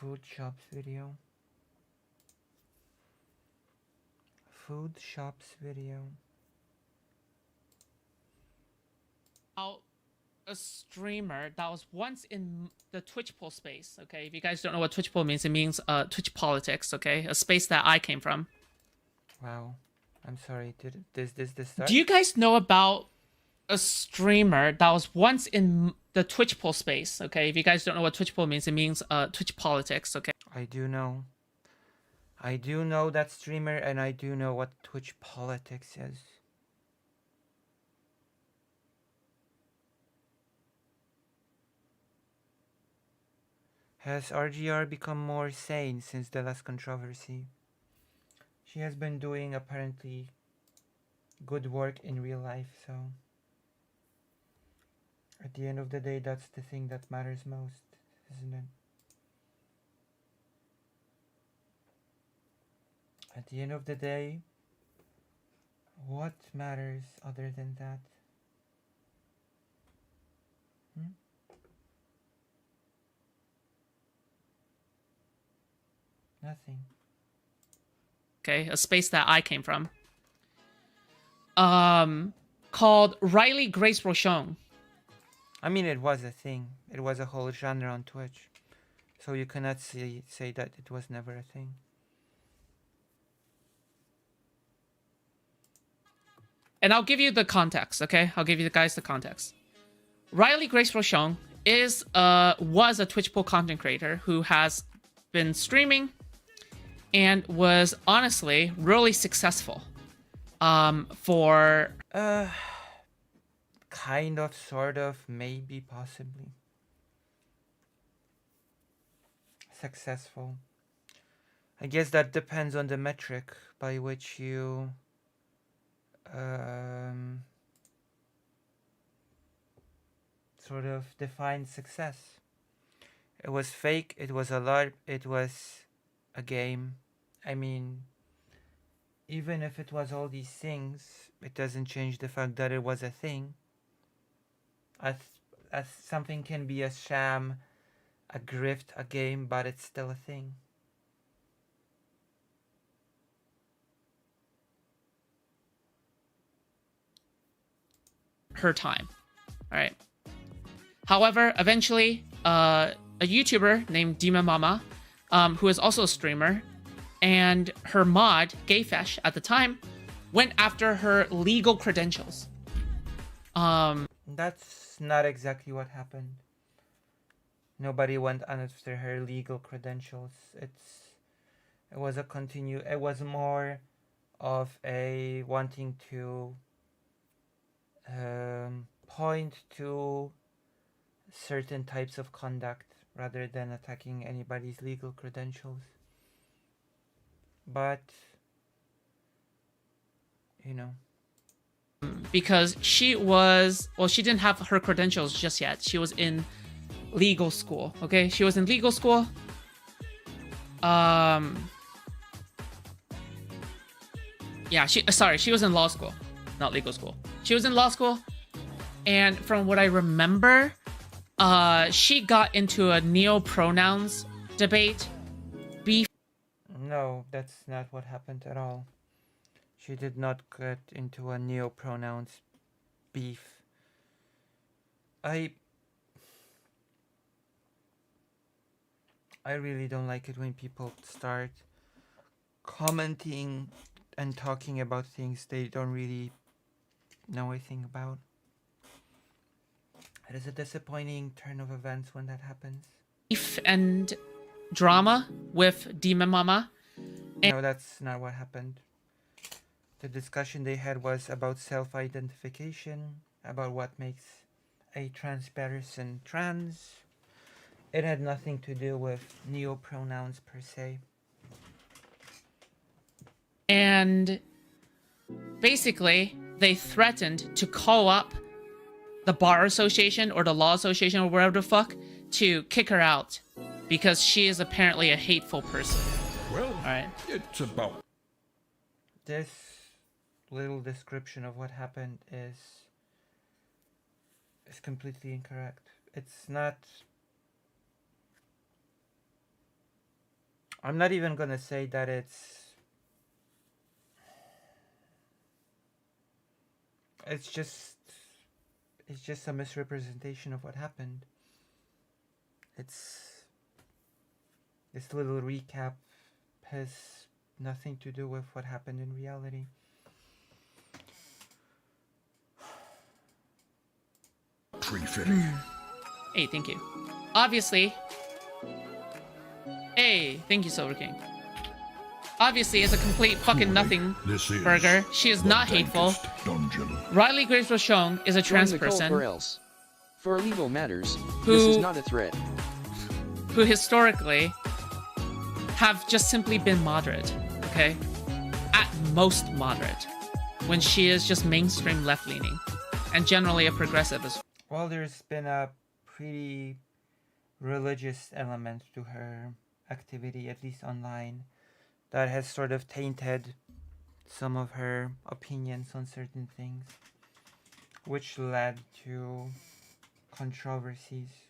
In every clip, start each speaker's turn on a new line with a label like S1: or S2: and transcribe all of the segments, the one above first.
S1: Foodshops video. Foodshops video.
S2: A streamer that was once in the Twitch poll space. Okay, if you guys don't know what Twitch poll means, it means Twitch politics. Okay, a space that I came from.
S1: Wow, I'm sorry. Did this start?
S2: Do you guys know about a streamer that was once in the Twitch poll space? Okay, if you guys don't know what Twitch poll means, it means Twitch politics. Okay.
S1: I do know. I do know that streamer, and I do know what Twitch politics is. Has RGR become more sane since the last controversy? She has been doing apparently good work in real life, so at the end of the day, that's the thing that matters most, isn't it? At the end of the day, what matters other than that? Nothing.
S2: Okay, a space that I came from. Called Riley Grace Rochon.
S1: I mean, it was a thing. It was a whole genre on Twitch. So you cannot say that it was never a thing.
S2: And I'll give you the context, okay? I'll give you guys the context. Riley Grace Rochon was a Twitch poll content creator who has been streaming and was honestly really successful for
S1: kind of, sort of, maybe, possibly successful. I guess that depends on the metric by which you sort of define success. It was fake, it was a LARP, it was a game. I mean, even if it was all these things, it doesn't change the fact that it was a thing. As something can be a sham, a grift, a game, but it's still a thing.
S2: her time. All right. However, eventually, a YouTuber named Dima Mama, who is also a streamer, and her mod, Gayfesh, at the time, went after her legal credentials.
S1: That's not exactly what happened. Nobody went after her legal credentials. It was more of a wanting to point to certain types of conduct rather than attacking anybody's legal credentials. But you know,
S2: because she didn't have her credentials just yet. She was in legal school. Okay, she was in legal school. Yeah, she was in law school, not legal school. She was in law school, and from what I remember, she got into a neo-pronouns debate.
S1: No, that's not what happened at all. She did not get into a neo-pronouns beef. I really don't like it when people start commenting and talking about things they don't really know anything about. It is a disappointing turn of events when that happens.
S2: Beef and drama with Dima Mama.
S1: No, that's not what happened. The discussion they had was about self-identification, about what makes a trans person trans. It had nothing to do with neo-pronouns per se.
S2: And basically, they threatened to call up the bar association or the law association or whatever the fuck to kick her out because she is apparently a hateful person.
S3: Well,
S2: all right.
S3: It's about...
S1: This little description of what happened is completely incorrect. It's not... I'm not even gonna say that it's just it's just a misrepresentation of what happened. It's this little recap has nothing to do with what happened in reality.
S3: Tree fitting.
S2: Hey, thank you. Obviously. Hey, thank you, Silver King. Obviously, it's a complete fucking nothing burger. She is not hateful.
S3: Dungeon.
S2: Riley Grace Rochon is a trans
S4: Join the cult
S2: person
S4: or else. For legal matters,
S2: Who-
S4: this is not a threat.
S2: who historically have just simply been moderate, okay? At most moderate. When she is just mainstream left-leaning. And generally a progressive as well.
S1: Well, there's been a pretty religious element to her activity, at least online, that has sort of tainted some of her opinions on certain things, which led to controversies,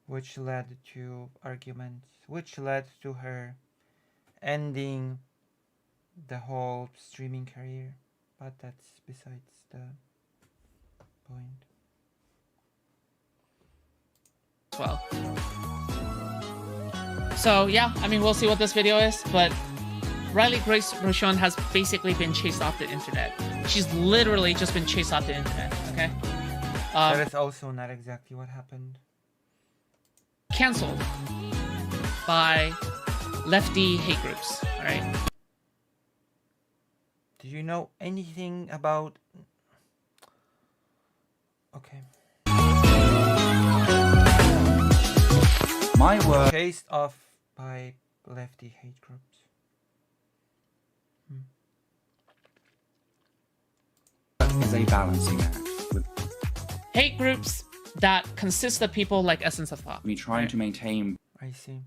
S1: which led to arguments, which led to her ending the whole streaming career. But that's besides the point.
S2: Well. So yeah, I mean, we'll see what this video is, but Riley Grace Rochon has basically been chased off the internet. She's literally just been chased off the internet, okay?
S1: That is also not exactly what happened.
S2: Cancelled by lefty hate groups, alright?
S1: Do you know anything about... Okay.
S5: My work
S1: Chased off by lefty hate groups.
S5: is a balancing act, with
S2: Hate groups that consist of people like Essence of Thought.
S5: me trying to maintain
S1: I see.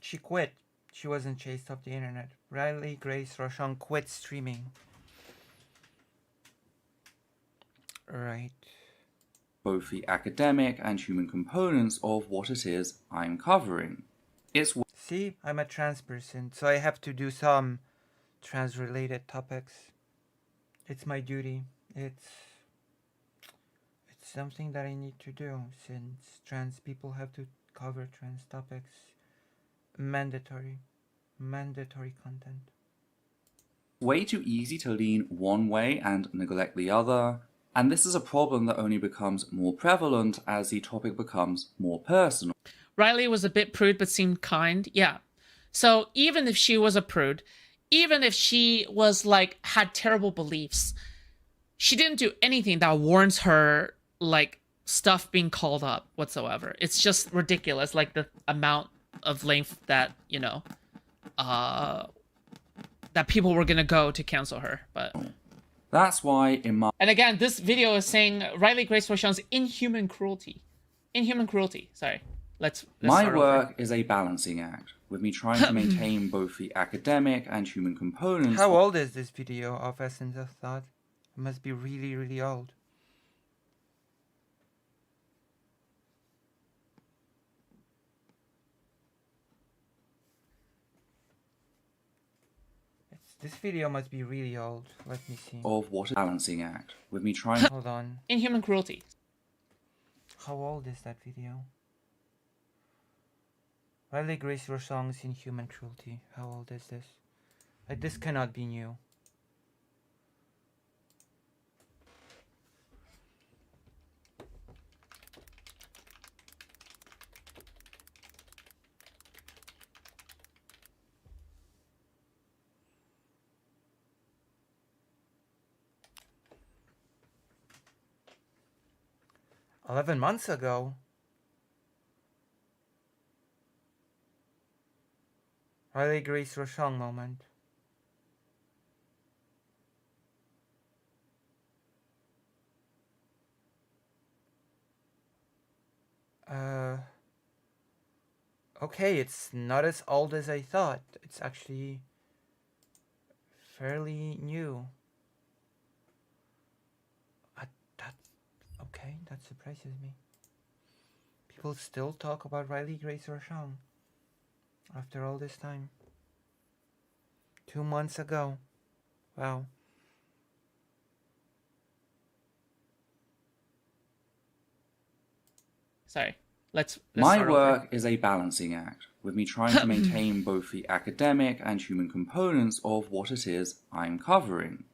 S1: She quit. She wasn't chased off the internet. Riley Grace Rochon quit streaming. Right.
S5: both the academic and human components of what it is I'm covering. It's
S1: See, I'm a trans person, so I have to do some trans-related topics. It's my duty. It's something that I need to do, since trans people have to cover trans topics. Mandatory content.
S5: way too easy to lean one way and neglect the other, and this is a problem that only becomes more prevalent as the topic becomes more personal.
S2: Riley was a bit prude but seemed kind. Yeah. So even if she was a prude, even if she was like had terrible beliefs, she didn't do anything that warrants her like stuff being called up whatsoever. It's just ridiculous, like the amount of length that, you know, that people were gonna go to cancel her. But
S5: That's why in my
S2: and again, this video is saying Riley Grace Rochon's inhuman cruelty. Inhuman cruelty. Sorry. Let's
S5: my
S2: start
S5: work
S2: over.
S5: is a balancing act, with me trying to maintain both the academic and human components.
S1: How old is this video of Essence of Thought? It must be really, really old. This video must be really old. Let me see.
S5: Of what a balancing act, with me trying
S1: Hold on.
S2: Inhuman cruelty.
S1: How old is that video? Riley Grace Rochon's Inhuman Cruelty. How old is this? Like, this cannot be new. "11 months ago." Riley Grace Rochon moment. Okay, it's not as old as I thought. It's actually fairly new. Okay, that surprises me. People still talk about Riley Grace Rochon. After all this time. 2 months ago. Wow.
S2: Sorry. Let's
S5: My
S2: start
S5: work
S2: over.
S5: is a balancing act, with me trying to maintain both the academic and human components of what it is I'm covering.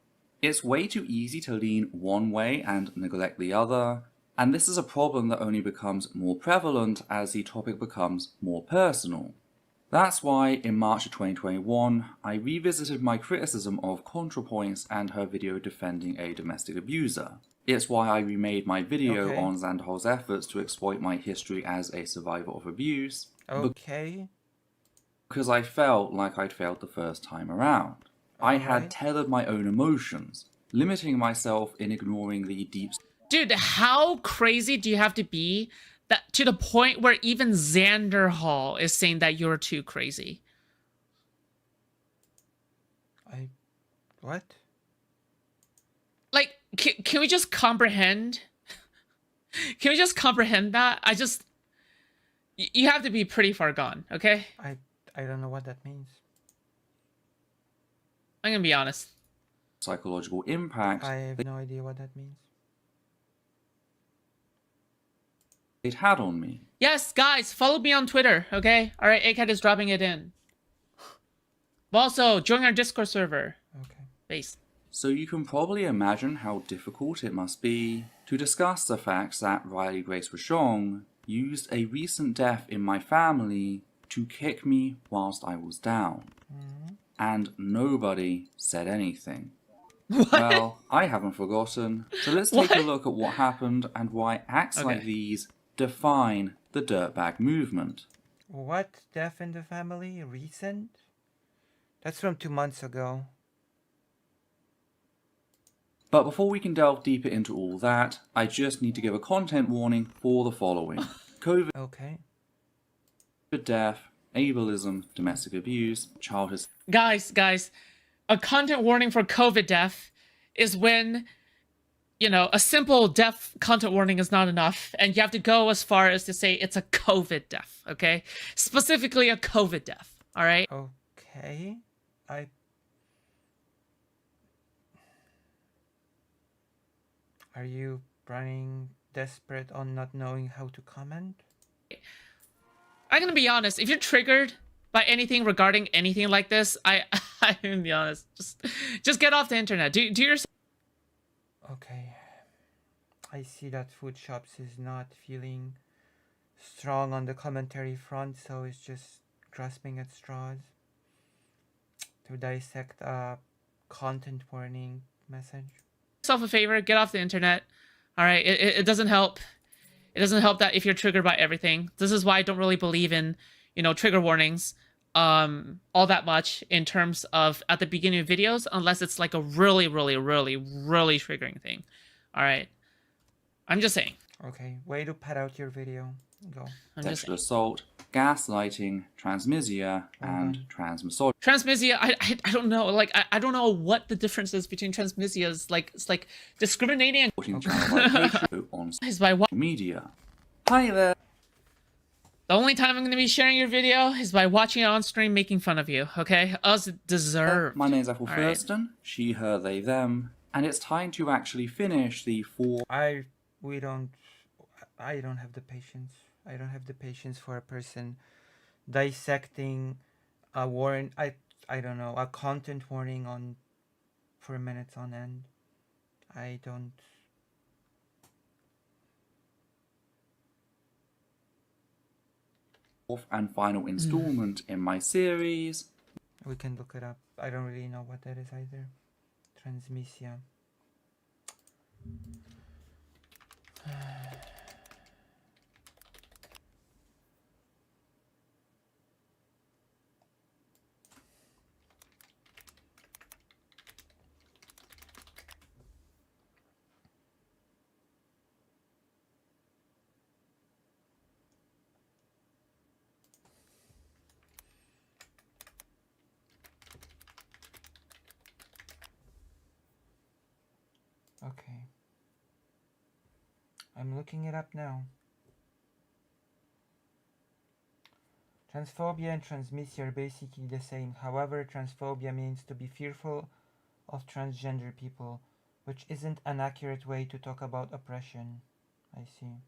S5: It's way too easy to lean one way and neglect the other, and this is a problem that only becomes more prevalent as the topic becomes more personal. That's why, in March of 2021, I revisited my criticism of ContraPoints and her video defending a domestic abuser. It's why I remade my video
S1: Okay.
S5: on Xanderhol's efforts to exploit my history as a survivor of abuse,
S1: Okay.
S5: because I felt like I'd failed the first time around. I had
S1: Alright.
S5: tethered my own emotions, limiting myself in ignoring the deep
S2: Dude, how crazy do you have to be that to the point where even Xanderhall is saying that you're too crazy?
S1: What?
S2: Like, can we just comprehend? Can we just comprehend that? You have to be pretty far gone, okay?
S1: I don't know what that means.
S2: I'm gonna be honest.
S5: psychological impact
S1: I have no idea what that means.
S5: it had on me.
S2: Yes, guys, follow me on Twitter, okay? Alright, ACAT is dropping it in. Also, join our Discord server.
S1: Okay.
S2: Base.
S5: So you can probably imagine how difficult it must be to discuss the fact that Riley Grace Rochon used a recent death in my family to kick me whilst I was down. And nobody said anything. Well, I haven't forgotten, so let's take a
S2: What?
S5: look at what happened and why acts like
S2: Okay.
S5: these define the dirtbag movement.
S1: What? Death in the family? Recent? That's from 2 months ago.
S5: But before we can delve deeper into all that, I just need to give a content warning for the following. COVID
S1: Okay.
S5: death, ableism, domestic abuse, childhood
S2: Guys, a content warning for COVID death is when, you know, a simple death content warning is not enough, and you have to go as far as to say it's a COVID death, okay? Specifically a COVID death, all right?
S1: Okay. Are you running desperate on not knowing how to comment?
S2: I'm gonna be honest, if you're triggered by anything regarding anything like this, I'm gonna be honest, just get off the internet. Do yourself.
S1: Okay. I see that Foodshops is not feeling strong on the commentary front, so it's just grasping at straws to dissect a content warning message.
S2: Yourself a favor, get off the internet. All right, it doesn't help. It doesn't help that if you're triggered by everything. This is why I don't really believe in, you know, trigger warnings all that much in terms of at the beginning of videos, unless it's like a really triggering thing. All right, I'm just saying.
S1: Okay, way to pad out your video. Go.
S2: I'm just
S5: sexual
S2: saying.
S5: assault, gaslighting, transmisia, and transmisogyny.
S2: Transmisia, I don't know. Like I don't know what the difference is between transmisias. Like it's like discriminating
S5: On
S2: is by what.
S5: media. Hi there.
S2: The only time I'm going to be sharing your video is by watching it on stream, making fun of you. Okay, us deserve.
S5: My name's Ethel
S2: All right.
S5: Thurston, she, her, they, them, and it's time to actually finish the 4
S1: I don't have the patience. I don't have the patience for a person dissecting a warrant. I don't know, a content warning on for minutes on end. I don't.
S5: and final installment in my series.
S1: We can look it up. I don't really know what that is either. Transmisia. Okay. I'm looking it up now. Transphobia and transmisia are basically the same. However, transphobia means to be fearful of transgender people, which isn't an accurate way to talk about oppression. I see.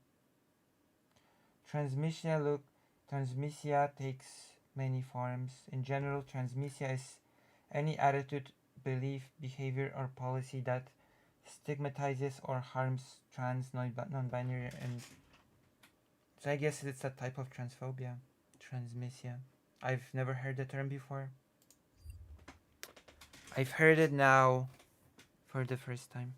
S1: Transmisia takes many forms. In general, transmisia is any attitude, belief, behavior, or policy that stigmatizes or harms trans, non-binary, and so I guess it's a type of transphobia. Transmisia. I've never heard the term before. I've heard it now for the first time.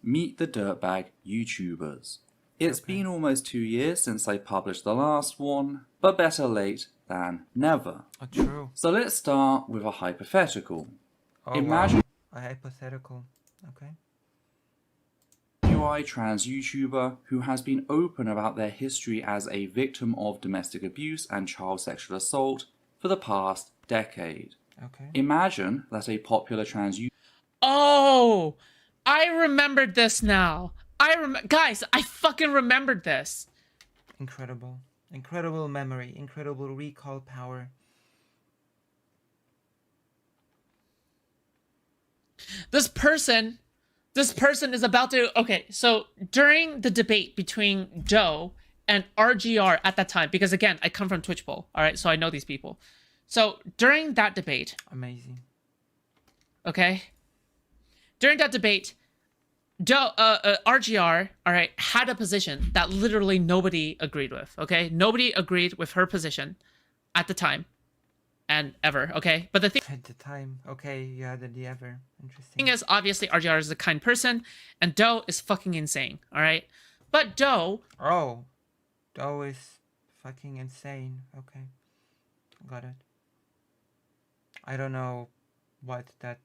S5: Meet the Dirtbag YouTubers. It's
S1: Okay.
S5: been almost 2 years since I published the last one, but better late than never.
S1: Oh, true.
S5: So let's start with a hypothetical.
S1: Oh,
S5: Imagine
S1: wow. A hypothetical. Okay.
S5: UI trans YouTuber who has been open about their history as a victim of domestic abuse and child sexual assault for the past decade.
S1: Okay.
S5: Imagine that a popular trans
S2: Oh, I remembered this now. Guys, I fucking remembered this.
S1: Incredible. Incredible memory. Incredible recall power.
S2: This person is about to. Okay, so during the debate between Joe and RGR at that time, because again, I come from Twitch Bowl, all right, so I know these people. So during that debate,
S1: Amazing.
S2: okay, during that debate, Joe, RGR, all right, had a position that literally nobody agreed with. Okay, nobody agreed with her position at the time, and ever. Okay, but the thing
S1: At the time. Okay, you had the ever. Interesting.
S2: is, obviously, RGR is a kind person, and Doe is fucking insane. All right, but Doe,
S1: Oh. Doe is fucking insane. Okay. Got it. I don't know what that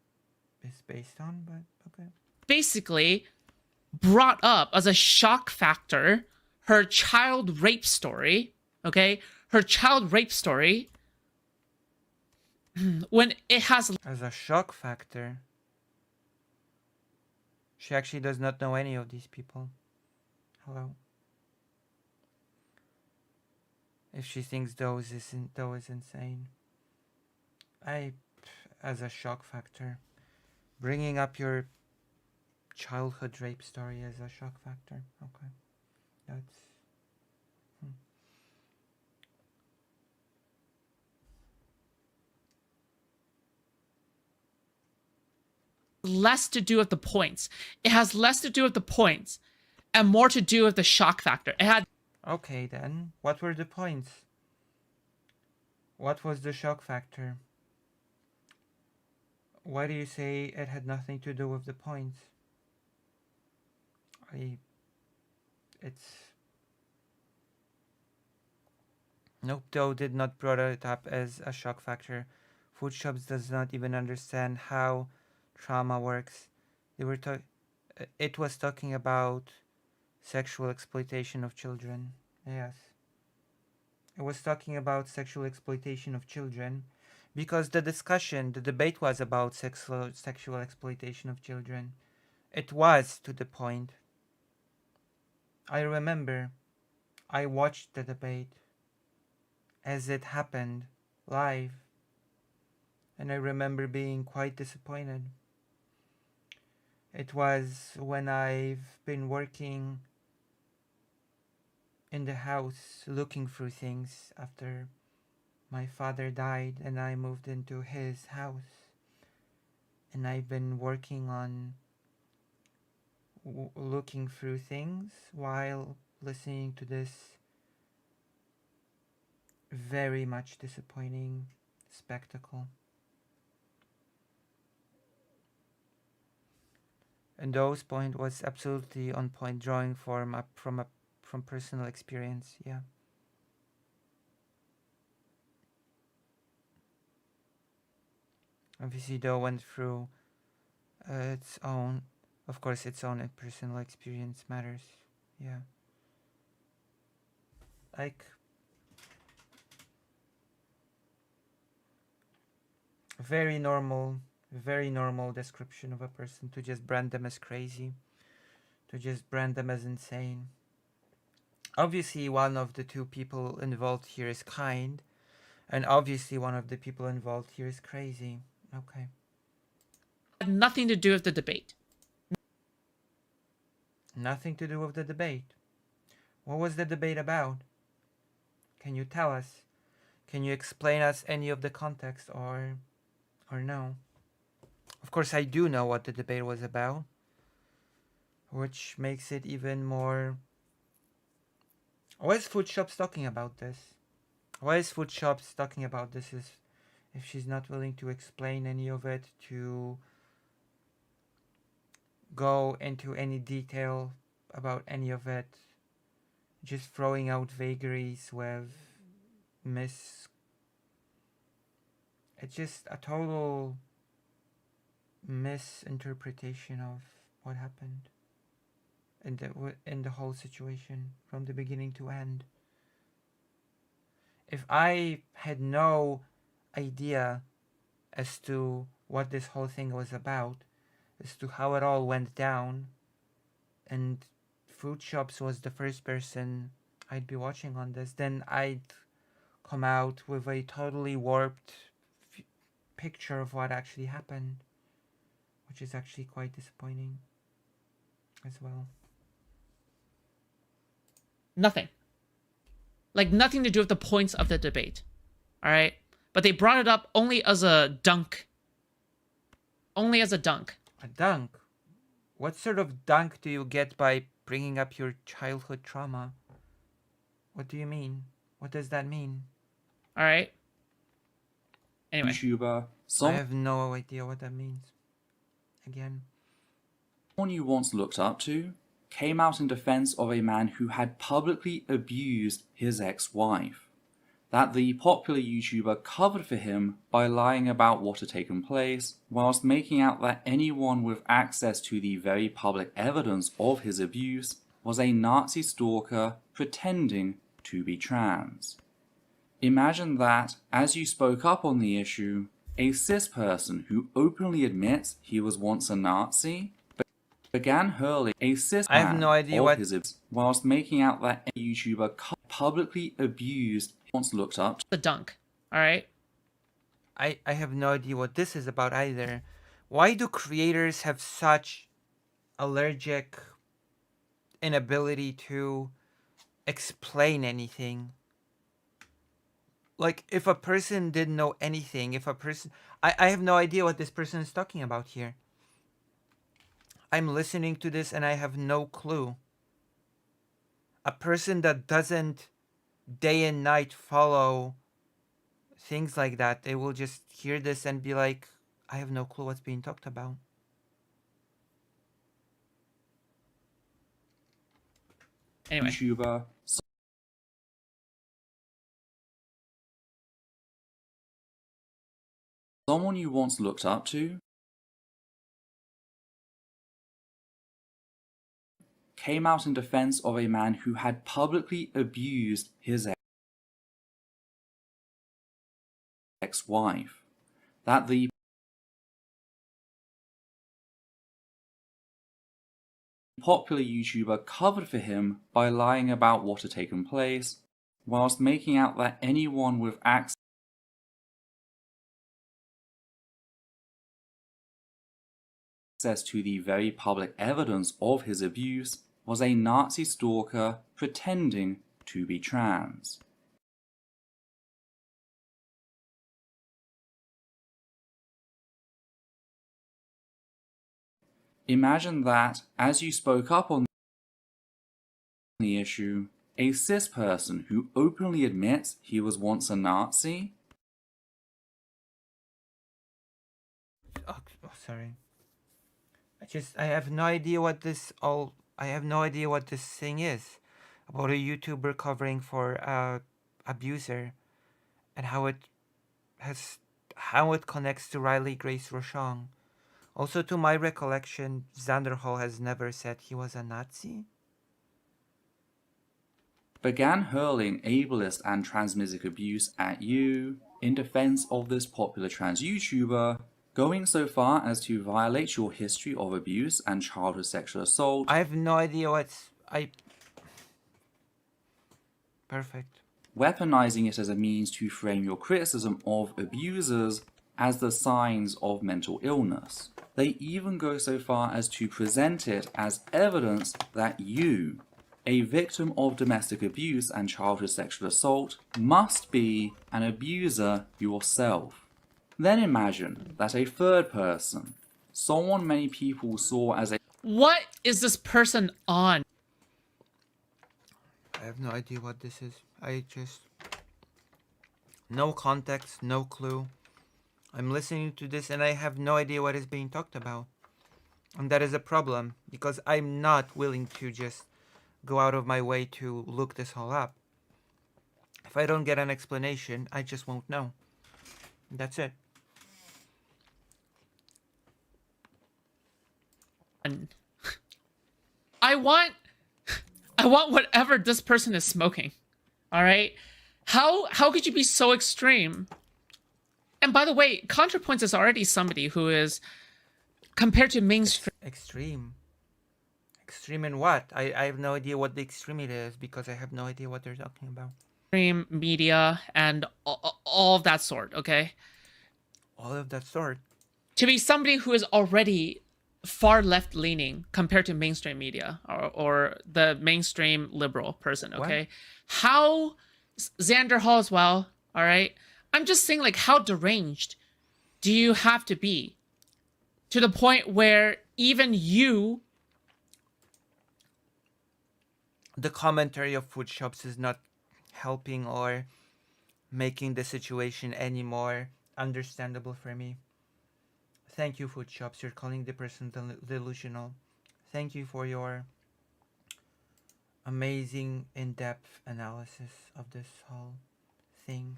S1: is based on, but okay.
S2: basically brought up as a shock factor her child rape story. Okay, her child rape story. When it has
S1: As a shock factor. She actually does not know any of these people. Hello. If she thinks Doe is insane. As a shock factor. Bringing up your childhood rape story as a shock factor. Okay. That's...
S2: less to do with the points. It has less to do with the points and more to do with the shock factor. It had
S1: Okay then. What were the points? What was the shock factor? Why do you say it had nothing to do with the points? It's... Nope, Doe did not brought it up as a shock factor. Foodshops does not even understand how trauma works. It was talking about sexual exploitation of children. Yes. It was talking about sexual exploitation of children because the debate was about sexual exploitation of children. It was to the point. I remember I watched the debate as it happened live, and I remember being quite disappointed. It was when I've been working in the house looking through things after my father died and I moved into his house, and I've been working on looking through things while listening to this very much disappointing spectacle. And Doe's point was absolutely on point, drawing from personal experience. Yeah. Obviously, Doe went through its own, of course, its own personal experience matters. Yeah. Like, very normal description of a person, to just brand them as crazy, to just brand them as insane. Obviously, one of the two people involved here is kind, And obviously one of the people involved here is crazy. Okay.
S2: Had nothing to do with the debate.
S1: Nothing to do with the debate. What was the debate about? Can you tell us? Can you explain us any of the context or no? Of course I do know what the debate was about, which makes it even more. Why is Foodshops talking about this? Why is Foodshops talking about this if she's not willing to explain any of it, to go into any detail about any of it, just throwing out vagaries with it's just a total misinterpretation of what happened in the whole situation from the beginning to end. If I had no idea as to what this whole thing was about, as to how it all went down, and Foodshops was the first person I'd be watching on this, then I'd come out with a totally warped picture of what actually happened, which is actually quite disappointing as well.
S2: Nothing. Like, nothing to do with the points of the debate. Alright? But they brought it up only as a dunk. Only as a dunk.
S1: A dunk? What sort of dunk do you get by bringing up your childhood trauma? What do you mean? What does that mean?
S2: Alright? Anyway.
S5: YouTuber,
S1: I have no idea what that means. Again.
S5: someone you once looked up to, came out in defense of a man who had publicly abused his ex-wife. That the popular YouTuber covered for him by lying about what had taken place, whilst making out that anyone with access to the very public evidence of his abuse was a Nazi stalker pretending to be trans. Imagine that, as you spoke up on the issue, a cis person who openly admits he was once a Nazi began hurling a cis
S1: I have
S5: man
S1: no idea
S5: of
S1: what
S5: his abuse, whilst making out that a YouTuber publicly abused once looked up
S2: The dunk. Alright?
S1: I have no idea what this is about either. Why do creators have such allergic inability to explain anything? Like, if a person didn't know anything, if a person... I have no idea what this person is talking about here. I'm listening to this and I have no clue. A person that doesn't day and night follow things like that, they will just hear this and be like, I have no clue what's being talked about.
S2: Anyway.
S5: YouTuber. Someone you once looked up to came out in defense of a man who had publicly abused his ex-wife. That the popular YouTuber covered for him by lying about what had taken place, whilst making out that anyone with access to the very public evidence of his abuse was a Nazi stalker pretending to be trans. Imagine that, as you spoke up on the issue, a cis person who openly admits he was once a Nazi
S1: Sorry. I have no idea what this thing is about a YouTuber covering for abuser and how it connects to Riley Grace Rochon. Also, to my recollection, Xanderhall has never said he was a Nazi.
S5: began hurling ableist and transmissive abuse at you in defense of this popular trans YouTuber, going so far as to violate your history of abuse and childhood sexual assault.
S1: I have no idea Perfect.
S5: weaponizing it as a means to frame your criticism of abusers as the signs of mental illness. They even go so far as to present it as evidence that you, a victim of domestic abuse and childhood sexual assault, must be an abuser yourself. Then imagine that a third person, someone many people saw as a
S2: What is this person on?
S1: I have no idea what this is. No context, no clue. I'm listening to this and I have no idea what is being talked about. And that is a problem, because I'm not willing to just go out of my way to look this all up. If I don't get an explanation, I just won't know. That's it.
S2: I want whatever this person is smoking. All right? How could you be so extreme? And by the way, ContraPoints is already somebody who is, compared to mainstream
S1: Extreme. Extreme in what? I have no idea what the extreme it is, because I have no idea what they're talking about.
S2: media and all of that sort, okay?
S1: All of that sort.
S2: To be somebody who is already far left-leaning compared to mainstream media or the mainstream liberal person, okay?
S1: What?
S2: How, Xander Hall as well, all right? I'm just saying, like, how deranged do you have to be to the point where even you...
S1: The commentary of Foodshops is not helping or making the situation any more understandable for me. Thank you, Foodshops. You're calling the person delusional. Thank you for your amazing in-depth analysis of this whole thing.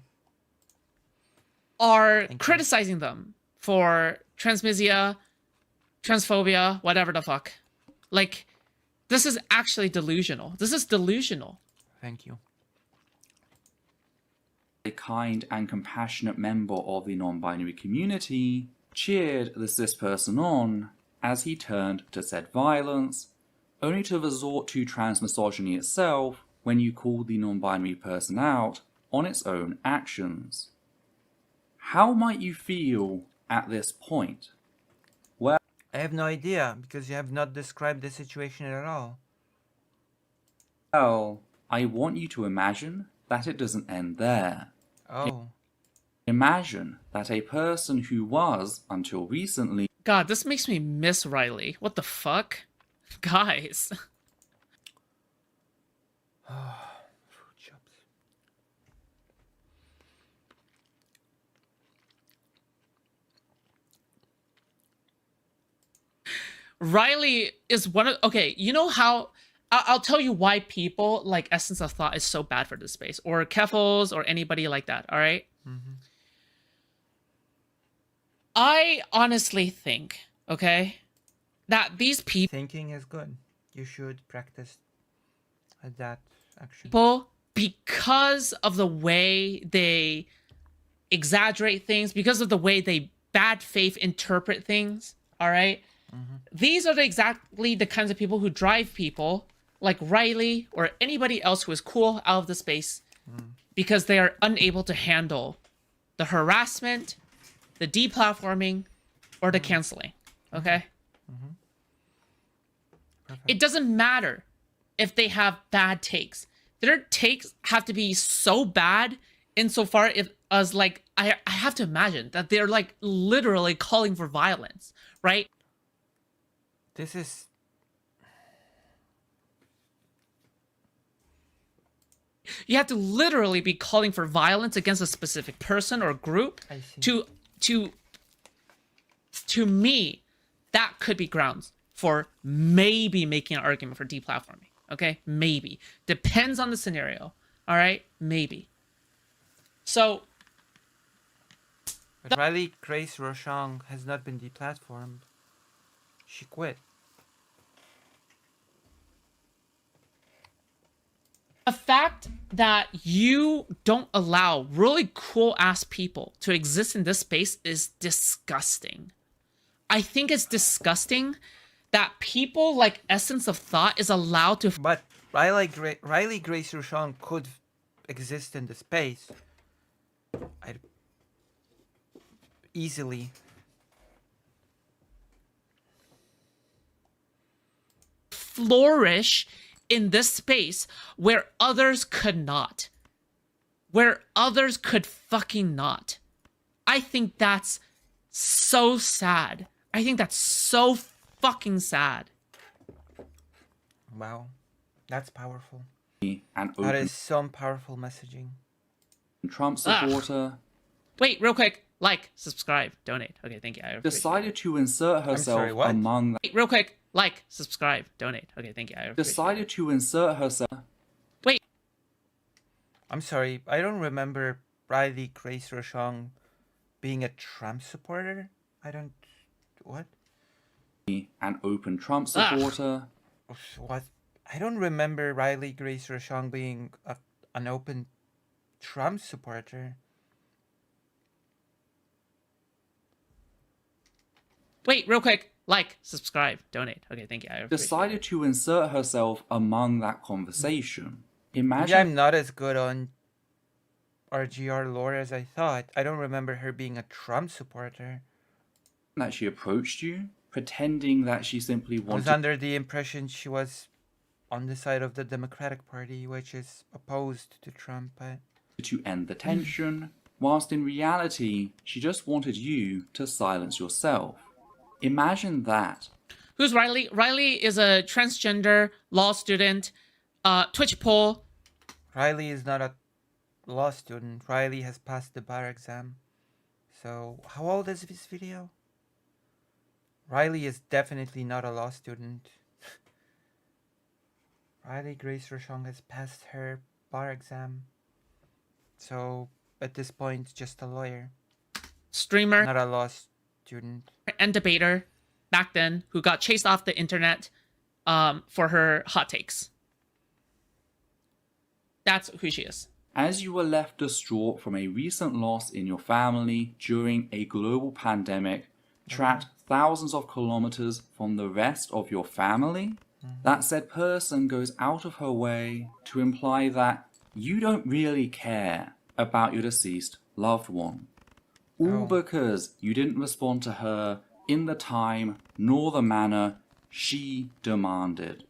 S2: are
S1: Thank you.
S2: criticizing them for transmisia, transphobia, whatever the fuck. Like, this is actually delusional. This is delusional.
S1: Thank you.
S5: A kind and compassionate member of the non-binary community cheered the cis person on as he turned to said violence, only to resort to transmisogyny itself when you called the non-binary person out on its own actions. How might you feel at this point?
S1: I have no idea, because you have not described the situation at all.
S5: Well, I want you to imagine that it doesn't end there.
S1: Oh.
S5: Imagine that a person who was, until recently,
S2: God, this makes me miss Riley. What the fuck? Guys.
S1: Foodshops.
S2: Riley is one of... Okay, you know how... I'll tell you why people like Essence of Thought is so bad for this space. Or Keffels or anybody like that, alright?
S1: Mm-hmm.
S2: I honestly think, okay, that these
S1: Thinking is good. You should practice that action.
S2: people, because of the way they exaggerate things, because of the way they bad faith interpret things, all right? These are exactly the kinds of people who drive people like Riley or anybody else who is cool out of the space because they are unable to handle the harassment, the deplatforming, or the canceling, okay? It doesn't matter if they have bad takes. Their takes have to be so bad insofar as like I have to imagine that they're like literally calling for violence, right?
S1: This is...
S2: You have to literally be calling for violence against a specific person or group.
S1: I see.
S2: To me, that could be grounds for maybe making an argument for deplatforming. Okay, maybe depends on the scenario. All right, maybe. So
S1: But Riley Grace Rochon has not been deplatformed. She quit.
S2: the fact that you don't allow really cool ass people to exist in this space is disgusting. I think it's disgusting that people like Essence of Thought is allowed to...
S1: But Riley Grace Rochon could exist in the space, I'd easily.
S2: Flourish in this space where others could not. Where others could fucking not. I think that's so sad. I think that's so fucking sad.
S1: Wow, that's powerful.
S5: An
S1: That
S5: open
S1: is some powerful messaging.
S5: Trump supporter
S2: Wait, real quick. Like, subscribe, donate. Okay, thank you. I appreciate
S5: decided to insert herself
S1: sorry, what?
S5: among
S2: it. Wait, real quick. Like, subscribe, donate. Okay, thank you. I appreciate
S5: decided to insert herself
S2: Wait.
S1: I'm sorry, I don't remember Riley Grace Rochon being a Trump supporter. I don't. What?
S5: an open Trump supporter
S1: What? I don't remember Riley Grace Rochon being an open Trump supporter.
S2: Wait, real quick. Like, subscribe, donate. Okay, thank you. I appreciate
S5: decided to insert herself among that conversation.
S1: Maybe
S5: Imagine
S1: I'm not as good on RGR lore as I thought. I don't remember her being a Trump supporter.
S5: that she approached you, pretending that she simply
S1: I was
S5: wanted
S1: under the impression she was on the side of the Democratic Party, which is opposed to Trump. But
S5: to end the tension, whilst in reality, she just wanted you to silence yourself. Imagine that.
S2: Who's Riley? Riley is a transgender law student. Twitch poll.
S1: Riley is not a law student. Riley has passed the bar exam. So, how old is this video? Riley is definitely not a law student. Riley Grace Rochon has passed her bar exam. So, at this point, just a lawyer,
S2: Streamer
S1: not a law student.
S2: and debater back then who got chased off the internet for her hot takes. That's who she is.
S5: As you were left distraught from a recent loss in your family during a global pandemic, trapped thousands of kilometers from the rest of your family, that said person goes out of her way to imply that you don't really care about your deceased loved one. All because you didn't respond to her in the time nor the manner she demanded.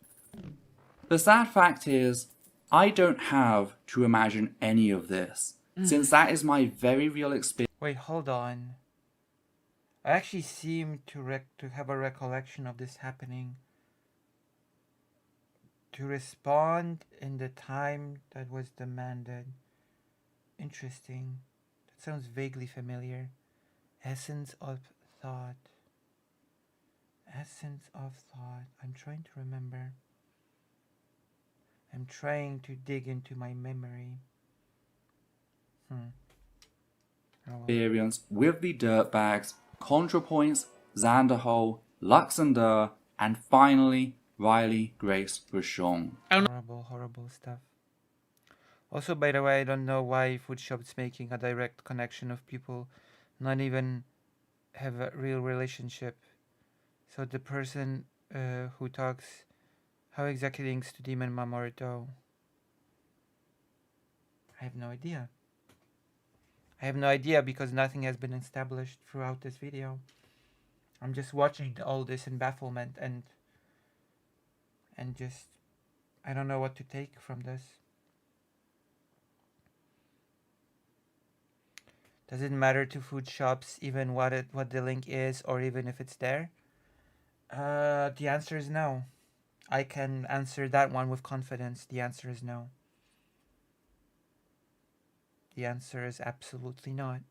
S5: The sad fact is, I don't have to imagine any of this, since that is my very real experience.
S1: Wait, hold on. I actually seem to have a recollection of this happening. To respond in the time that was demanded. Interesting. That sounds vaguely familiar. Essence of thought. Essence of thought. I'm trying to remember. I'm trying to dig into my memory. Oh well.
S5: Experience with the dirtbags, ContraPoints, Xanderhole, Luxembourg, and finally Riley Grace Rochon.
S1: Horrible, horrible stuff. Also, by the way, I don't know why Foodshops making a direct connection of people not even have a real relationship. So the person who talks, how exactly links to Demon Mom or Do? I have no idea. I have no idea because nothing has been established throughout this video. I'm just watching all this in bafflement and just I don't know what to take from this. Does it matter to Foodshops even what the link is or even if it's there? The answer is no. I can answer that one with confidence. The answer is no. The answer is absolutely not.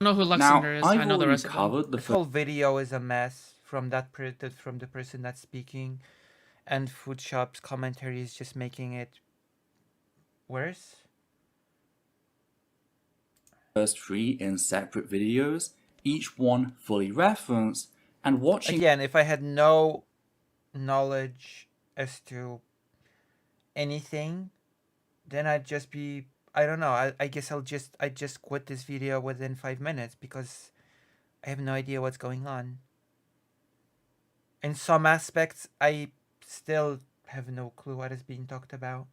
S2: I don't know who
S5: Now,
S2: Luxembourg is.
S5: I've
S2: I know the
S5: already
S2: rest of them.
S5: covered the
S1: This whole video is a mess from from the person that's speaking, and Foodshops commentary is just making it worse.
S5: first three in separate videos, each one fully referenced, and watching
S1: Again, if I had no knowledge as to anything, then I'd just be, I don't know, I guess I'd just quit this video within 5 minutes because I have no idea what's going on. In some aspects, I still have no clue what is being talked about.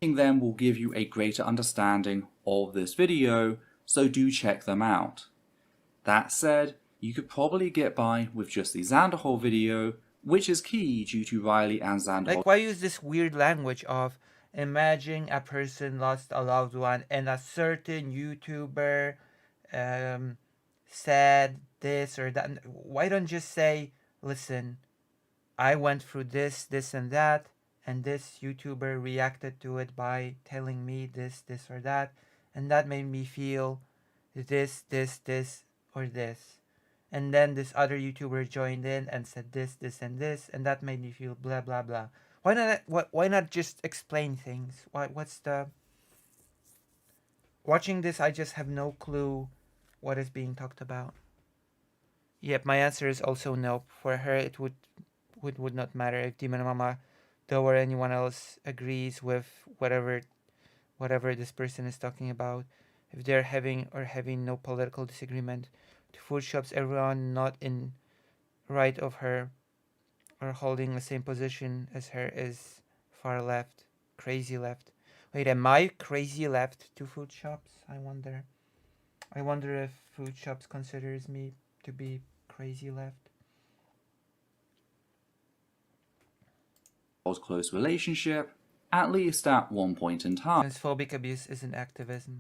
S5: Them will give you a greater understanding of this video, so do check them out. That said, you could probably get by with just the Zanderhol video, which is key due to Riley and Zanderhol.
S1: Like, why use this weird language of imagine a person lost a loved one and a certain YouTuber said this or that? Why don't just say, listen, I went through this, this, and that, and this YouTuber reacted to it by telling me this, this, or that, and that made me feel this, this, or this. And then this other YouTuber joined in and said this, this, and this, and that made me feel blah, blah, blah. Why not just explain things? What's the... Watching this, I just have no clue what is being talked about. Yep, my answer is also no. For her, it would not matter if Demon Mama, though, or anyone else agrees with whatever this person is talking about. If they're having no political disagreement, to Foodshops, everyone not in right of her or holding the same position as her is far left, crazy left. Wait, am I crazy left to Foodshops? I wonder if Foodshops considers me to be crazy left.
S5: Close relationship, at least at one point in time.
S1: Transphobic abuse isn't activism.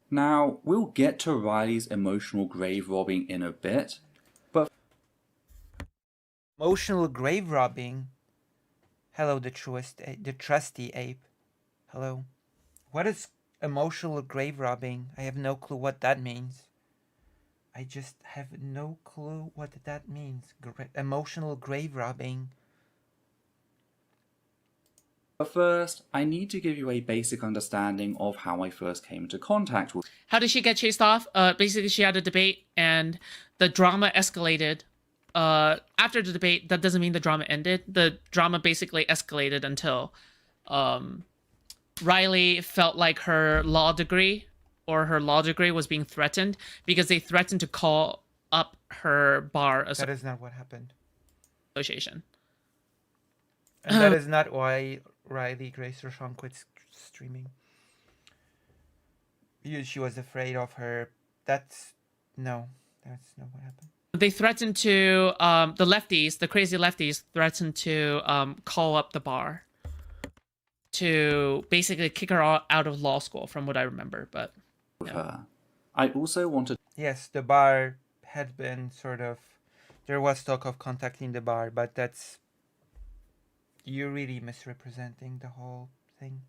S5: Now, we'll get to Riley's emotional grave robbing in a bit, but...
S1: Emotional grave robbing? Hello, the trusty ape. Hello. What is emotional grave robbing? I have no clue what that means. I just have no clue what that means. Emotional grave robbing.
S5: But first, I need to give you a basic understanding of how I first came into contact with...
S2: How did she get chased off? Basically, she had a debate, and the drama escalated. After the debate, that doesn't mean the drama ended. The drama basically escalated until Riley felt like her law degree was being threatened because they threatened to call up her bar
S1: That is not what happened.
S2: association.
S1: And that is not why Riley Grace Rochon quit streaming. She was afraid of her. That's not what happened.
S2: They threatened to, the crazy lefties threatened to call up the bar to basically kick her out of law school, from what I remember. But
S5: her. I also wanted...
S1: Yes, the bar had been there was talk of contacting the bar, but that's... You're really misrepresenting the whole thing.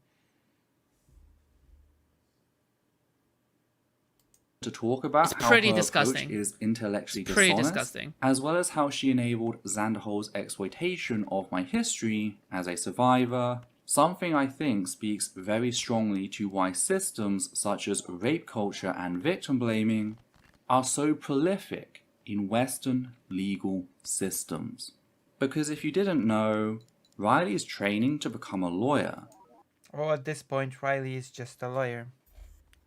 S5: To talk about
S2: it's
S5: how
S2: pretty
S5: her
S2: disgusting.
S5: approach is intellectually
S2: Pretty
S5: dishonest,
S2: disgusting.
S5: as well as how she enabled Zanderhol's exploitation of my history as a survivor, something I think speaks very strongly to why systems such as rape culture and victim blaming are so prolific in Western legal systems. Because if you didn't know, Riley is training to become a lawyer.
S1: Well, at this point, Riley is just a lawyer.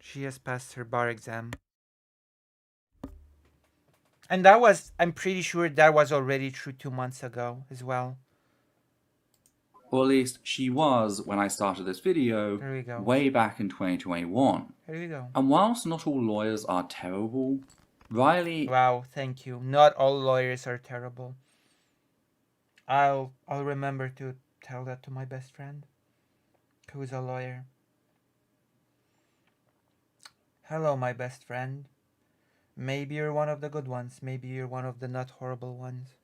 S1: She has passed her bar exam. And I'm pretty sure that was already true 2 months ago as well.
S5: Or at least she was when I started this video,
S1: There we go.
S5: way back in 2021.
S1: Here we go.
S5: And whilst not all lawyers are terrible, Riley...
S1: Wow, thank you. Not all lawyers are terrible. I'll remember to tell that to my best friend, who is a lawyer. Hello, my best friend. Maybe you're one of the good ones. Maybe you're one of the not horrible ones.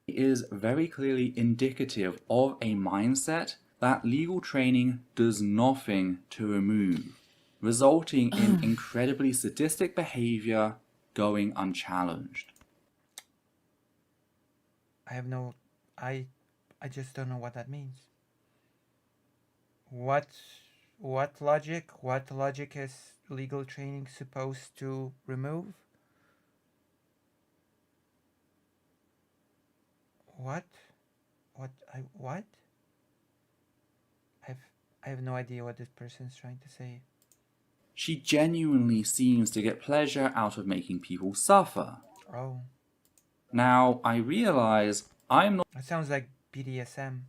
S5: Is very clearly indicative of a mindset that legal training does nothing to remove, resulting in incredibly sadistic behavior going unchallenged.
S1: I just don't know what that means. What logic is legal training supposed to remove? What? I have no idea what this person's trying to say.
S5: she genuinely seems to get pleasure out of making people suffer.
S1: Oh,
S5: Now, I realize I'm
S1: that sounds like BDSM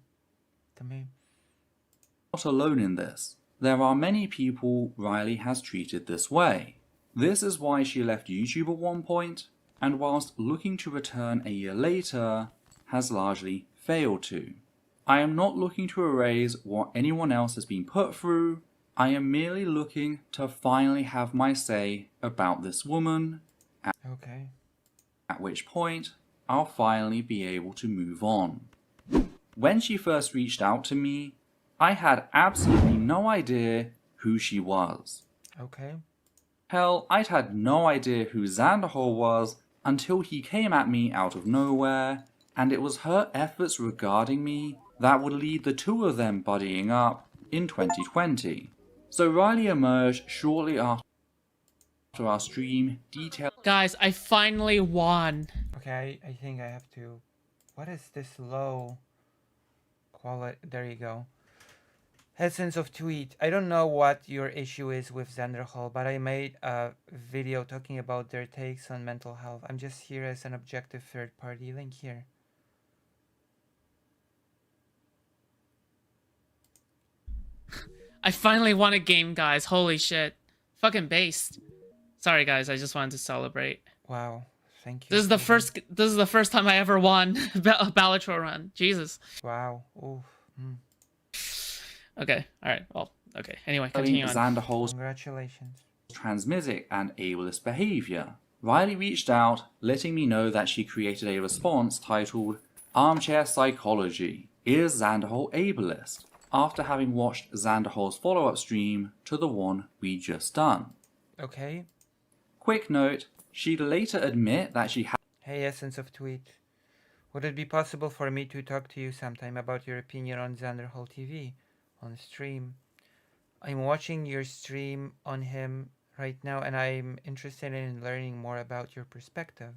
S1: to me.
S5: not alone in this. There are many people Riley has treated this way. This is why she left YouTube at one point, and whilst looking to return a year later, has largely failed to. I am not looking to erase what anyone else has been put through. I am merely looking to finally have my say about this woman,
S1: Okay.
S5: at which point I'll finally be able to move on. When she first reached out to me, I had absolutely no idea who she was.
S1: Okay.
S5: Hell, I'd had no idea who Xanderhol was until he came at me out of nowhere, and it was her efforts regarding me that would lead the two of them buddying up in 2020. So Riley emerged shortly after our stream, detailing
S2: Guys, I finally won.
S1: Okay, I think I have to... What is this low quality? There you go. Essence of tweet. I don't know what your issue is with Xanderhol, but I made a video talking about their takes on mental health. I'm just here as an objective third party. Link here.
S2: I finally won a game, guys. Holy shit. Fucking based. Sorry, guys. I just wanted to celebrate.
S1: Wow. Thank you.
S2: This is the
S1: Steven.
S2: first time I ever won a Balatro run. Jesus.
S1: Wow. Oof.
S2: Okay. All right. Well. Okay. Anyway, continue on.
S5: Xanderhol's
S1: Congratulations.
S5: transmissic and ableist behavior. Riley reached out, letting me know that she created a response titled Armchair Psychology. Is Xanderhol ableist? After having watched Xanderhol's follow-up stream to the one we just done.
S1: Okay.
S5: Quick note, she'd later admit that she had
S1: Hey, Essence of Tweet. Would it be possible for me to talk to you sometime about your opinion on Xanderhol TV on stream? I'm watching your stream on him right now and I'm interested in learning more about your perspective.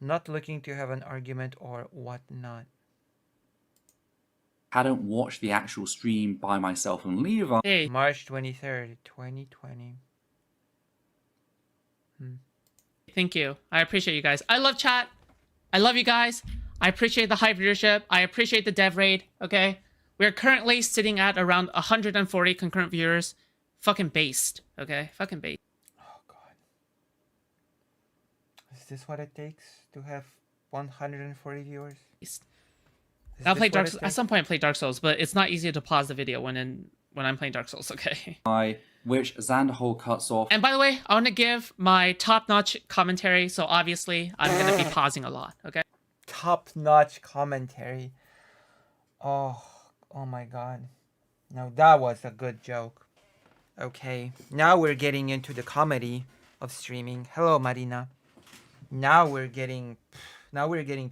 S1: Not looking to have an argument or whatnot.
S5: hadn't watched the actual stream by myself and Levi.
S2: Hey,
S1: March 23rd, 2020.
S2: thank you. I appreciate you guys. I love chat. I love you guys. I appreciate the high viewership. I appreciate the dev raid. Okay, we're currently sitting at around 140 concurrent viewers. Fucking based. Okay, fucking based.
S1: Oh god. Is this what it takes to have 140 viewers? Is
S2: I'll
S1: this
S2: play
S1: what
S2: Dark.
S1: it
S2: At
S1: takes?
S2: some point, I play Dark Souls, but it's not easy to pause the video when I'm playing Dark Souls. Okay.
S5: Which Xanderhol cuts off
S2: And by the way, I want to give my top-notch commentary. So obviously, I'm gonna be pausing a lot. Okay.
S1: Top-notch commentary. Oh my god. Now that was a good joke. Okay, now we're getting into the comedy of streaming. Hello, Marina. Now we're getting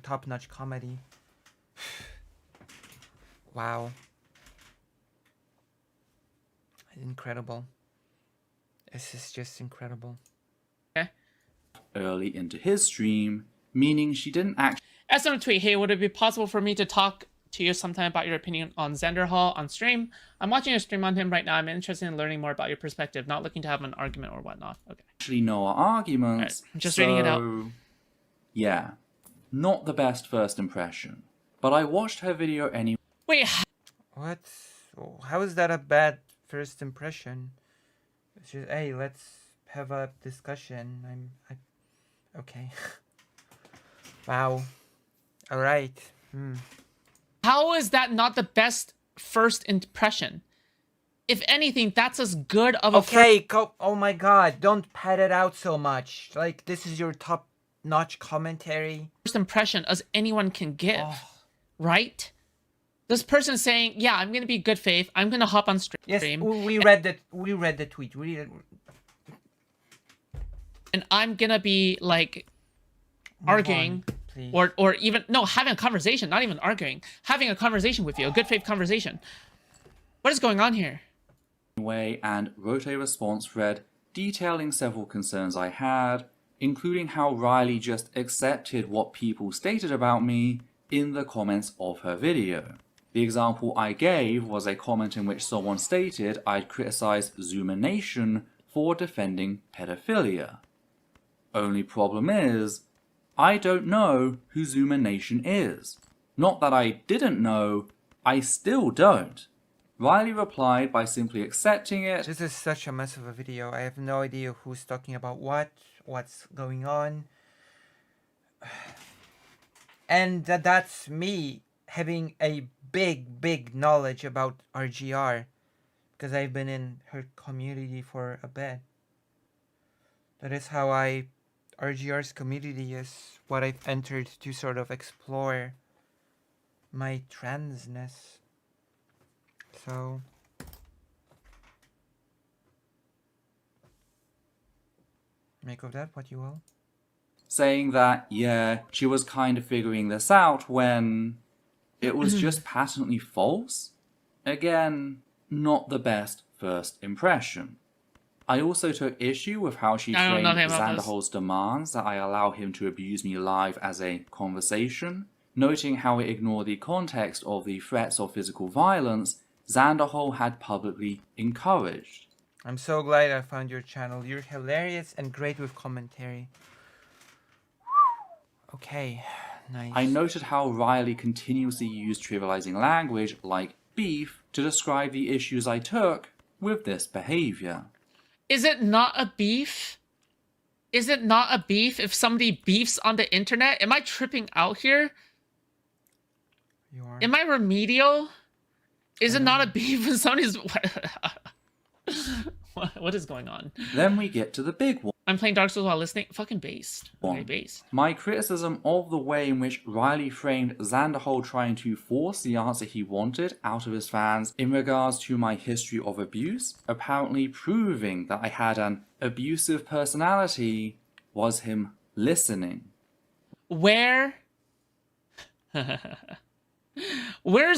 S1: top-notch comedy. Wow. Incredible. This is just incredible.
S5: early into his stream, meaning she didn't actually
S2: As a tweet, hey, would it be possible for me to talk to you sometime about your opinion on Xanderhol on stream? I'm watching a stream on him right now. I'm interested in learning more about your perspective, not looking to have an argument or whatnot. Okay.
S5: know our arguments.
S2: Alright, I'm just reading it out.
S5: So, yeah, not the best first impression. But I watched her video anyway.
S2: Wait,
S1: What? How is that a bad first impression? It's just, hey, let's have a discussion. Okay. Wow. All right.
S2: how is that not the best first impression? If anything, that's as good of a
S1: Okay. Oh my God! Don't pat it out so much. Like this is your top-notch commentary.
S2: first impression as anyone can give,
S1: Oh.
S2: right? This person saying, "Yeah, I'm gonna be good faith. I'm gonna hop on stream."
S1: Yes, we read that. We read the tweet.
S2: And I'm gonna be like arguing
S1: please.
S2: or even no, having a conversation, not even arguing, having a conversation with you, a good faith conversation. What is going on here?
S5: And wrote a response thread detailing several concerns I had, including how Riley just accepted what people stated about me in the comments of her video. The example I gave was a comment in which someone stated I'd criticized Zoomer Nation for defending pedophilia. Only problem is, I don't know who Zoomer Nation is. Not that I didn't know, I still don't. Riley replied by simply accepting it.
S1: This is such a mess of a video. I have no idea who's talking about what's going on. And that's me having a big knowledge about RGR. Because I've been in her community for a bit. That is how RGR's community is what I've entered to sort of explore my transness. So make of that what you will.
S5: Saying that, yeah, she was kind of figuring this out when it was just patently false. Again, not the best first impression. I also took issue with how she framed Zanderholt's demands that I allow him to abuse me live as a conversation, noting how it ignored the context of the threats of physical violence Zanderholt had publicly encouraged.
S1: I'm so glad I found your channel. You're hilarious and great with commentary. Okay, nice.
S5: I noted how Riley continuously used trivializing language like beef to describe the issues I took with this behavior.
S2: Is it not a beef? Is it not a beef if somebody beefs on the internet? Am I tripping out here?
S1: You are.
S2: Am I remedial? Is it not a beef when somebody's... What is going on?
S5: Then we get to the big one.
S2: I'm playing Dark Souls while listening. Fucking based. Okay, based.
S5: My criticism of the way in which Riley framed Zanderholt trying to force the answer he wanted out of his fans in regards to my history of abuse, apparently proving that I had an abusive personality, was him listening.
S2: Where's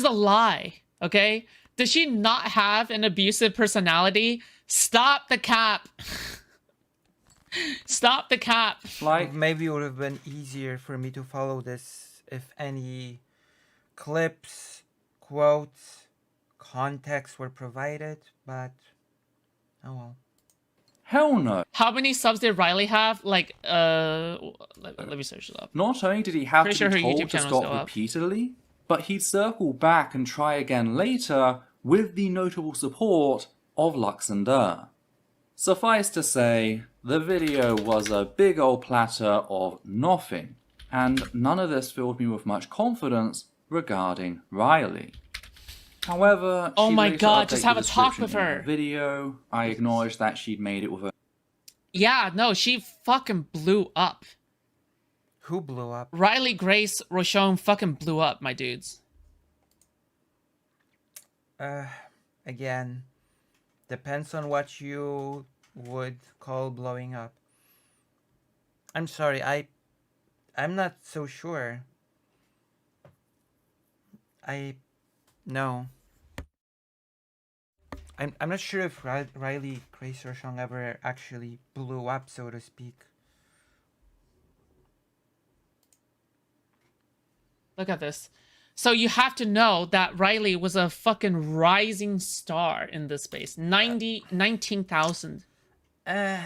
S2: the lie? Okay? Does she not have an abusive personality? Stop the cap. Stop the cap.
S5: Like,
S1: maybe it would have been easier for me to follow this if any clips, quotes, context were provided, but oh well.
S5: hell no.
S2: How many subs did Riley have? Like, let me search it up.
S5: Not only did he have
S2: Pretty
S5: to
S2: sure her
S5: be told
S2: YouTube
S5: to
S2: channel's
S5: stop
S2: still up.
S5: repeatedly, but he'd circle back and try again later with the notable support of Luxembourg. Suffice to say, the video was a big old platter of nothing, and none of this filled me with much confidence regarding Riley. However,
S2: Oh
S5: she
S2: my
S5: later
S2: God, just
S5: updated
S2: have
S5: the
S2: a talk
S5: description
S2: with
S5: in
S2: her.
S5: the video. I acknowledged that she'd made it with a
S2: Yeah, no, she fucking blew up.
S1: Who blew up?
S2: Riley Grace Rochon fucking blew up, my dudes.
S1: Again, depends on what you would call blowing up. I'm sorry, I'm not so sure. No. I'm not sure if Riley Grace Rochon ever actually blew up, so to speak.
S2: Look at this. So you have to know that Riley was a fucking rising star in this space. 19,000.
S1: That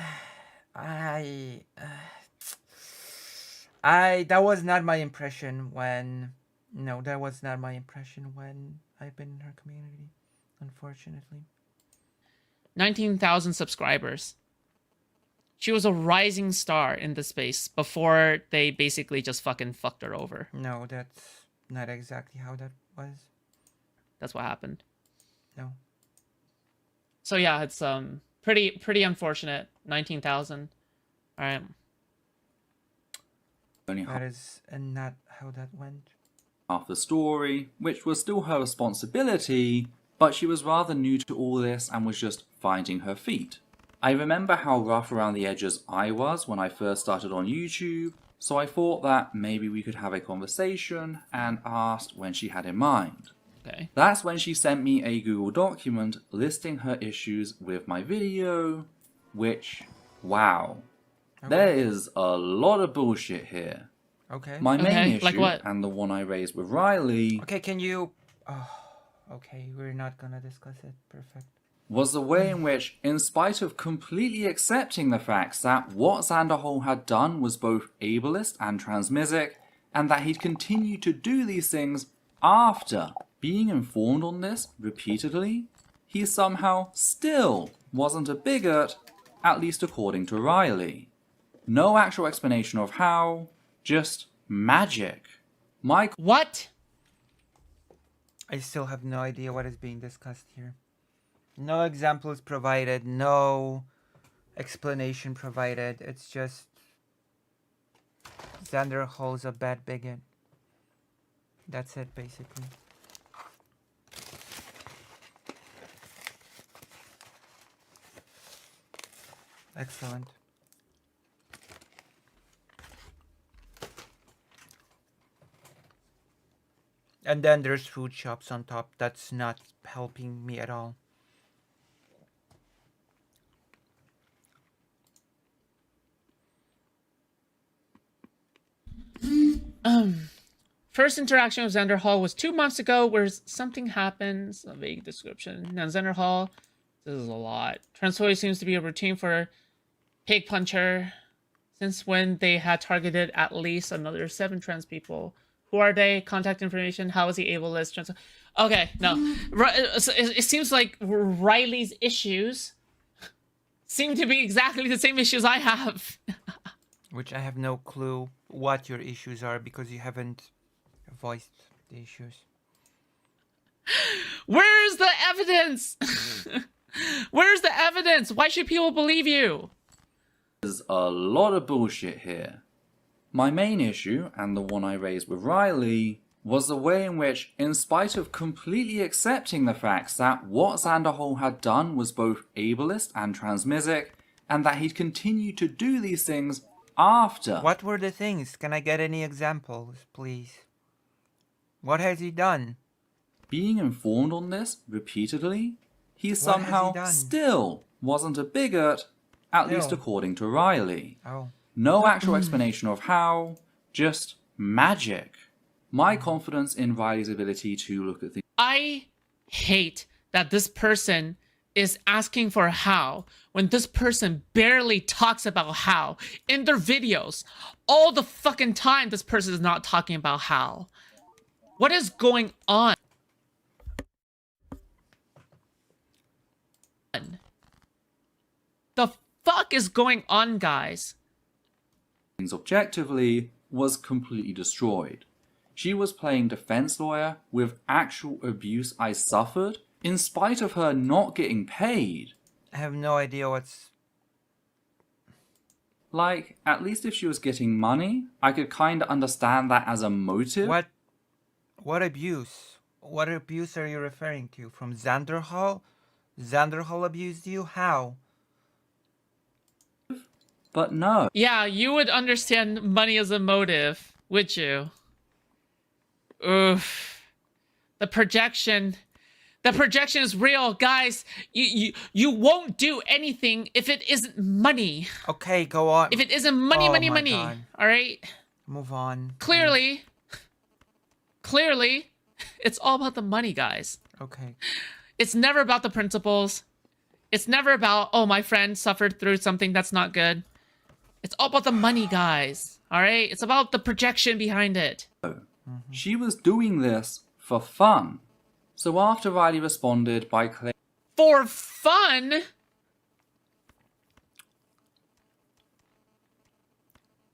S1: was not my impression when... No, that was not my impression when I've been in her community, unfortunately.
S2: 19,000 subscribers. She was a rising star in the space before they basically just fucking fucked her over.
S1: No, that's not exactly how that was.
S2: That's what happened.
S1: No.
S2: So yeah, it's pretty unfortunate. 19,000. All right.
S5: only
S1: That is not how that went.
S5: half the story, which was still her responsibility, but she was rather new to all this and was just finding her feet. I remember how rough around the edges I was when I first started on YouTube, so I thought that maybe we could have a conversation and asked when she had in mind.
S2: Okay.
S5: That's when she sent me a Google document listing her issues with my video, which, wow, there is a lot of bullshit here.
S1: Okay.
S5: My main issue,
S2: like what?
S5: and the one I raised with Riley,
S1: Okay, can you... Oh, okay, we're not gonna discuss it. Perfect.
S5: was the way in which, in spite of completely accepting the facts that what Xanderhol had done was both ableist and transmisic, and that he'd continue to do these things after being informed on this repeatedly, he somehow still wasn't a bigot, at least according to Riley. No actual explanation of how, just magic.
S2: What?
S1: I still have no idea what is being discussed here. No examples provided, no explanation provided. It's just Xander Hall's a bad bigot. That's it, basically. Excellent. And then there's Foodshops on top. That's not helping me at all.
S2: First interaction with Xander Hall was 2 months ago, where something happens. A vague description. Now Xander Hall, this is a lot. Transphobia seems to be a routine for Pig Puncher, since when they had targeted at least another 7 trans people. Who are they? Contact information. How is he ableist? Okay, no. It seems like Riley's issues seem to be exactly the same issues I have.
S1: Which I have no clue what your issues are because you haven't voiced the issues.
S2: Where's the evidence? Where's the evidence? Why should people believe you?
S5: There's a lot of bullshit here. My main issue, and the one I raised with Riley, was the way in which, in spite of completely accepting the facts that what Xanderhol had done was both ableist and transmisic, and that he'd continue to do these things after.
S1: What were the things? Can I get any examples, please? What has he done?
S5: Being informed on this repeatedly, he
S1: What has
S5: somehow
S1: he done?
S5: still wasn't a bigot, at least
S1: Still.
S5: according to Riley.
S1: Oh.
S5: No actual explanation of how, just magic. My confidence in Riley's ability to look at things
S2: I hate that this person is asking for how when this person barely talks about how in their videos. All the fucking time this person is not talking about how. What is going on? The fuck is going on, guys?
S5: objectively was completely destroyed. She was playing defense lawyer with actual abuse I suffered, in spite of her not getting paid.
S1: I have no idea what's...
S5: Like, at least if she was getting money, I could kinda understand that as a motive.
S1: What abuse? What abuse are you referring to? From Xanderhall? Xanderhall abused you? How?
S5: But no.
S2: Yeah, you would understand money as a motive, would you? Oof. The projection is real, guys. You won't do anything if it isn't money.
S1: Okay, go on.
S2: If it isn't money,
S1: Oh
S2: money,
S1: my
S2: money.
S1: God.
S2: All right?
S1: Move on.
S2: Clearly, it's all about the money, guys.
S1: Okay.
S2: It's never about the principles. It's never about, oh, my friend suffered through something that's not good. It's all about the money, guys. All right? It's about the projection behind it.
S5: She was doing this for fun. So after Riley responded by claiming
S2: For fun?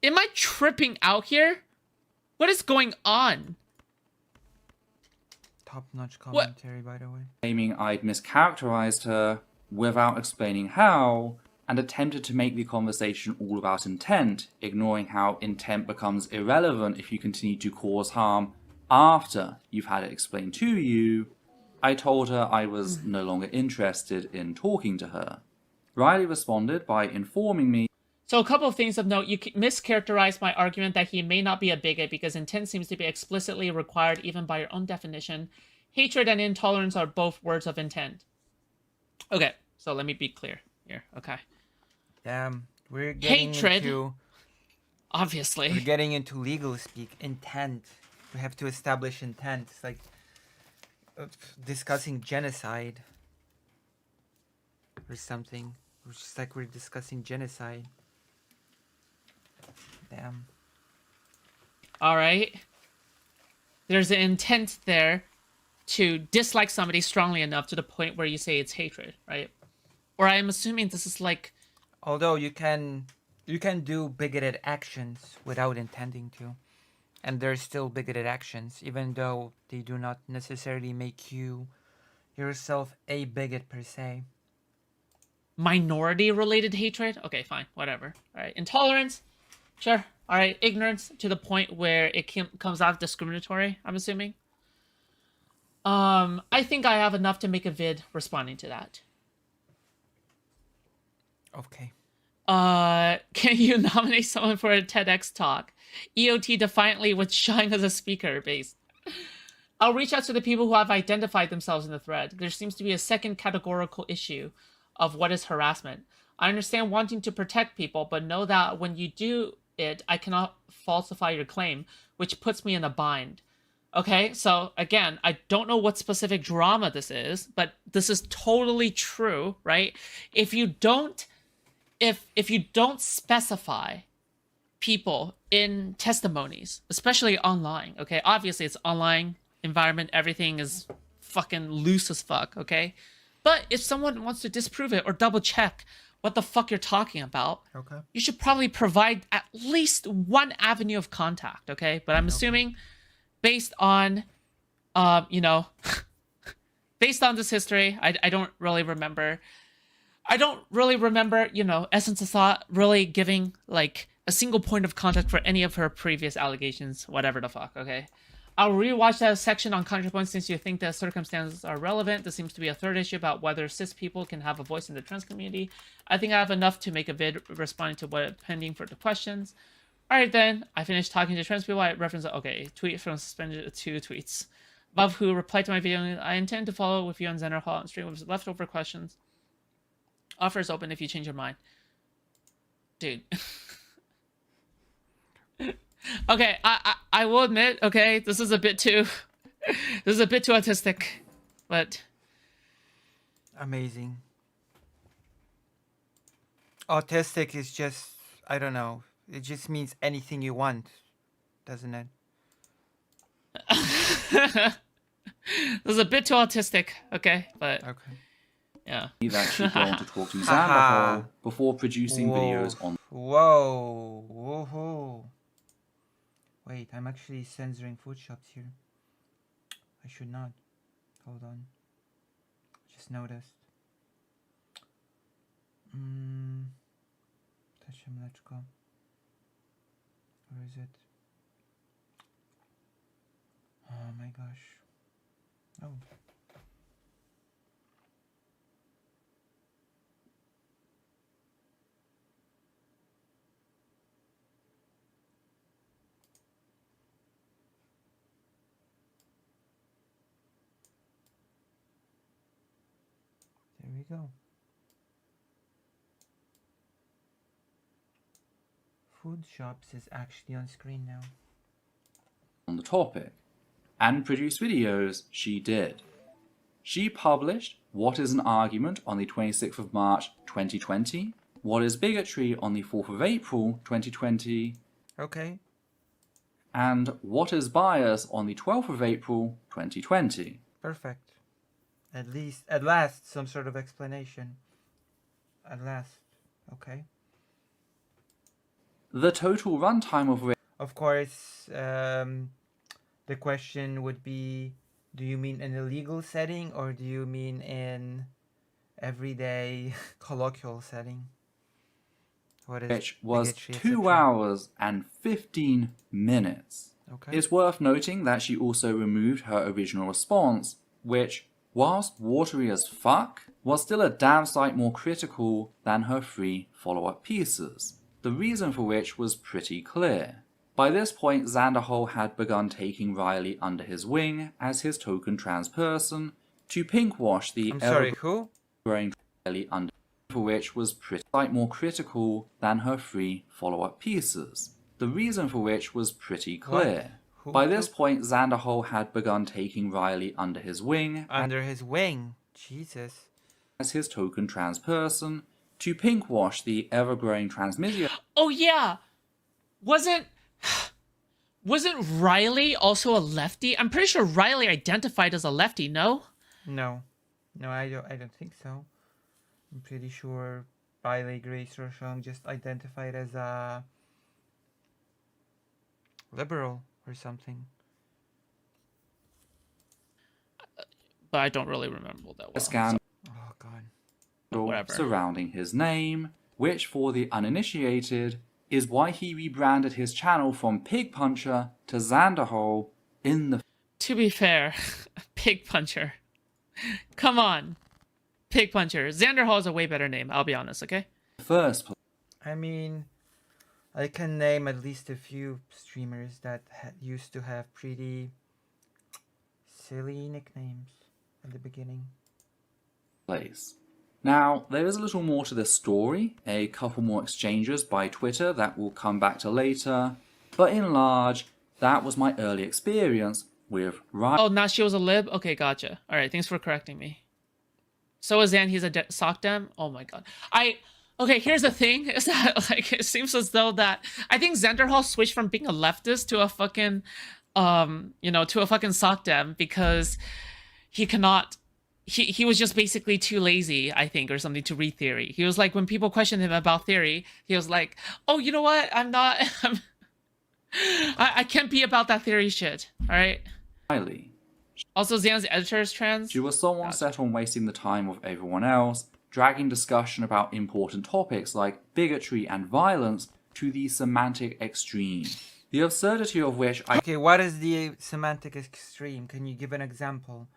S2: Am I tripping out here? What is going on?
S1: Top-notch commentary, by the way.
S5: I'd mischaracterized her without explaining how, and attempted to make the conversation all about intent, ignoring how intent becomes irrelevant if you continue to cause harm after you've had it explained to you. I told her I was no longer interested in talking to her. Riley responded by informing me
S2: So a couple of things of note. You mischaracterized my argument that he may not be a bigot because intent seems to be explicitly required even by your own definition. Hatred and intolerance are both words of intent. Okay, so let me be clear here. Okay.
S1: Damn, we're getting
S2: Hatred.
S1: into...
S2: Obviously.
S1: We're getting into legal speak. Intent. We have to establish intent. It's like discussing genocide. or something. It's just like we're discussing genocide. Damn.
S2: All right. There's an intent there to dislike somebody strongly enough to the point where you say it's hatred, right? Or I'm assuming this is like,
S1: Although you can do bigoted actions without intending to. And there's still bigoted actions, even though they do not necessarily make you yourself a bigot per se.
S2: minority related hatred. Okay, fine, whatever. All right, intolerance, sure. All right, ignorance to the point where it comes out discriminatory, I'm assuming. I think I have enough to make a vid responding to that.
S1: Okay.
S2: Can you nominate someone for a TEDx talk? EOT defiantly withdrawing as a speaker base. I'll reach out to the people who have identified themselves in the thread. There seems to be a second categorical issue of what is harassment. I understand wanting to protect people, but know that when you do it, I cannot falsify your claim, which puts me in a bind. Okay, so again, I don't know what specific drama this is, but this is totally true, right? If you don't specify people in testimonies, especially online, okay? Obviously it's online environment, everything is fucking loose as fuck, okay? But if someone wants to disprove it or double check what the fuck you're talking about,
S1: Okay.
S2: you should probably provide at least one avenue of contact, okay? But I'm assuming based on, based on this history, I don't really remember, Essence of Thought really giving, like, a single point of contact for any of her previous allegations, whatever the fuck, okay? I'll rewatch that section on ContraPoints since you think the circumstances are relevant. There seems to be a third issue about whether cis people can have a voice in the trans community. I think I have enough to make a vid responding to what pending for the questions. Alright then, I finished talking to trans people. I referenced, okay, tweet from suspended 2 tweets. Above who replied to my video, I intend to follow with you on Xener Hall and stream with leftover questions. Offer is open if you change your mind. Dude. Okay, I will admit, okay, this is a bit too autistic, but
S1: Amazing. Autistic is just, I don't know. It just means anything you want, doesn't it?
S2: this is a bit too autistic, okay, but
S1: Okay.
S2: yeah.
S5: that she'd gone to talk to Xanderhall before producing videos on
S1: Whoa. Woohoo. Wait, I'm actually censoring Foodshops here. I should not. Hold on. Just noticed. Tashemlechko. Where is it? Oh my gosh. Oh. There we go. Foodshops is actually on screen now.
S5: the topic, and produce videos she did. She published What is an Argument on the 26th of March 2020, What is Bigotry on the 4th of April 2020,
S1: Okay.
S5: and What is Bias on the 12th of April 2020.
S1: Perfect. At last, some sort of explanation. At last. Okay.
S5: The total runtime of
S1: Of course, the question would be, do you mean in a legal setting or do you mean in everyday colloquial setting? What is
S5: which was
S1: bigotry,
S5: 2
S1: etc.?
S5: hours and 15 minutes.
S1: Okay.
S5: It's worth noting that she also removed her original response, which, whilst watery as fuck, was still a damn sight more critical than her 3 follow-up pieces, the reason for which was pretty clear. By this point, Xanderhall had begun taking Riley under his wing as his token trans person to pinkwash the
S1: I'm sorry, who?
S5: ever-growing Riley under, for which was pretty sight more critical than her 3 follow-up pieces, the reason for which was pretty clear.
S1: Who
S5: By this
S1: took-
S5: point, Xanderhall had begun taking Riley under his wing
S1: Under his wing. Jesus.
S5: as his token trans person, to pinkwash the ever-growing transmedia
S2: Oh yeah, wasn't Riley also a lefty? I'm pretty sure Riley identified as a lefty. No.
S1: No, no, I don't think so. I'm pretty sure Riley Grace Rochon just identified as a liberal or something.
S2: But I don't really remember that well.
S5: scandal
S1: Oh god.
S2: Whatever.
S5: surrounding his name, which for the uninitiated is why he rebranded his channel from Pig Puncher to Xanderhole in the
S2: To be fair, Pig Puncher. Come on. Pig Puncher. Xander Hall is a way better name, I'll be honest, okay?
S5: first place.
S1: I mean, I can name at least a few streamers that used to have pretty silly nicknames at the beginning.
S5: Now, there is a little more to this story, a couple more exchanges by Twitter that we'll come back to later, but in large, that was my early experience with
S2: Oh, now she was a lib? Okay, gotcha. Alright, thanks for correcting me. So is Zan, he's a sock dem? Oh my god. Okay, here's the thing, is that, like, it seems as though that, I think Xanderhall switched from being a leftist to a fucking, to a fucking sock dem because he cannot, he was just basically too lazy, I think, or something to read theory. He was like, when people questioned him about theory, he was like, oh, you know what, I can't be about that theory shit, alright?
S5: Riley.
S2: Also, Zan's editor is trans.
S5: She was someone set on wasting the time of everyone else, dragging discussion about important topics like bigotry and violence to the semantic extreme. The absurdity of which I
S1: Okay, what is the semantic extreme? Can you give an example?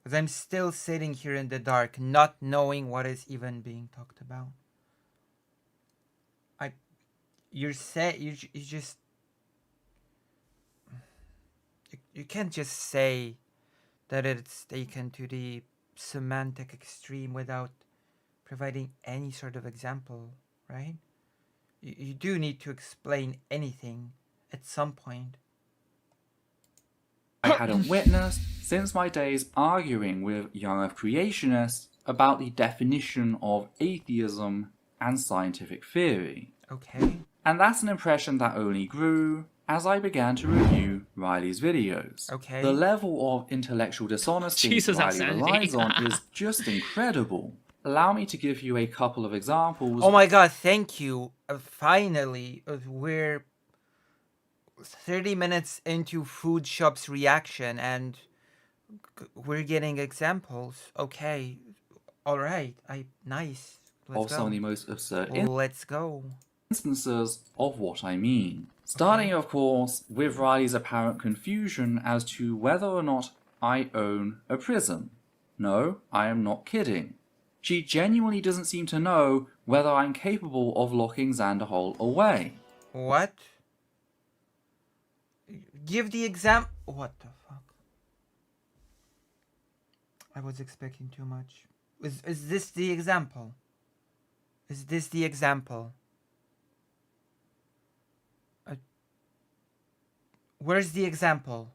S1: Because I'm still sitting here in the dark, not knowing what is even being talked about. You just you can't just say that it's taken to the semantic extreme without providing any sort of example, right? You do need to explain anything at some point.
S5: I hadn't witnessed since my days arguing with young earth creationists about the definition of atheism and scientific theory.
S1: Okay.
S5: And that's an impression that only grew as I began to review Riley's videos.
S1: Okay.
S5: The level of intellectual dishonesty
S2: Jesus,
S5: Riley
S2: Sandy.
S5: relies on is just incredible. Allow me to give you a couple of examples.
S1: Oh my god, thank you. Finally, we're 30 minutes into Foodshops reaction and we're getting examples. Okay. Alright. Nice. Let's
S5: of
S1: go.
S5: some of the most absurd
S1: Let's go.
S5: instances of what I mean. Starting, of course, with Riley's apparent confusion as to whether or not I own a prison. No, I am not kidding. She genuinely doesn't seem to know whether I'm capable of locking Xanderhole away.
S1: What? Give the example. What the fuck? I was expecting too much. Is this the example? Is this the example? Where's the example?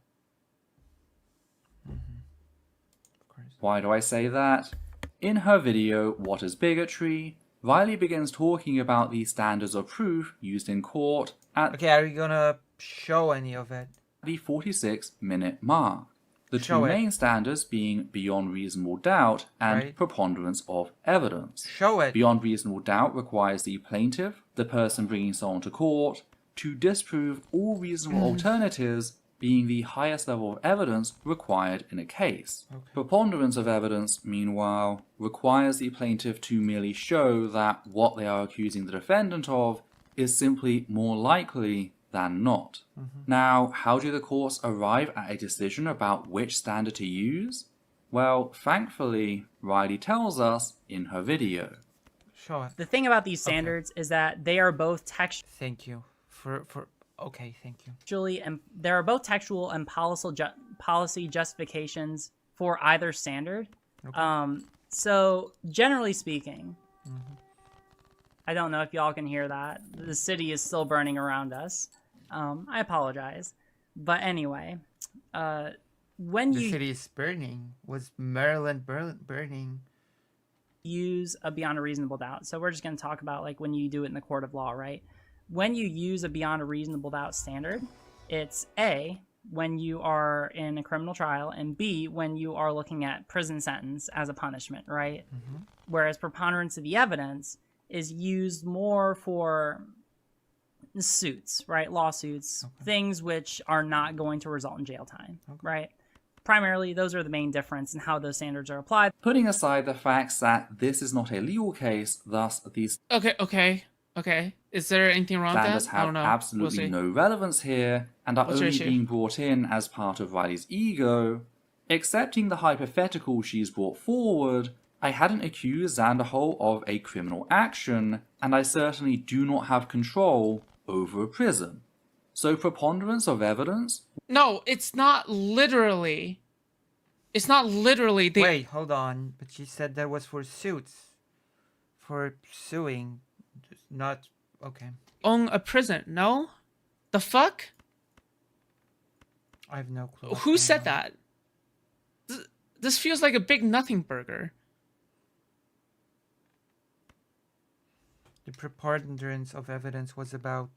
S1: Of course.
S5: Why do I say that? In her video, What is Bigotry?, Riley begins talking about the standards of proof used in court at
S1: Okay, are you gonna show any of it?
S5: the 46-minute mark. The
S1: Show
S5: two
S1: it.
S5: main standards being beyond reasonable doubt and
S1: Right.
S5: preponderance of evidence.
S1: Show it.
S5: Beyond reasonable doubt requires the plaintiff, the person bringing someone to court, to disprove all reasonable alternatives, being the highest level of evidence required in a case.
S1: Okay.
S5: Preponderance of evidence, meanwhile, requires the plaintiff to merely show that what they are accusing the defendant of is simply more likely than not. Now, how do the courts arrive at a decision about which standard to use? Well, thankfully, Riley tells us in her video.
S1: Show it.
S6: The thing about these standards is that they are both
S1: Thank you. Okay, thank you.
S6: textually and there are both textual and policy justifications for either standard.
S1: Okay.
S6: So generally speaking, I don't know if y'all can hear that. The city is still burning around us. I apologize, but anyway, when
S1: The
S6: you
S1: city is burning. Was Maryland burning?
S6: use a beyond a reasonable doubt. So we're just going to talk about like when you do it in the court of law, right? When you use a beyond a reasonable doubt standard, it's A, when you are in a criminal trial, and B, when you are looking at prison sentence as a punishment, right? Whereas preponderance of the evidence is used more for suits, right? Lawsuits, things which are not going to result in jail time, right? Primarily, those are the main difference in how those standards are applied.
S5: Putting aside the facts that this is not a legal case, thus these
S2: Okay. Is there anything wrong with
S5: standards
S2: that? I don't
S5: have
S2: know.
S5: absolutely
S2: We'll see.
S5: no relevance here and are
S2: What's your
S5: only
S2: issue?
S5: being brought in as part of Riley's ego. Accepting the hypothetical she's brought forward, I hadn't accused Zanderhol of a criminal action, and I certainly do not have control over a prison. So preponderance of evidence?
S2: No, it's not literally. It's not literally the.
S1: Wait, hold on. But she said that was for suits. For suing. Not... Okay.
S2: Own a prison. No? The fuck?
S1: I have no clue. what's
S2: Who
S1: going
S2: said
S1: on.
S2: that? This feels like a big nothing burger.
S1: The preponderance of evidence was about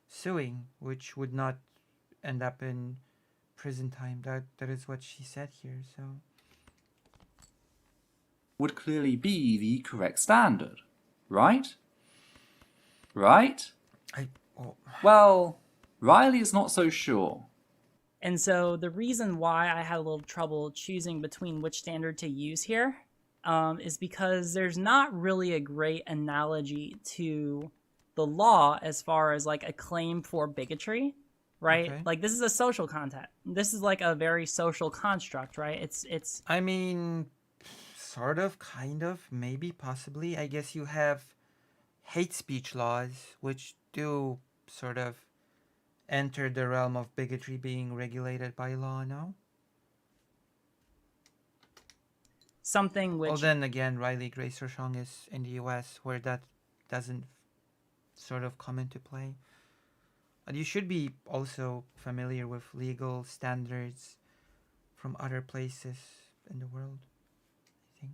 S1: suing, which would not end up in prison time. That is what she said here, so...
S5: Would clearly be the correct standard, right? Right?
S1: Oh,
S5: Well, Riley is not so sure.
S6: And so the reason why I had a little trouble choosing between which standard to use here is because there's not really a great analogy to the law as far as like a claim for bigotry, right?
S1: Okay.
S6: Like this is a social contact. This is like a very social construct, right? It's
S1: I mean, sort of, kind of, maybe, possibly. I guess you have hate speech laws, which do sort of enter the realm of bigotry being regulated by law, no?
S6: something which
S1: Well, then again, Riley Grace Rochong is in the US, where that doesn't sort of come into play. And you should be also familiar with legal standards from other places in the world, I think.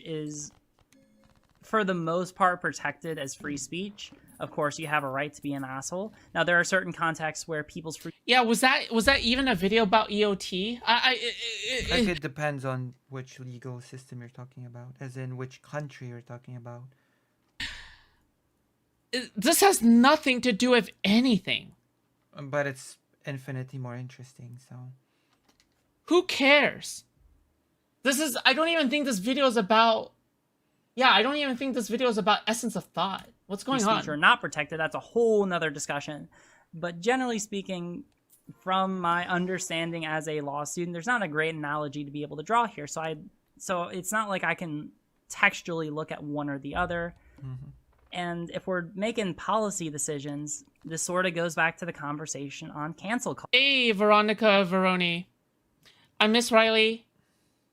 S6: is for the most part protected as free speech. Of course, you have a right to be an asshole. Now, there are certain contexts where people's free
S2: Yeah, was that even a video about EOT?
S1: Like, it depends on which legal system you're talking about, as in which country you're talking about.
S2: This has nothing to do with anything.
S1: But it's infinitely more interesting, so...
S2: Who cares? I don't even think this video is about... Yeah, I don't even think this video is about essence of thought. What's going
S6: speech are
S2: on?
S6: not protected. That's a whole nother discussion. But generally speaking, from my understanding as a law student, there's not a great analogy to be able to draw here. So it's not like I can textually look at one or the other.
S1: Mm-hmm.
S6: And if we're making policy decisions, this sort of goes back to the conversation on cancel culture.
S2: Hey, Veronica Veroni. I miss Riley.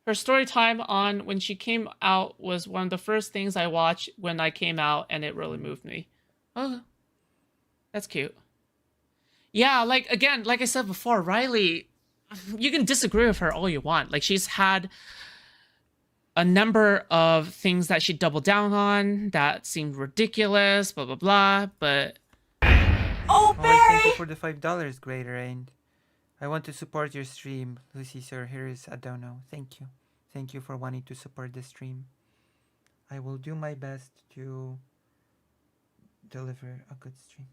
S2: Her story time on when she came out was one of the first things I watched when I came out, and it really moved me. Oh, that's cute. Yeah, like I said before, Riley, you can disagree with her all you want. Like, she's had a number of things that she doubled down on that seemed ridiculous, blah, blah, blah, but...
S6: Oh,
S1: Thank you for the $5, Greater End. I want to support your stream, Lucy, sir. Here is Adono. Thank you. Thank you for wanting to support the stream. I will do my best to deliver a good stream.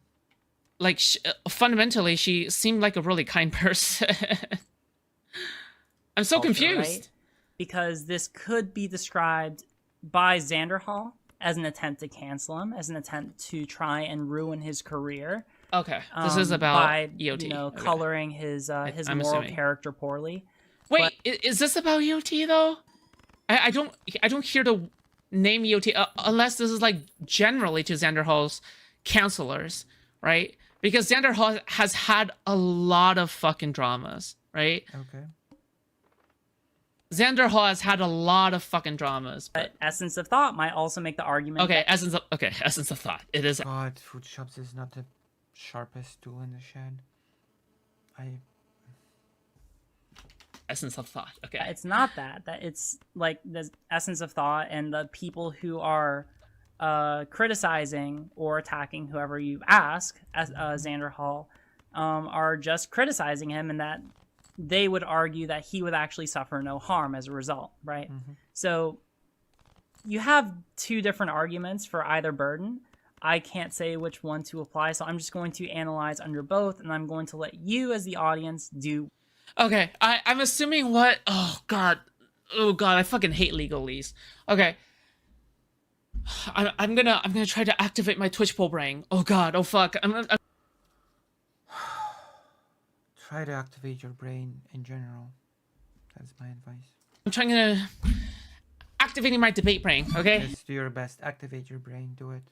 S2: Like, fundamentally, she seemed like a really kind person. I'm so
S6: culture,
S2: confused.
S6: right? Because this could be described by Xanderhall as an attempt to cancel him, as an attempt to try and ruin his career.
S2: Okay, this is about
S6: by,
S2: EOT.
S6: Okay. Coloring his
S2: I'm
S6: moral
S2: assuming.
S6: character poorly.
S2: Wait, is this about EOT though? I don't hear the name EOT unless this is like generally to Xanderhall's counselors, right? Because Xanderhall has had a lot of fucking dramas, right?
S1: Okay.
S2: Xanderhall has had a lot of fucking dramas.
S6: But Essence of Thought might also make the argument.
S2: Okay,
S6: that
S2: essence of thought. It is.
S1: God, Foodshops is not the sharpest tool in the shed.
S2: Essence of thought. Okay.
S6: It's not that. That it's like the essence of thought, and the people who are criticizing or attacking whoever you ask, as Xander Hall, are just criticizing him, and that they would argue that he would actually suffer no harm as a result, right? So you have two different arguments for either burden. I can't say which one to apply, so I'm just going to analyze under both, and I'm going to let you as the audience do.
S2: Okay, I'm assuming what... Oh, God, I fucking hate legalese. Okay. I'm gonna try to activate my Twitch poll brain. Oh, God, oh, fuck.
S1: Try to activate your brain in general. That's my advice.
S2: I'm trying to... Activating my debate brain, okay?
S1: Just do your best. Activate your brain. Do it.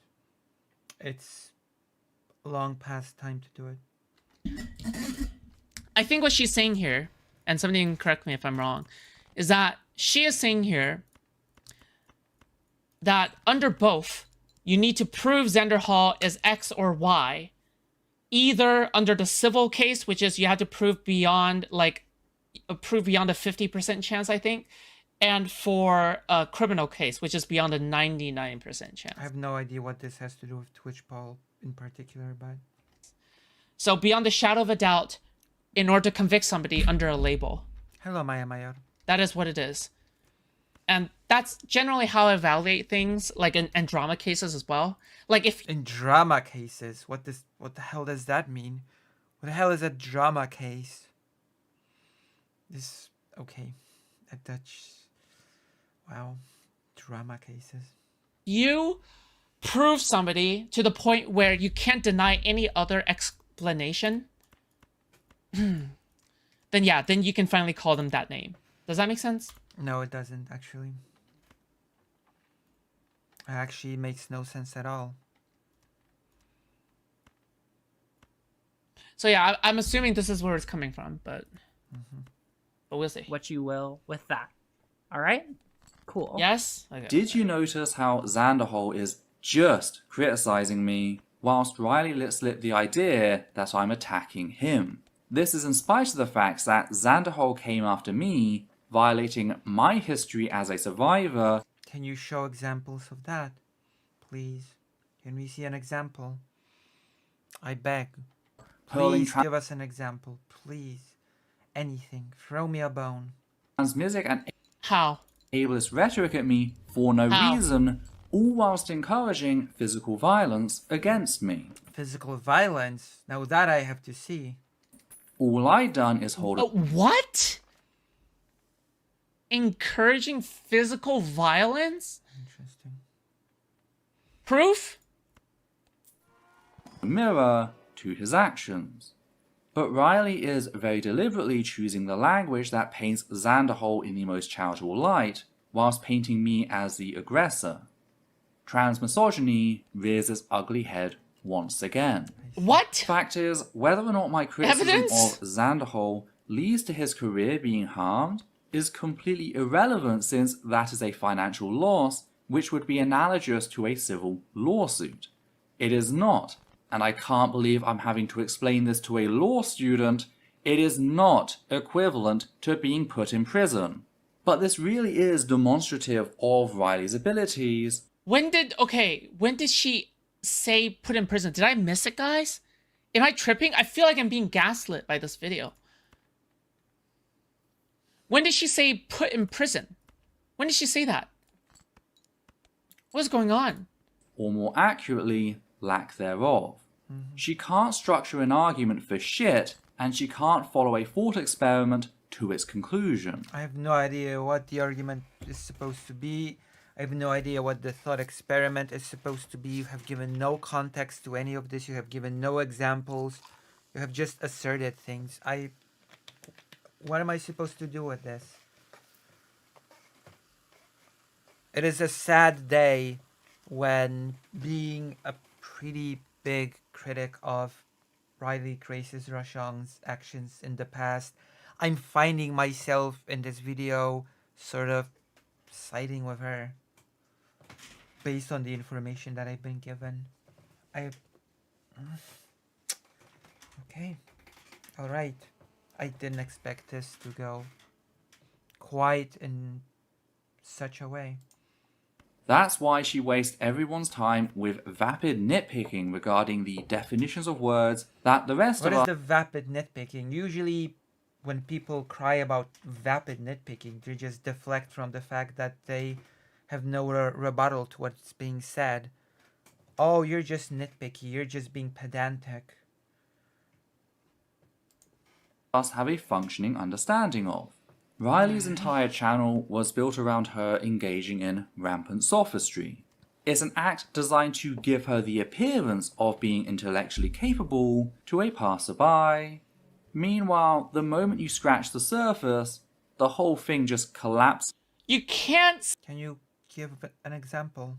S1: It's long past time to do it.
S2: I think what she's saying here, and somebody can correct me if I'm wrong, is that she is saying here that under both, you need to prove Xander Hall is X or Y, either under the civil case, which is you have to prove beyond a 50% chance, I think, and for a criminal case, which is beyond a 99% chance.
S1: I have no idea what this has to do with Twitch poll in particular, but...
S2: So beyond the shadow of a doubt, in order to convict somebody under a label.
S1: Hello, Maya Mayor.
S2: That is what it is. And that's generally how I evaluate things, like in drama cases as well. Like if...
S1: In drama cases? What the hell does that mean? What the hell is a drama case? Okay. A Dutch... Wow. Drama cases.
S2: You prove somebody to the point where you can't deny any other explanation, then you can finally call them that name. Does that make sense?
S1: No, it doesn't, actually. It actually makes no sense at all.
S2: So yeah, I'm assuming this is where it's coming from, but we'll see.
S6: What you will with that. All right? Cool.
S2: Yes? Okay.
S5: Did you notice how Xanderhol is just criticizing me, whilst Riley lets slip the idea that I'm attacking him? This is in spite of the fact that Xanderhol came after me, violating my history as a survivor.
S1: Can you show examples of that? Please. Can we see an example? I beg.
S5: Hurling
S1: Please give us an example. Please. Anything. Throw me a bone.
S5: transmisic and
S2: How?
S5: ableist rhetoric at me for no
S2: How?
S5: reason, all whilst encouraging physical violence against me.
S1: Physical violence? Now that I have to see.
S5: All I'd done is hold
S2: What? Encouraging physical violence?
S1: Interesting.
S2: Proof?
S5: a mirror to his actions. But Riley is very deliberately choosing the language that paints Xanderhol in the most charitable light, whilst painting me as the aggressor. Transmisogyny rears its ugly head once again.
S2: What?
S5: Fact is, whether or not my criticism
S2: Evidence?
S5: of Xanderhol leads to his career being harmed is completely irrelevant, since that is a financial loss which would be analogous to a civil lawsuit. It is not, and I can't believe I'm having to explain this to a law student, it is not equivalent to being put in prison. But this really is demonstrative of Riley's abilities.
S2: When did she say put in prison? Did I miss it, guys? Am I tripping? I feel like I'm being gaslit by this video. When did she say put in prison? When did she say that? What's going on?
S5: Or more accurately, lack thereof. She can't structure an argument for shit, and she can't follow a thought experiment to its conclusion.
S1: I have no idea what the argument is supposed to be. I have no idea what the thought experiment is supposed to be. You have given no context to any of this. You have given no examples. You have just asserted things. What am I supposed to do with this? It is a sad day when being a pretty big critic of Riley Grace's Rochon's actions in the past, I'm finding myself in this video sort of siding with her based on the information that I've been given. Okay. Alright. I didn't expect this to go quite in such a way.
S5: That's why she wastes everyone's time with vapid nitpicking regarding the definitions of words that the rest
S1: What
S5: of
S1: is
S5: us
S1: the vapid nitpicking? Usually, when people cry about vapid nitpicking, they just deflect from the fact that they have no rebuttal to what's being said. Oh, you're just nitpicky. You're just being pedantic.
S5: have a functioning understanding of. Riley's entire channel was built around her engaging in rampant sophistry. It's an act designed to give her the appearance of being intellectually capable to a passerby. Meanwhile, the moment you scratch the surface, the whole thing just collapses.
S2: You can't
S1: Can you give an example?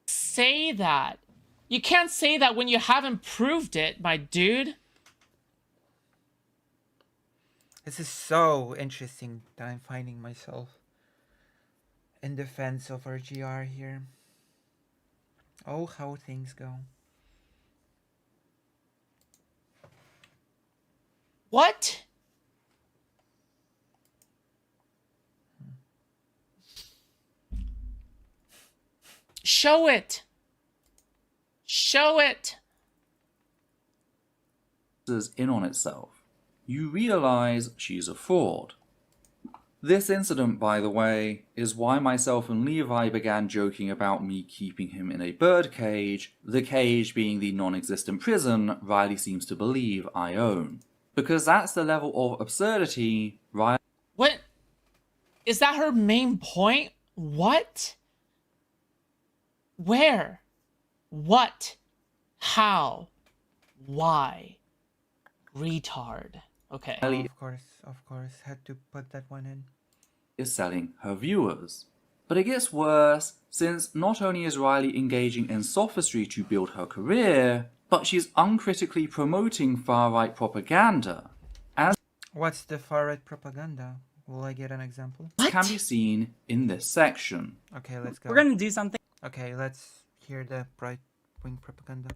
S2: say that. You can't say that when you haven't proved it, my dude.
S1: This is so interesting that I'm finding myself in defense of RGR here. Oh, how things go.
S2: What? Show it. Show it.
S5: In on itself. You realize she's a fraud. This incident, by the way, is why myself and Levi began joking about me keeping him in a bird cage, the cage being the non-existent prison Riley seems to believe I own. Because that's the level of absurdity Riley
S2: What? Is that her main point? What? Where? What? How? Why? Retard. Okay.
S1: Oh, of course, had to put that one in.
S5: is selling her viewers. But it gets worse, since not only is Riley engaging in sophistry to build her career, but she's uncritically promoting far-right propaganda, as
S1: What's the far-right propaganda? Will I get an example?
S5: can be seen in this section.
S1: Okay, let's go.
S6: We're gonna do something.
S1: Okay, let's hear the right-wing propaganda.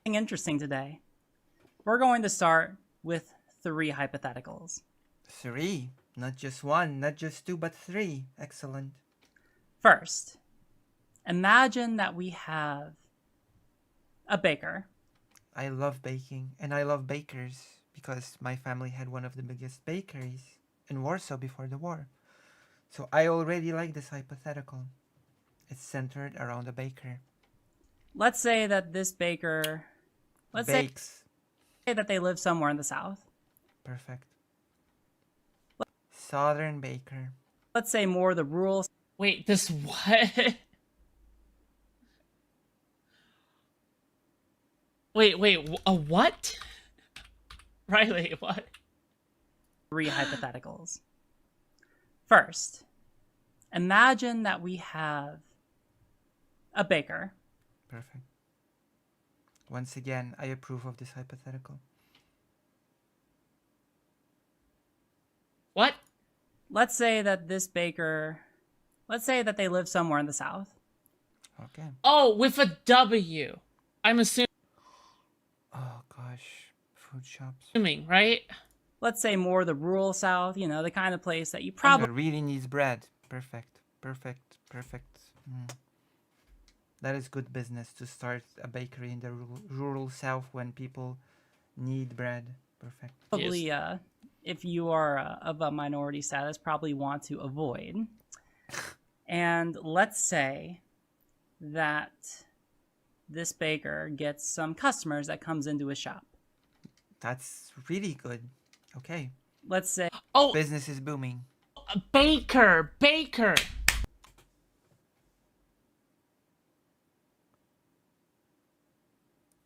S6: Interesting today. We're going to start with 3 hypotheticals.
S1: 3, not just 1, not just 2, but 3. Excellent.
S6: First, imagine that we have a baker.
S1: I love baking, and I love bakers because my family had one of the biggest bakeries in Warsaw before the war. So I already like this hypothetical. It's centered around a baker.
S6: Let's say that this baker, let's say
S1: Bakes.
S6: that they live somewhere in the South.
S1: Perfect. Southern baker.
S6: Let's say more the rural.
S2: Wait, this what? Wait, a what? Riley, what?
S6: 3 hypotheticals. First, imagine that we have a baker.
S1: Perfect. Once again, I approve of this hypothetical.
S2: What?
S6: Let's say that this baker, let's say that they live somewhere in the South.
S1: Okay.
S2: Oh, with a W. I'm
S1: Oh gosh, Foodshops.
S2: assuming, right?
S6: Let's say more the rural South, you know, the kind of place that you
S1: Probably
S6: probably
S1: really needs bread. Perfect. Perfect. Perfect. That is good business to start a bakery in the rural South when people need bread. Perfect.
S6: if you are of a minority status, probably want to avoid. And let's say that this baker gets some customers that comes into his shop.
S1: That's really good. Okay.
S6: Let's say
S2: Oh,
S1: Business is booming.
S2: baker.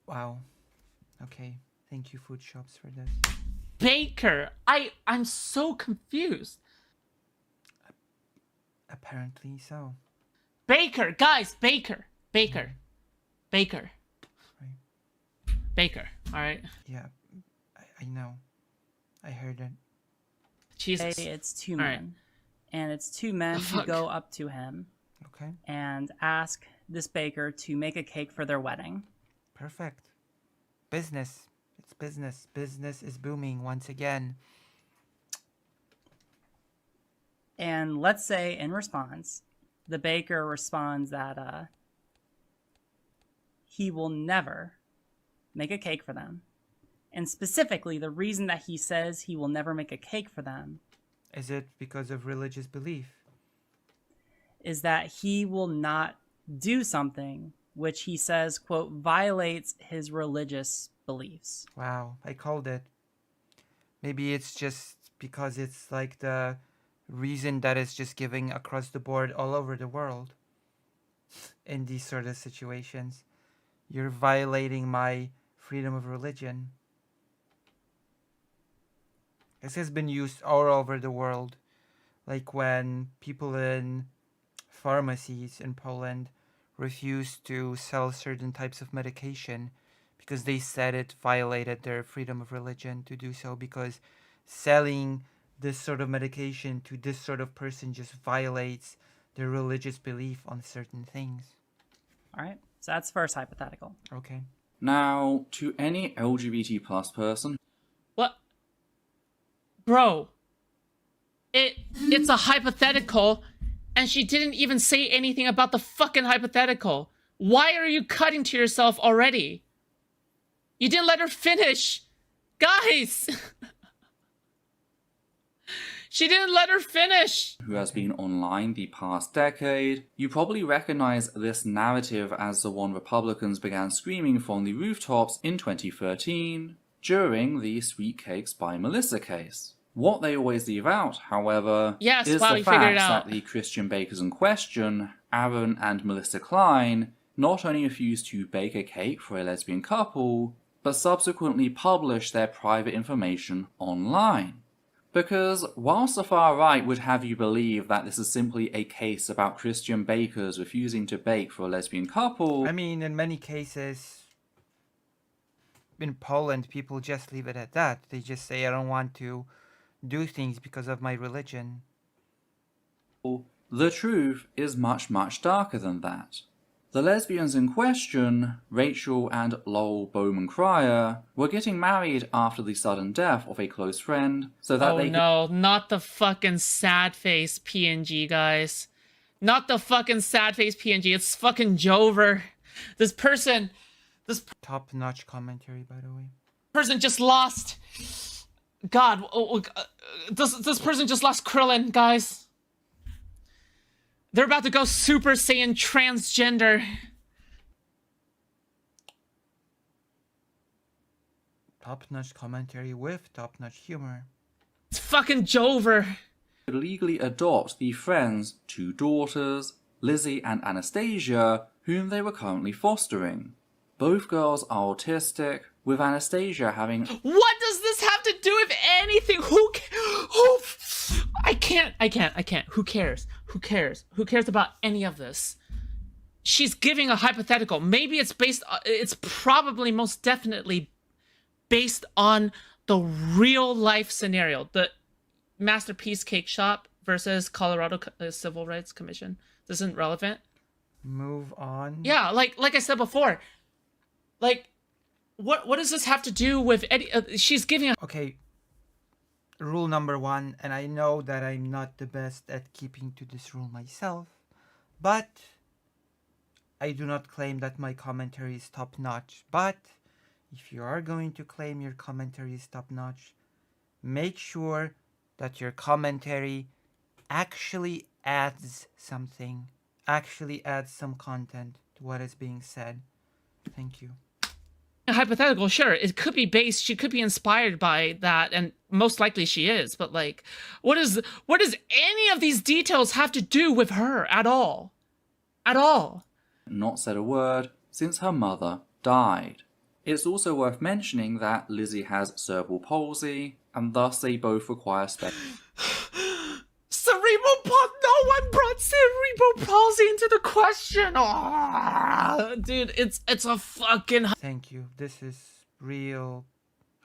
S1: Wow. Okay. Thank you, Foodshops, for this.
S2: Baker. I'm so confused.
S1: Apparently so.
S2: Baker, guys, Baker.
S1: Right.
S2: Baker. All right.
S1: Yeah, I know. I heard it.
S2: Jesus.
S6: it's 2
S2: All
S6: men.
S2: right.
S6: And it's 2 men who
S2: Fuck.
S6: go up to him
S1: Okay.
S6: and ask this baker to make a cake for their wedding.
S1: Perfect. Business. It's business. Business is booming once again.
S6: And let's say in response, the baker responds that he will never make a cake for them. And specifically, the reason that he says he will never make a cake for them
S1: Is it because of religious belief?
S6: is that he will not do something which he says, quote, violates his religious beliefs.
S1: Wow, I called it. Maybe it's just because it's like the reason that is just giving across the board all over the world in these sort of situations. You're violating my freedom of religion. This has been used all over the world. Like when people in pharmacies in Poland refused to sell certain types of medication because they said it violated their freedom of religion to do so, because selling this sort of medication to this sort of person just violates their religious belief on certain things.
S6: All right. So that's first hypothetical.
S1: Okay.
S5: Now, to any LGBT plus person,
S2: What? Bro. It's a hypothetical, and she didn't even say anything about the fucking hypothetical. Why are you cutting to yourself already? You didn't let her finish. Guys! She didn't let her finish.
S5: who has been online the past decade, you probably recognize this narrative as the one Republicans began screaming from the rooftops in 2013 during the Sweet Cakes by Melissa case. What they always leave out, however,
S2: Yes,
S5: is
S2: wow,
S5: the
S2: you figured it
S5: fact
S2: out.
S5: that the Christian bakers in question, Aaron and Melissa Klein, not only refused to bake a cake for a lesbian couple, but subsequently published their private information online. Because whilst the far right would have you believe that this is simply a case about Christian bakers refusing to bake for a lesbian couple,
S1: I mean, in many cases, in Poland, people just leave it at that. They just say, I don't want to do things because of my religion.
S5: the truth is much, much darker than that. The lesbians in question, Rachel and Lowell Bowman Cryer, were getting married after the sudden death of a close friend, so that
S2: Oh
S5: they
S2: no, not the fucking sad face PNG, guys. Not the fucking sad face PNG. It's fucking Jover. This person
S1: Top-notch commentary, by the way.
S2: just lost. God, this person just lost Krillin, guys. They're about to go Super Saiyan transgender.
S1: Top-notch commentary with top-notch humor.
S2: It's fucking Jover.
S5: could legally adopt the friends' two daughters, Lizzie and Anastasia, whom they were currently fostering. Both girls are autistic, with Anastasia having
S2: What does this have to do with anything? Who? I can't. Who cares? Who cares about any of this? She's giving a hypothetical. Maybe it's it's probably most definitely based on the real life scenario. The Masterpiece Cake Shop versus Colorado Civil Rights Commission. This isn't relevant.
S1: Move on.
S2: Yeah, like I said before. Like, what does this have to do with Eddie? She's giving a...
S1: Okay. Rule number 1, and I know that I'm not the best at keeping to this rule myself, but I do not claim that my commentary is top-notch. But if you are going to claim your commentary is top-notch, make sure that your commentary actually adds something, actually adds some content to what is being said. Thank you.
S2: hypothetical, sure, it could be based, she could be inspired by that, and most likely she is, but like, what does any of these details have to do with her at all? At all?
S5: not said a word since her mother died. It's also worth mentioning that Lizzie has cerebral palsy, and thus they both require
S2: No one brought cerebral palsy into the question. Oh, dude, it's a fucking...
S1: Thank you. This is real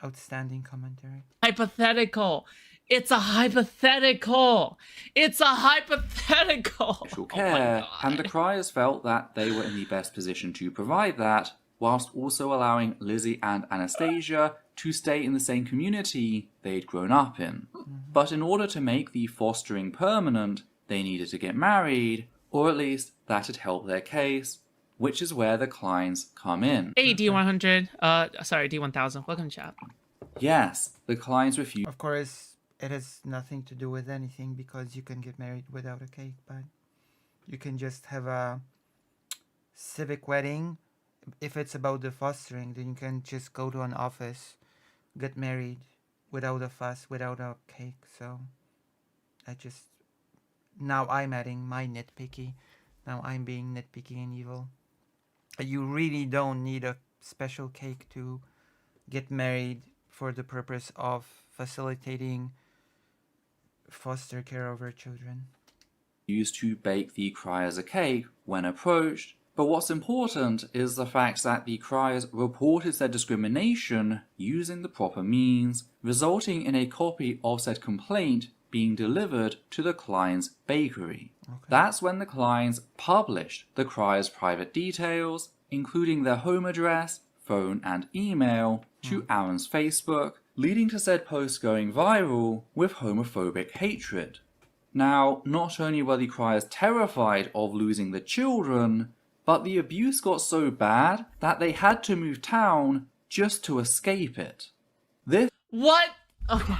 S1: Outstanding commentary.
S2: Hypothetical. It's a hypothetical. It's a hypothetical.
S5: Social
S2: Oh my
S5: care,
S2: God.
S5: and the criers felt that they were in the best position to provide that, whilst also allowing Lizzie and Anastasia to stay in the same community they'd grown up in. But in order to make the fostering permanent, they needed to get married, or at least that'd help their case, which is where the Kleins come in.
S2: Hey, D100. Sorry, D1000. Welcome, chat.
S5: Yes, the Kleins refused
S1: Of course, it has nothing to do with anything because you can get married without a cake, but you can just have a civic wedding. If it's about the fostering, then you can just go to an office, get married without a fuss, without a cake. So now I'm adding my nitpicky. Now I'm being nitpicky and evil. You really don't need a special cake to get married for the purpose of facilitating foster care over children.
S5: to bake the criers a cake when approached, but what's important is the fact that the criers reported their discrimination using the proper means, resulting in a copy of said complaint being delivered to the Klein's bakery. That's when the Kleins published the criers' private details, including their home address, phone and email, to Aaron's Facebook, leading to said post going viral with homophobic hatred. Now, not only were the criers terrified of losing the children, but the abuse got so bad that they had to move town just to escape it. This
S2: What? Okay.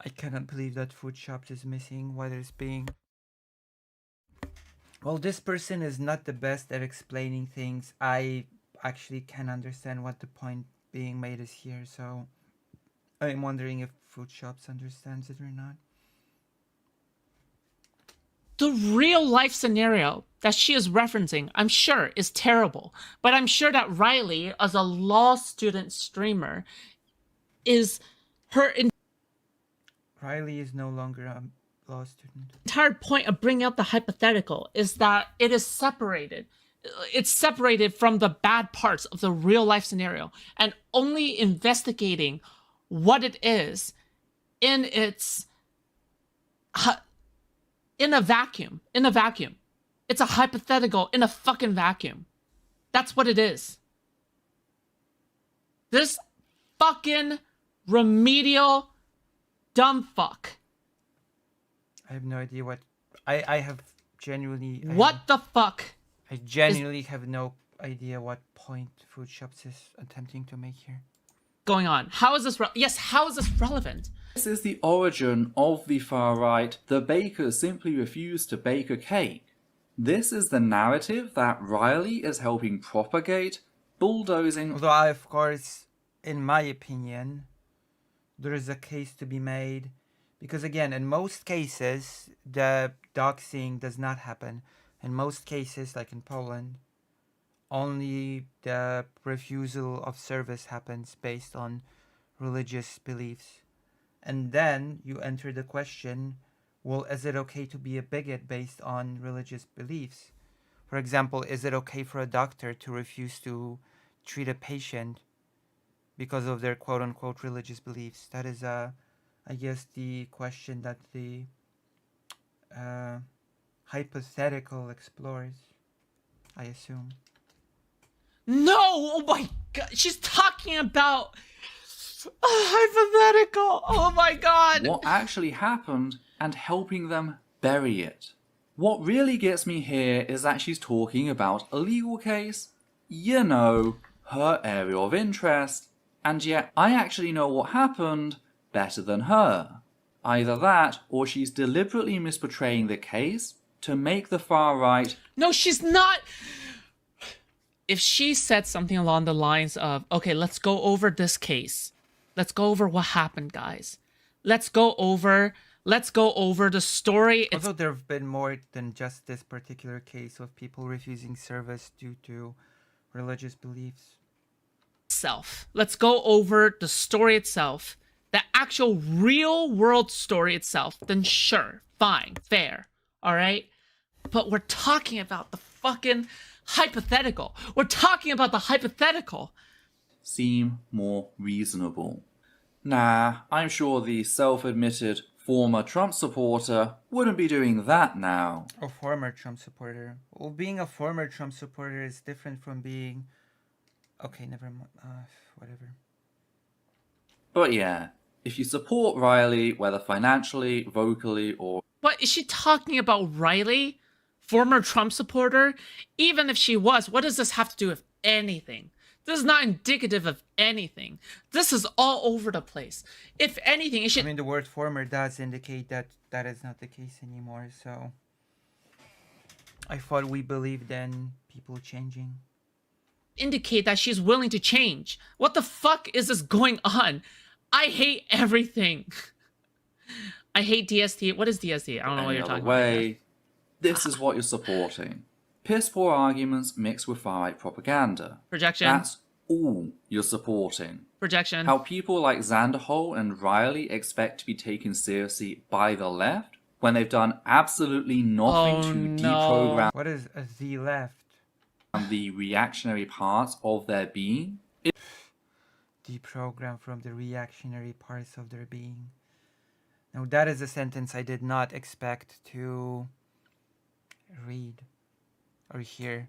S1: I cannot believe that Foodshops is missing what is being... Well, this person is not the best at explaining things. I actually can understand what the point being made is here, so I'm wondering if Foodshops understands it or not.
S2: The real life scenario that she is referencing, I'm sure, is terrible. But I'm sure that Riley, as a law student streamer, is her
S1: Riley is no longer a law student.
S2: entire point of bringing up the hypothetical is that it is separated. It's separated from the bad parts of the real life scenario and only investigating what it is in its in a vacuum. It's a hypothetical in a fucking vacuum. That's what it is. This fucking remedial dumb fuck.
S1: I have no idea what... I have genuinely...
S2: What the fuck?
S1: I genuinely have no idea what point Foodshops is attempting to make here.
S2: Going on. How is this how is this relevant?
S5: is the origin of the far right. The bakers simply refuse to bake a cake. This is the narrative that Riley is helping propagate, bulldozing.
S1: Although, of course, in my opinion, there is a case to be made. Because again, in most cases, the doxing does not happen. In most cases, like in Poland, only the refusal of service happens based on religious beliefs. And then you enter the question, well, is it okay to be a bigot based on religious beliefs? For example, is it okay for a doctor to refuse to treat a patient because of their quote-unquote religious beliefs? That is, I guess, the question that the hypothetical explores, I assume.
S2: No! Oh my god! She's talking about a hypothetical! Oh my god!
S5: What actually happened and helping them bury it. What really gets me here is that she's talking about a legal case, you know, her area of interest, and yet I actually know what happened better than her. Either that, or she's deliberately misportraying the case to make the far right...
S2: No, she's not! If she said something along the lines of, okay, let's go over this case. Let's go over what happened, guys. Let's go over the story.
S1: Although there have been more than just this particular case of people refusing service due to religious beliefs.
S2: Let's go over the story itself. The actual real world story itself. Then sure, fine, fair. Alright? But we're talking about the fucking hypothetical. We're talking about the hypothetical.
S5: seem more reasonable. Nah, I'm sure the self-admitted former Trump supporter wouldn't be doing that now.
S1: A former Trump supporter. Well, being a former Trump supporter is different from being... Okay, never mind. Whatever.
S5: But yeah, if you support Riley, whether financially, vocally, or
S2: What is she talking about, Riley? Former Trump supporter? Even if she was, what does this have to do with anything? This is not indicative of anything. This is all over the place. If anything, it should
S1: I mean, the word former does indicate that that is not the case anymore, so... I thought we believed in people changing.
S2: indicate that she's willing to change. What the fuck is this going on? I hate everything. I hate DST. What is DST? I don't know what
S5: any
S2: you're
S5: other
S2: talking
S5: way, this is what you're supporting. Piss-poor arguments mixed with far-right propaganda.
S2: about. Projection.
S5: That's all you're supporting.
S2: Projection.
S5: How people like Xanderhole and Riley expect to be taken seriously by the left when they've done absolutely nothing
S2: Oh,
S5: to
S2: no.
S5: deprogram
S1: What is the left?
S5: the reactionary parts of their being.
S1: Deprogram from the reactionary parts of their being. Now that is a sentence I did not expect to read or hear.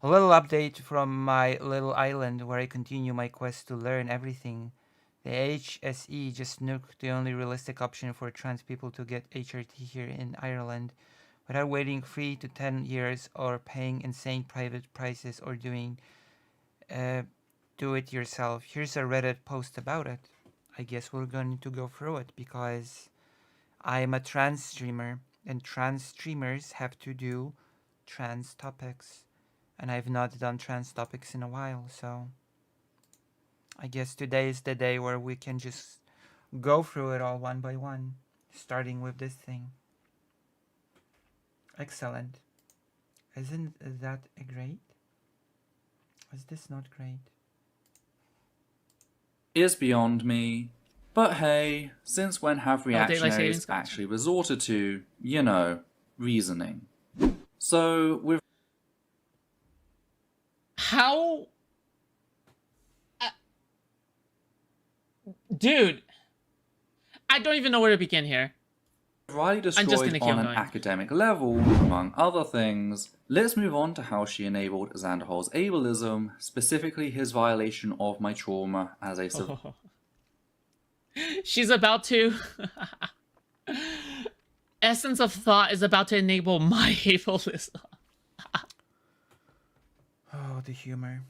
S1: A little update from my little island where I continue my quest to learn everything. The HSE just nuked the only realistic option for trans people to get HRT here in Ireland without waiting 3 to 10 years or paying insane private prices or doing do it yourself. Here's a Reddit post about it. I guess we're going to go through it because I'm a trans streamer and trans streamers have to do trans topics. And I've not done trans topics in a while, so I guess today is the day where we can just go through it all one by one, starting with this thing. Excellent. Isn't that great? Is this not great?
S5: Is beyond me. But hey, since when have
S2: daylight
S5: reactionaries
S2: savings time.
S5: actually resorted to, you know, reasoning? So, with
S2: How? Dude, I don't even know where to begin here.
S5: Riley
S2: just
S5: destroyed
S2: gonna keep
S5: on an
S2: going.
S5: academic level, among other things, let's move on to how she enabled Xanderhole's ableism, specifically his violation of my trauma as a survivor.
S2: She's about to. Essence of Thought is about to enable my ableism.
S1: Oh, the humor.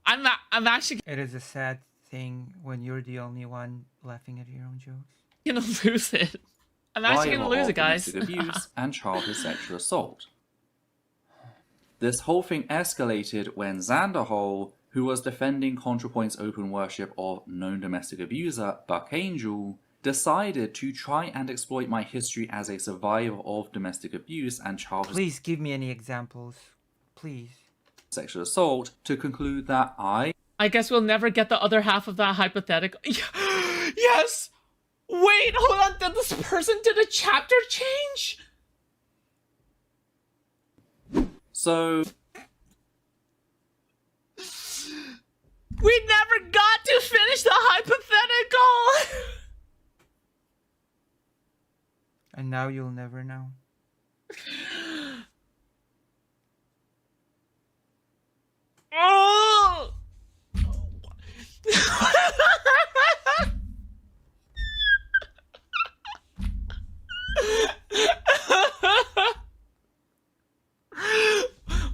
S2: I'm actually
S1: It is a sad thing when you're the only one laughing at your own jokes.
S2: gonna lose it. I'm actually gonna lose it, guys.
S5: Domestic abuse and childhood sexual assault. This whole thing escalated when Xanderhole, who was defending ContraPoint's open worship of known domestic abuser Buck Angel, decided to try and exploit my history as a survivor of domestic abuse and childhood
S1: Please give me any examples. Please.
S5: sexual assault to conclude that I
S2: I guess we'll never get the other half of that hypothetical. Yes! Wait, hold on. Did this person did a chapter change?
S5: so
S2: We never got to finish the hypothetical!
S1: And now you'll never know.
S2: Oh!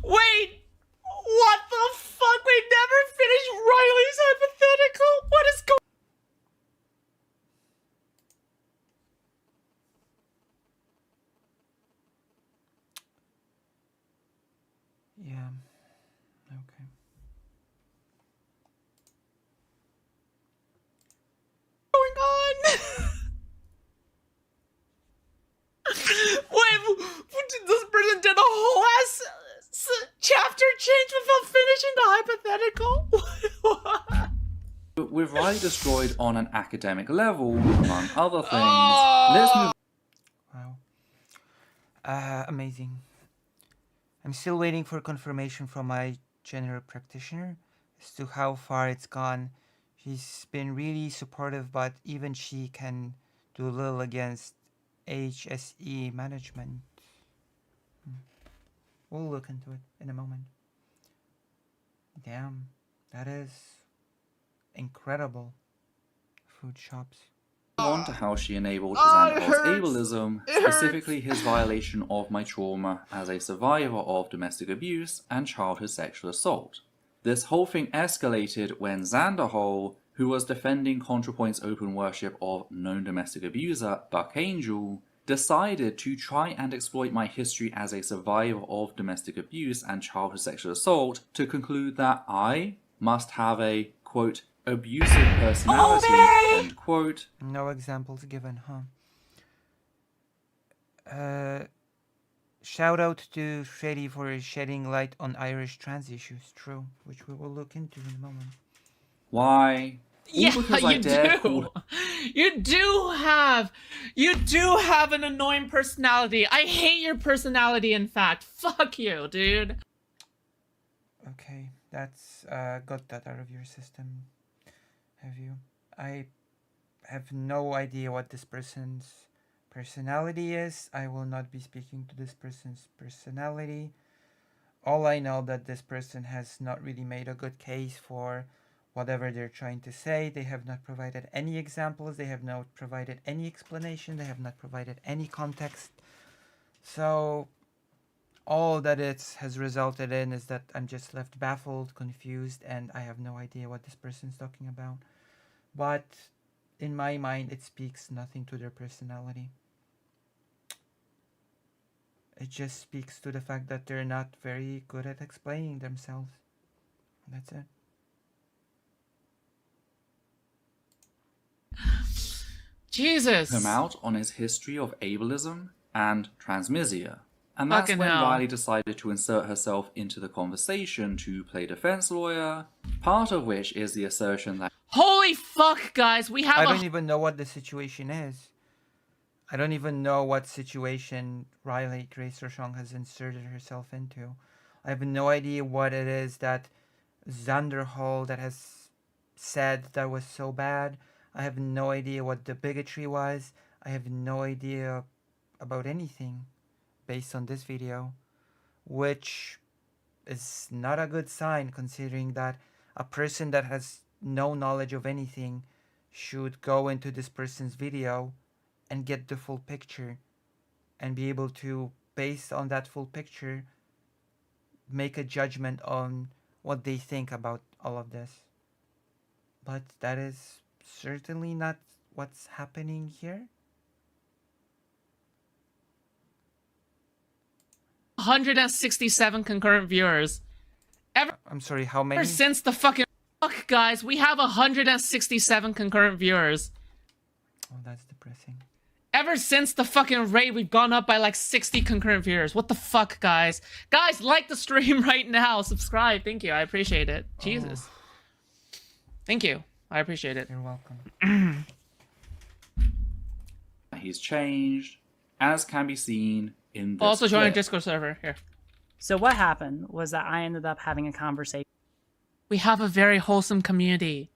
S2: Wait! What the fuck? We never finished Riley's hypothetical? What is going
S1: Yeah. Okay.
S2: on? Wait, this person did a whole ass chapter change without finishing the hypothetical?
S5: with Riley destroyed on an academic level, among other things, let's move
S1: Wow. Amazing. I'm still waiting for confirmation from my general practitioner as to how far it's gone. She's been really supportive, but even she can do little against HSE management. We'll look into it in a moment. Damn, that is incredible. Foodshops.
S5: On to how she enabled Xanderhol's ableism, specifically his violation of my trauma as a survivor of domestic abuse and childhood sexual assault. This whole thing escalated when Xanderhol, who was defending ContraPoint's open worship of known domestic abuser Buck Angel, decided to try and exploit my history as a survivor of domestic abuse and childhood sexual assault to conclude that I must have a, quote, abusive personality, end quote.
S1: No examples given, huh? Shout out to Freddy for shedding light on Irish trans issues, true, which we will look into in a moment.
S5: Why?
S2: Yeah,
S5: because I
S2: you
S5: dared
S2: do.
S5: call-
S2: You do have an annoying personality. I hate your personality, in fact. Fuck you, dude.
S1: Okay, that's got that out of your system. Have you? I have no idea what this person's personality is. I will not be speaking to this person's personality. All I know that this person has not really made a good case for whatever they're trying to say. They have not provided any examples. They have not provided any explanation. They have not provided any context. So all that it has resulted in is that I'm just left baffled, confused, and I have no idea what this person's talking about. But in my mind, it speaks nothing to their personality. It just speaks to the fact that they're not very good at explaining themselves. That's it.
S2: Jesus.
S5: him out on his history of ableism and transmisia. And that's
S2: Fucking
S5: when
S2: hell.
S5: Riley decided to insert herself into the conversation to play defense lawyer, part of which is the assertion that
S2: Holy fuck, guys. We
S1: I
S2: have
S1: don't even know what the situation is. I don't even know what situation Riley Grace Rochon has inserted herself into. I have no idea what it is that Xander Hall that has said that was so bad. I have no idea what the bigotry was. I have no idea about anything based on this video, which is not a good sign considering that a person that has no knowledge of anything should go into this person's video and get the full picture and be able to, based on that full picture, make a judgment on what they think about all of this. But that is certainly not what's happening here.
S2: 167 concurrent viewers.
S1: I'm sorry, how many?
S2: Ever since the fucking fuck, guys, we have 167 concurrent viewers.
S1: Oh, that's depressing.
S2: Ever since the fucking raid, we've gone up by like 60 concurrent viewers. What the fuck, guys? Guys, like the stream right now. Subscribe. Thank you. I appreciate it. Jesus. Thank you. I appreciate it.
S1: You're welcome.
S5: he's changed, as can be seen in this
S2: Also join a
S5: clip.
S2: Discord server. Here.
S6: So what happened was that I ended up having a conversation
S2: We have a very wholesome community.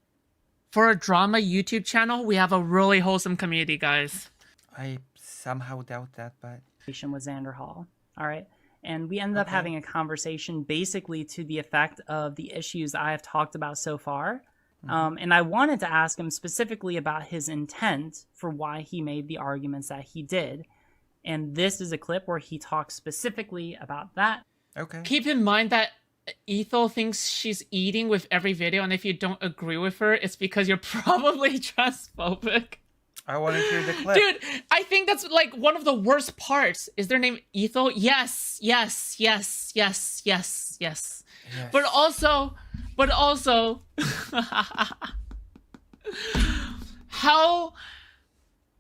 S2: For a drama YouTube channel, we have a really wholesome community, guys.
S1: I somehow doubt that, but
S6: with Xander Hall. All right. And we ended up
S1: Okay.
S6: having a conversation basically to the effect of the issues I have talked about so far. And I wanted to ask him specifically about his intent for why he made the arguments that he did. And this is a clip where he talks specifically about that.
S1: okay.
S2: Keep in mind that Ethel thinks she's eating with every video, and if you don't agree with her, it's because you're probably transphobic.
S1: I want to hear the clip.
S2: Dude, I think that's like one of the worst parts. Is their name Ethel? Yes.
S1: Yes.
S2: But also, how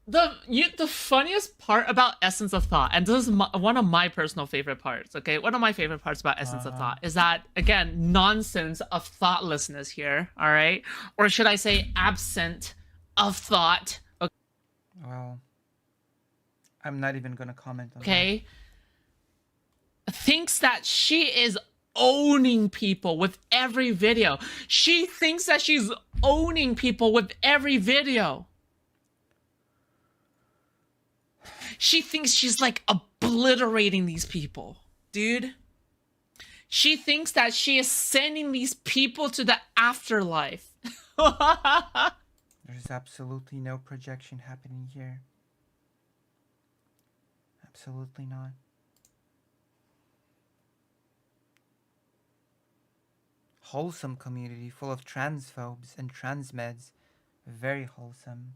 S2: the funniest part about Essence of Thought, and this is one of my personal favorite parts. Okay, one of my favorite parts about Essence of Thought is that, again, nonsense of thoughtlessness here. All right, or should I say, absent of thought.
S1: Well, I'm not even gonna comment on
S2: Okay, thinks that she is owning people with every video. She thinks that she's owning people with every video. She thinks she's like obliterating these people, dude. She thinks that she is sending these people to the afterlife.
S1: There's absolutely no projection happening here. Absolutely not. Wholesome community full of transphobes and transmeds. Very wholesome.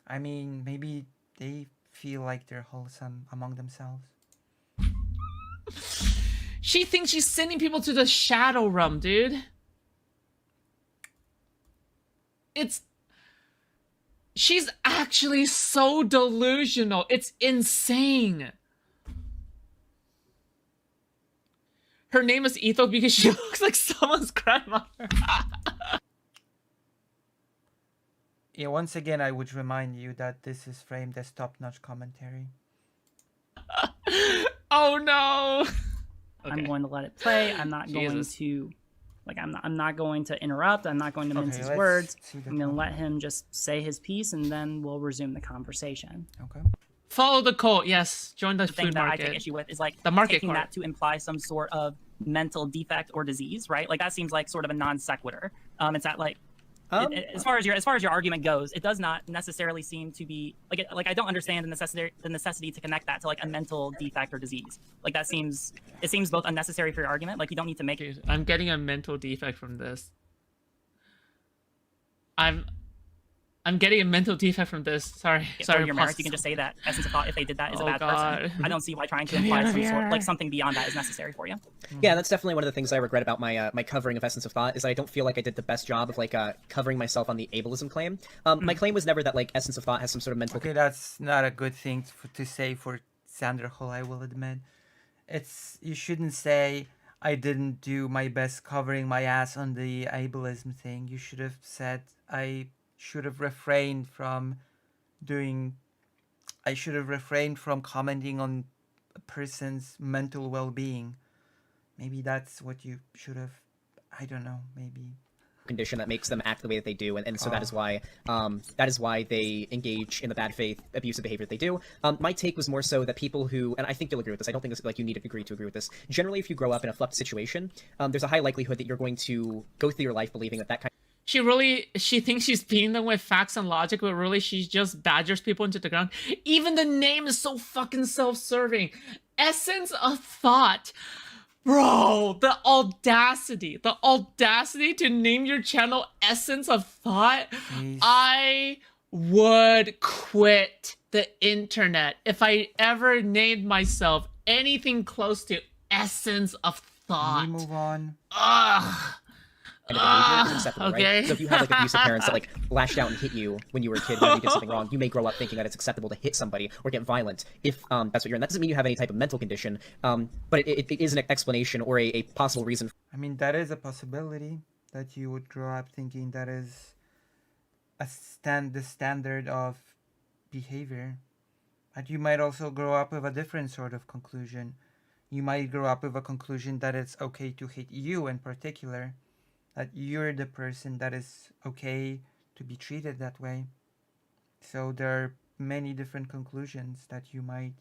S1: I mean, maybe they feel like they're wholesome among themselves.
S2: She thinks she's sending people to the shadow realm, dude. She's actually so delusional. It's insane. Her name is Etho because she looks like someone's grandmother.
S1: Yeah, once again, I would remind you that this is framed as top-notch commentary.
S2: Oh no.
S6: I'm
S2: Okay.
S6: going to let it play. I'm not going
S2: Jesus.
S6: to, like, I'm not going to interrupt. I'm not going to mince his
S1: let's
S6: words.
S1: see the
S6: I'm going to
S1: comment.
S6: let him just say his piece, and then we'll resume the conversation.
S1: Okay.
S2: Follow the cult. Yes. Join the
S6: The thing
S2: food
S6: that I
S2: market.
S6: take issue with is like
S2: The market
S6: taking
S2: cart.
S6: that to imply some sort of mental defect or disease, right? Like that seems like sort of a non sequitur. It's that like as far as your argument goes, it does not necessarily seem to be like I don't understand the necessity to connect that to like a mental defect or disease. Like it seems both unnecessary for your argument. Like you don't need to make it.
S2: Jeez, I'm getting a mental defect from this. I'm getting a mental defect from this. Sorry.
S6: For your
S2: pause.
S6: merits, you can just say that essence of thought if they did that is a
S2: Oh,
S6: bad
S2: God.
S6: person. I don't see why trying to imply some sort like something beyond that is necessary for you.
S7: Yeah, that's definitely one of the things I regret about my my covering of Essence of Thought is that I don't feel like I did the best job of like covering myself on the ableism claim. My claim was never that like Essence of Thought has some sort of mental.
S1: Okay, that's not a good thing to say for Sanderhol, I will admit. You shouldn't say I didn't do my best covering my ass on the ableism thing. You should have said I should have refrained from commenting on a person's mental well-being. Maybe that's what you should have. I don't know, maybe.
S7: Condition that makes them act the way that they do, and so that is why they engage in the bad faith abusive behavior that they do. My take was more so that people who, and I think you'll agree with this, I don't think this, like you need to agree with this. Generally, if you grow up in a fluffed situation, there's a high likelihood that you're going to go through your life believing that kind
S2: She thinks she's beating them with facts and logic, but really she just badgers people into the ground. Even the name is so fucking self-serving. Essence of Thought. Bro, the audacity to name your channel Essence of Thought.
S1: Jeez.
S2: I would quit the internet if I ever named myself anything close to Essence of Thought.
S1: Can we move on?
S2: Ugh.
S7: of behavior is acceptable,
S2: okay.
S7: right? So if you have like abusive parents that like lashed out and hit you when you were a kid when you did something wrong, you may grow up thinking that it's acceptable to hit somebody or get violent if that's what you're in. That doesn't mean you have any type of mental condition, but it is an explanation or a possible reason.
S1: I mean, that is a possibility that you would grow up thinking that is the standard of behavior. But you might also grow up with a different sort of conclusion. You might grow up with a conclusion that it's okay to hit you in particular, that you're the person that is okay to be treated that way. So there are many different conclusions that you might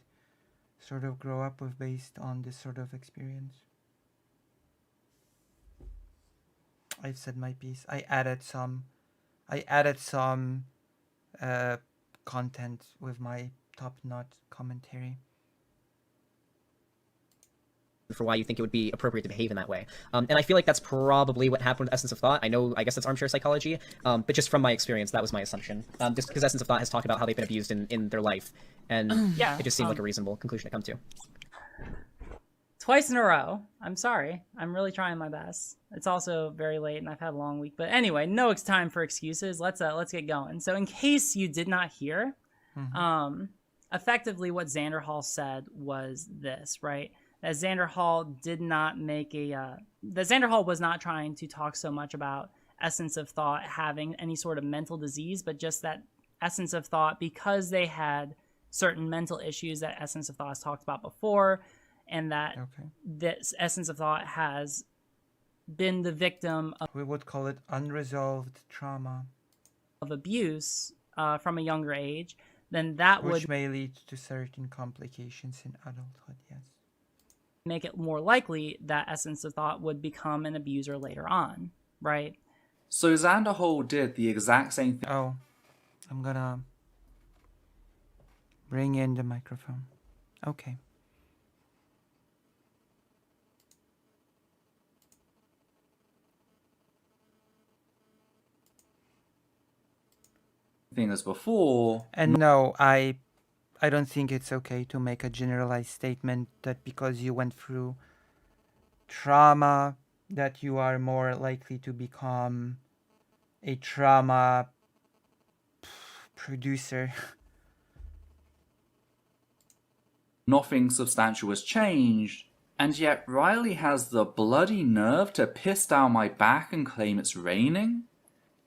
S1: sort of grow up with based on this sort of experience. I've said my piece. I added some content with my top-notch commentary.
S7: For why you think it would be appropriate to behave in that way. And I feel like that's probably what happened with Essence of Thought. I guess that's armchair psychology, but just from my experience, that was my assumption. Just because Essence of Thought has talked about how they've been abused in their life, and
S6: Yeah,
S7: it just seemed like a reasonable conclusion to come to.
S6: Twice in a row. I'm sorry. I'm really trying my best. It's also very late and I've had a long week. But anyway, no time for excuses. Let's get going. So in case you did not hear, effectively what Xander Hall said was this, right? That Xander Hall did not make that Xander Hall was not trying to talk so much about Essence of Thought having any sort of mental disease, but just that Essence of Thought, because they had certain mental issues that Essence of Thought has talked about before, and that
S1: Okay.
S6: this essence of thought has been the victim
S1: We would call it unresolved trauma,
S6: of abuse from a younger age, then that would
S1: which may lead to certain complications in adulthood, yes.
S6: make it more likely that essence of thought would become an abuser later on, right?
S5: So Xanderhol did the exact same thing.
S1: Oh, I'm gonna bring in the microphone. Okay.
S5: Thing as before.
S1: And no, I don't think it's okay to make a generalized statement that because you went through trauma that you are more likely to become a trauma producer.
S5: Nothing substantial has changed, and yet Riley has the bloody nerve to piss down my back and claim it's raining?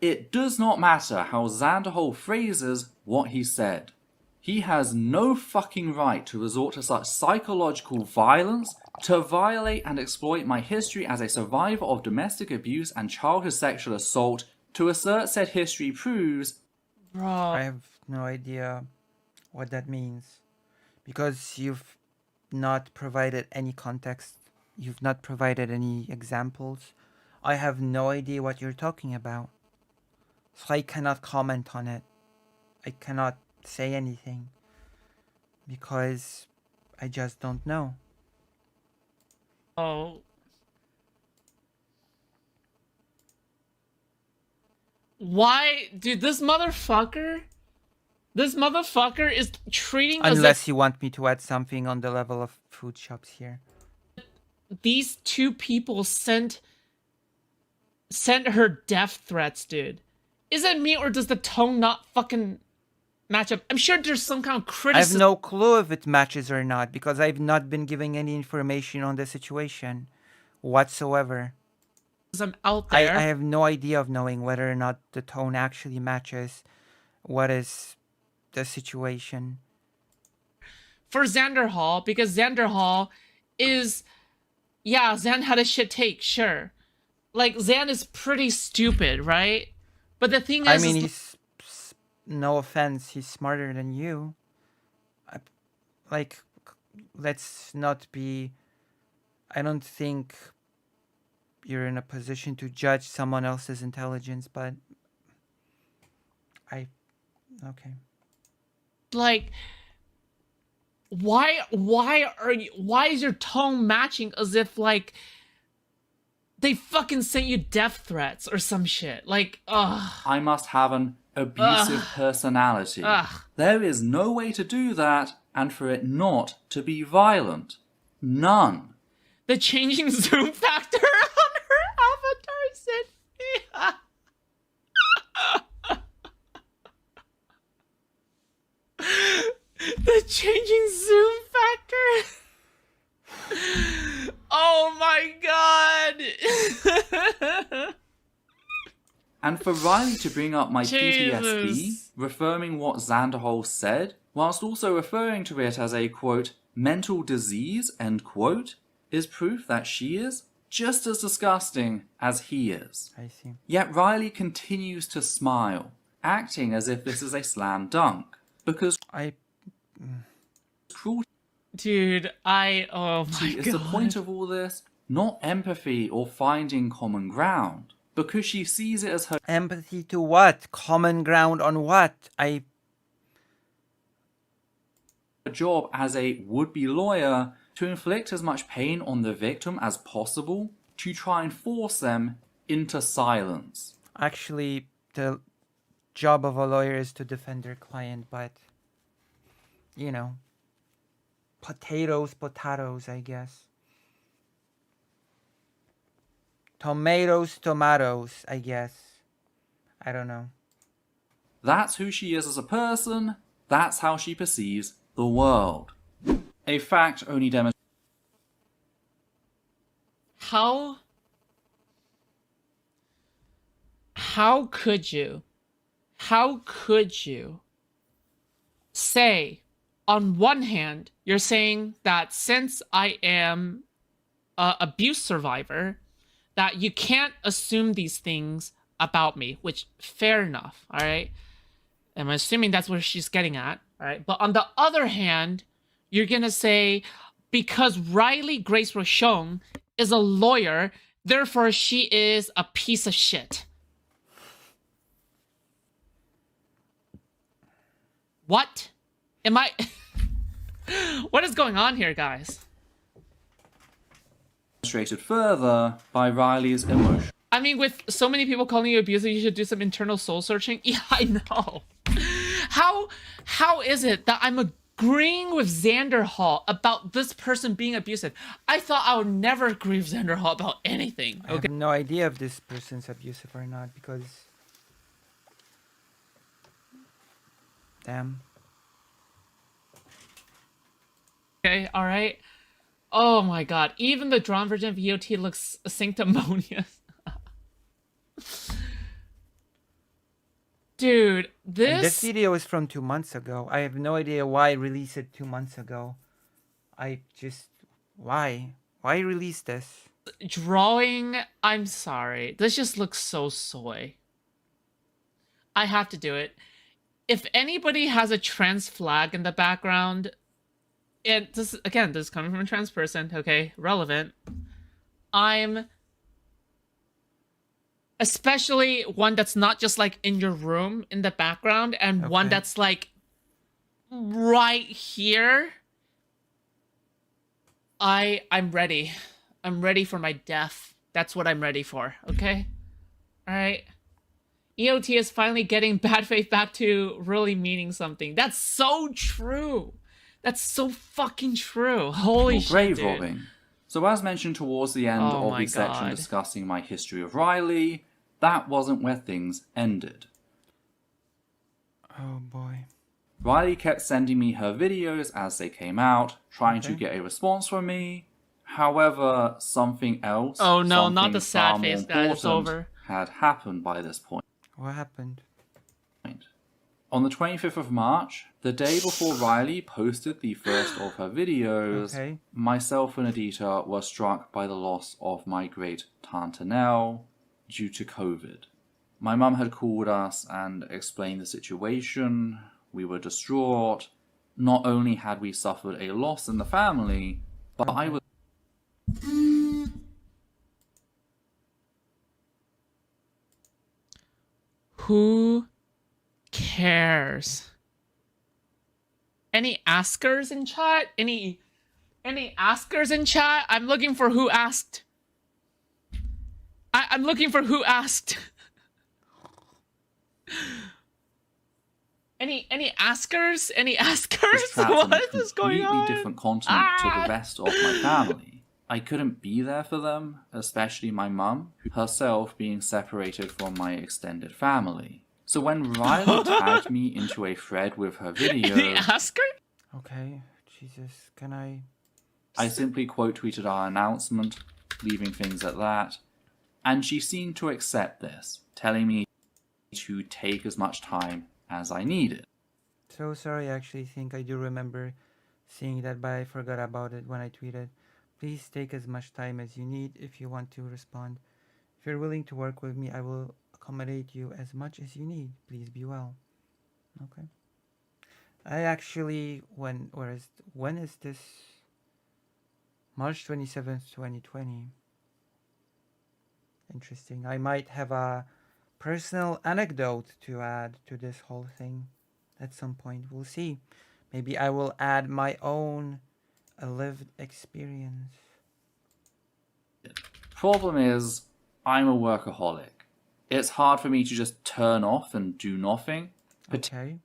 S5: It does not matter how Xanderhol phrases what he said. He has no fucking right to resort to such psychological violence to violate and exploit my history as a survivor of domestic abuse and childhood sexual assault to assert said history proves.
S2: Bro.
S1: I have no idea what that means because you've not provided any context. You've not provided any examples. I have no idea what you're talking about. So I cannot comment on it. I cannot say anything because I just don't know.
S2: Oh. Why, dude, this motherfucker is treating us
S1: Unless you want me to add something on the level of Foodshops here.
S2: these two people sent her death threats, dude. Is it me or does the tone not fucking match up? I'm sure there's some kind of
S1: I have
S2: criticism.
S1: no clue if it matches or not because I've not been giving any information on the situation whatsoever.
S2: Out
S1: I
S2: there.
S1: have no idea of knowing whether or not the tone actually matches what is the situation.
S2: For Xanderhal, because Xanderhal is, yeah, Xan had a shit take, sure. Like, Xan is pretty stupid, right? But the thing is,
S1: I mean, no offense, he's smarter than you. Like, let's not be. I don't think you're in a position to judge someone else's intelligence, but okay.
S2: like, why is your tone matching as if, like, they fucking sent you death threats or some shit? Like, ugh.
S5: I must have an abusive personality. There is no way to do that and for it not to be violent. None.
S2: The changing zoom factor on her avatar said, the changing zoom factor. Oh my god.
S5: And for Riley to bring up my PTSD,
S2: Jesus.
S5: reaffirming what Xanderhol said, whilst also referring to it as a, quote, mental disease, end quote, is proof that she is just as disgusting as he is.
S1: I see.
S5: Yet Riley continues to smile, acting as if this is a slam dunk, because cruelty
S2: Dude, oh my
S5: is
S2: god.
S5: the point of all this, not empathy or finding common ground, because she sees it as her
S1: Empathy to what? Common ground on what?
S5: job as a would-be lawyer to inflict as much pain on the victim as possible to try and force them into silence.
S1: Actually, the job of a lawyer is to defend their client, but, you know, potatoes, I guess. Tomatoes, I guess. I don't know.
S5: That's who she is as a person, that's how she perceives the world. A fact only demonstrates
S2: How could you say on one hand, you're saying that since I am a abuse survivor, that you can't assume these things about me, which fair enough, all right? I'm assuming that's where she's getting at, all right? But on the other hand, you're gonna say, because Riley Grace Rochon is a lawyer, therefore she is a piece of shit. What? Am I... What is going on here, guys?
S5: Demonstrated further by Riley's emotion.
S2: I mean, with so many people calling you abusive, you should do some internal soul searching. Yeah, I know. How is it that I'm agreeing with Xander Hall about this person being abusive? I thought I would never agree with Xander Hall about anything.
S1: I have no idea if this person's abusive or not because... Damn.
S2: Okay, alright. Oh my god, even the drawn version of VOT looks sanctimonious. Dude,
S1: And
S2: this...
S1: this video is from 2 months ago. I have no idea why I released it 2 months ago. I just... Why? Why release this?
S2: Drawing... I'm sorry. This just looks so soy. I have to do it. If anybody has a trans flag in the background... And this, again, this is coming from a trans person, okay? Relevant. I'm... Especially one that's not just like in your room in the background and one
S1: Okay.
S2: that's like right here. I'm ready. I'm ready for my death. That's what I'm ready for, okay? Alright. EOT is finally getting bad faith back to really meaning something. That's so true. That's so fucking true. Holy shit,
S5: grave
S2: dude.
S5: robbing. So as mentioned towards the end
S2: Oh
S5: of
S2: my
S5: the section
S2: God.
S5: discussing my history of Riley, that wasn't where things ended.
S1: Oh boy.
S5: Riley kept sending me her videos as they came out, trying to
S1: Okay.
S5: get a response from me. However, something else,
S2: Oh no, not
S5: something
S2: the sad
S5: far more
S2: face, guys. It's
S5: important,
S2: over.
S5: had happened by this point.
S1: What happened?
S5: On the 25th of March, the day before Riley posted the first of her videos,
S1: Okay.
S5: myself and Adita were struck by the loss of my great Tantanelle due to COVID. My mum had called us and explained the situation. We were distraught. Not only had we suffered a loss in the family, but I was
S2: Who cares? Any askers in chat? Any askers in chat? I'm looking for who asked. I'm looking for who asked. Any askers? Any askers?
S5: trapped in a
S2: What is going
S5: completely
S2: on?
S5: different continent to the rest of my family. I couldn't be there for them, especially my mum, herself being separated from my extended family. So when Riley tagged me into a thread with her
S2: Any
S5: video,
S2: asker?
S1: Okay. Jesus, can I...
S5: I simply quote tweeted our announcement, leaving things at that, and she seemed to accept this, telling me to take as much time as I needed.
S1: So sorry, I actually think I do remember seeing that, but I forgot about it when I tweeted. Please take as much time as you need if you want to respond. If you're willing to work with me, I will accommodate you as much as you need. Please be well. Okay. I actually, when is this? March 27th, 2020. Interesting. I might have a personal anecdote to add to this whole thing at some point. We'll see. Maybe I will add my own lived experience.
S5: Problem is, I'm a workaholic. It's hard for me to just turn off and do nothing,
S1: Okay.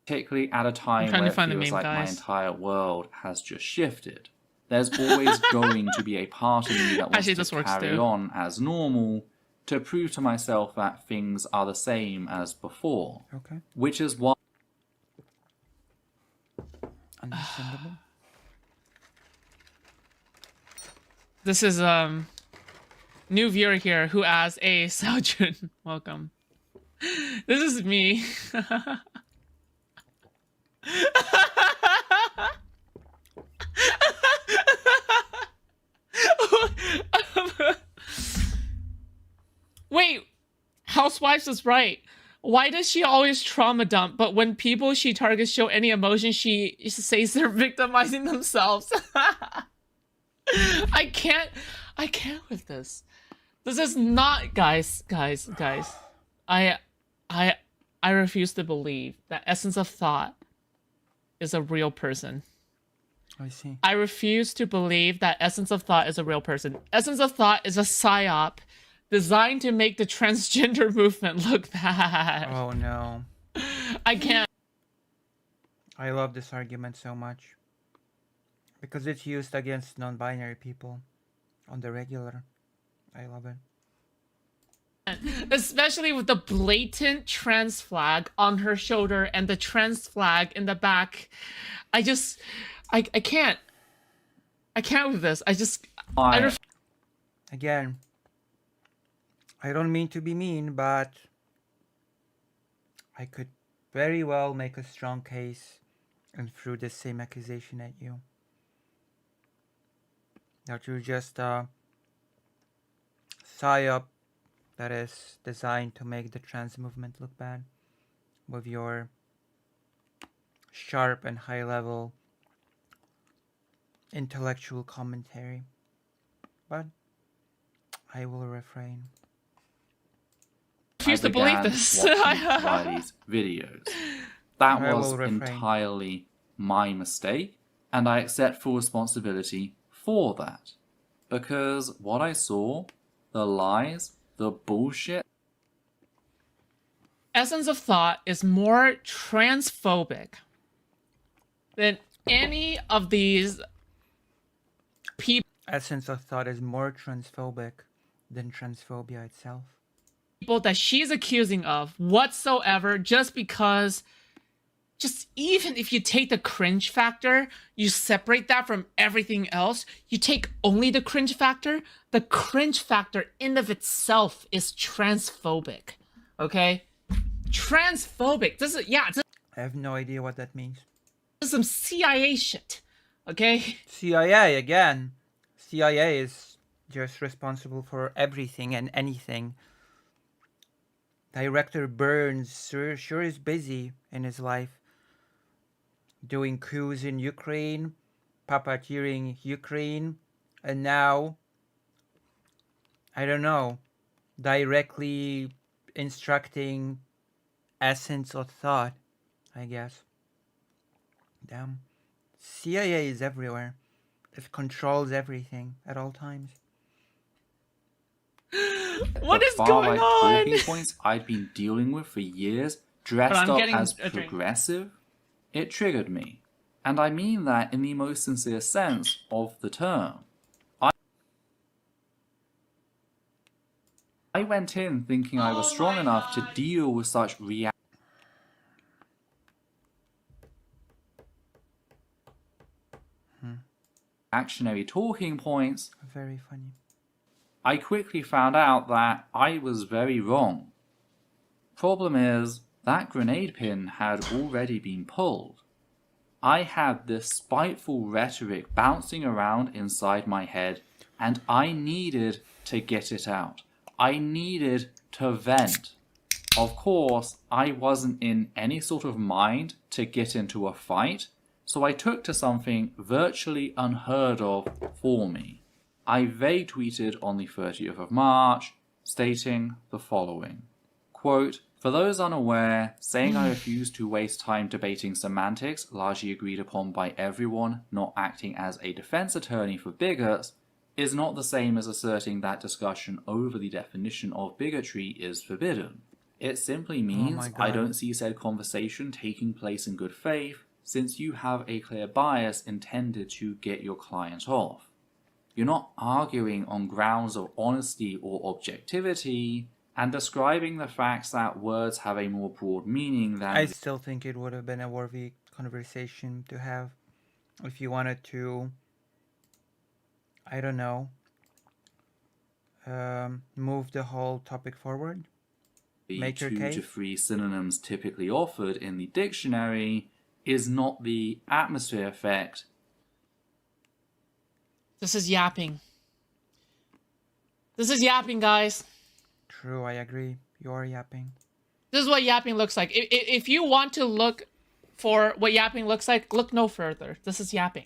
S5: particularly at a time
S2: trying
S5: where
S2: to
S5: it
S2: find the
S5: feels
S2: meme,
S5: like my
S2: guys.
S5: entire world has just shifted. There's always going to be a part of me that wants
S2: Actually, this
S5: to
S2: works
S5: carry
S2: too.
S5: on as normal to prove to myself that things are the same as before,
S1: Okay.
S5: which is why
S1: Understandable.
S2: This is new viewer here who asks, "Hey, Saojun, welcome. This is me." Wait, Housewives is right. Why does she always trauma dump, but when people she targets show any emotion, she says they're victimizing themselves? I can't with this. This is not, guys. I refuse to believe that Essence of Thought is a real person.
S1: I see.
S2: I refuse to believe that Essence of Thought is a real person. Essence of Thought is a psyop designed to make the transgender movement look bad.
S1: Oh no.
S2: I can't.
S1: I love this argument so much. Because it's used against non-binary people on the regular. I love it.
S2: Especially with the blatant trans flag on her shoulder and the trans flag in the back. I can't. I can't with this.
S1: Again, I don't mean to be mean, but I could very well make a strong case and throw the same accusation at you. That you're just a psyop that is designed to make the trans movement look bad with your sharp and high level intellectual commentary. But I will refrain.
S2: refuse to believe this.
S5: Watching Riley's videos. That
S1: I
S5: was
S1: will refrain.
S5: entirely my mistake, and I accept full responsibility for that. Because what I saw, the lies, the bullshit.
S2: Essence of Thought is more transphobic than any of these people
S1: Essence of Thought is more transphobic than transphobia itself.
S2: that she's accusing of whatsoever, just because, just even if you take the cringe factor, you separate that from everything else, you take only the cringe factor in of itself is transphobic. Okay? Transphobic. This is, yeah, this
S1: I have no idea what that means.
S2: is some CIA shit. Okay?
S1: CIA again. CIA is just responsible for everything and anything. Director Burns sure is busy in his life. Doing coups in Ukraine, puppeteering Ukraine, and now, I don't know, directly instructing Essence of Thought, I guess. Damn. CIA is everywhere. It controls everything at all times.
S2: What
S5: the
S2: is going
S5: far-right
S2: on?
S5: talking points I'd been dealing with for years, dressed
S2: I'm
S5: up
S2: getting
S5: as
S2: a drink.
S5: progressive, it triggered me. And I mean that in the most sincere sense of the term. I went in thinking I was strong enough to deal with such reactionary talking points.
S1: Very funny.
S5: I quickly found out that I was very wrong. Problem is, that grenade pin had already been pulled. I had this spiteful rhetoric bouncing around inside my head, and I needed to get it out. I needed to vent. Of course, I wasn't in any sort of mind to get into a fight, so I took to something virtually unheard of for me. I vague tweeted on the 30th of March, stating the following. Quote, for those unaware, saying I refuse to waste time debating semantics largely agreed upon by everyone not acting as a defense attorney for bigots is not the same as asserting that discussion over the definition of bigotry is forbidden. It simply means
S1: my
S5: I
S1: God.
S5: don't see said conversation taking place in good faith, since you have a clear bias intended to get your client off. You're not arguing on grounds of honesty or objectivity, and describing the facts that words have a more broad meaning than
S1: I still think it would have been a worthy conversation to have if you wanted to, I don't know, move the whole topic forward.
S5: the
S1: Make your
S5: 2
S1: case.
S5: to 3 synonyms typically offered in the dictionary is not the atmosphere effect
S2: This is yapping. This is yapping, guys.
S1: True, I agree. You're yapping.
S2: This is what yapping looks like. If you want to look for what yapping looks like, look no further. This is yapping.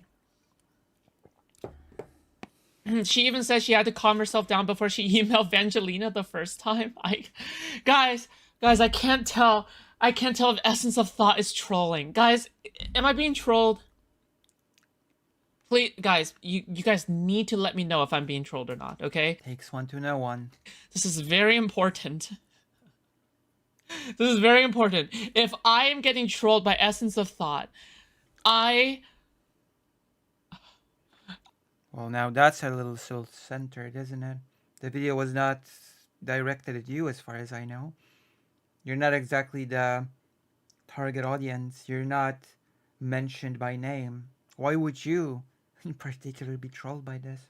S2: She even says she had to calm herself down before she emailed Vangelina the first time. Guys, I can't tell. I can't tell if Essence of Thought is trolling. Guys, am I being trolled? Please, guys, you guys need to let me know if I'm being trolled or not, okay?
S1: Takes one to know one.
S2: This is very important. This is very important. If I am getting trolled by Essence of Thought,
S1: Well, now that's a little self-centered, isn't it? The video was not directed at you as far as I know. You're not exactly the target audience. You're not mentioned by name. Why would you in particular be trolled by this?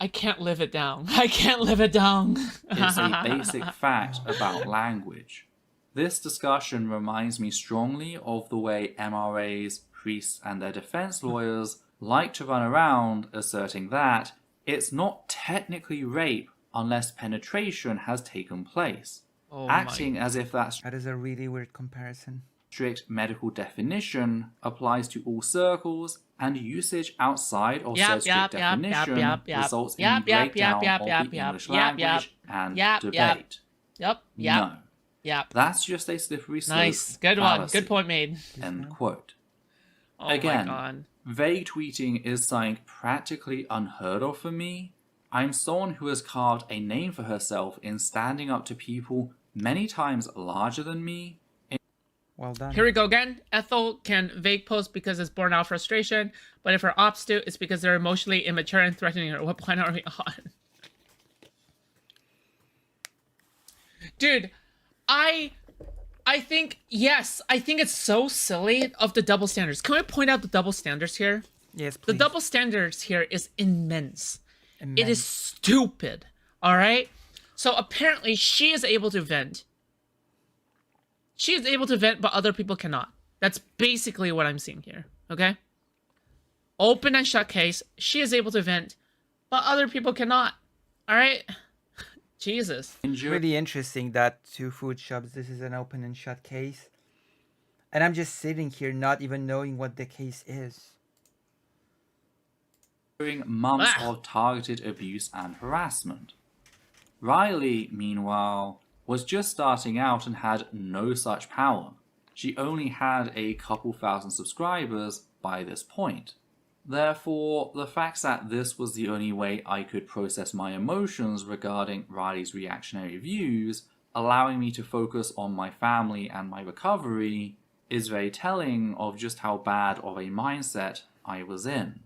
S2: I can't live it down. I can't live it down.
S5: It's a basic fact about language. This discussion reminds me strongly of the way MRAs, priests, and their defense lawyers like to run around asserting that it's not technically rape unless penetration has taken place, acting as if that
S1: That is a really weird comparison.
S5: strict medical definition applies to all circles, and usage outside of said strict definition results in breakdown of the English language and debate. No. That's just a slippery slope.
S2: Nice. Good one.
S5: fallacy.
S2: Good point made.
S5: End quote.
S2: Oh
S5: Again,
S2: my god.
S5: vague tweeting is something practically unheard of for me. I'm someone who has carved a name for herself in standing up to people many times larger than me.
S1: Well done.
S2: Here we go again. Ethel can vague post because it's born out frustration, but if her ops do, it's because they're emotionally immature and threatening her. What planet are we on? Dude, I think, yes, I think it's so silly of the double standards. Can we point out the double standards here?
S1: Yes,
S2: The
S1: please.
S2: double standards here is immense. It
S1: Immense.
S2: is stupid. All right? So apparently she is able to vent. She is able to vent, but other people cannot. That's basically what I'm seeing here. Okay? Open and shut case. She is able to vent, but other people cannot. All right? Jesus.
S1: Really interesting that to Foodshops this is an open and shut case. And I'm just sitting here not even knowing what the case is.
S5: During months of targeted abuse and harassment. Riley, meanwhile, was just starting out and had no such power. She only had a couple thousand subscribers by this point. Therefore, the fact that this was the only way I could process my emotions regarding Riley's reactionary views, allowing me to focus on my family and my recovery, is very telling of just how bad of a mindset I was in.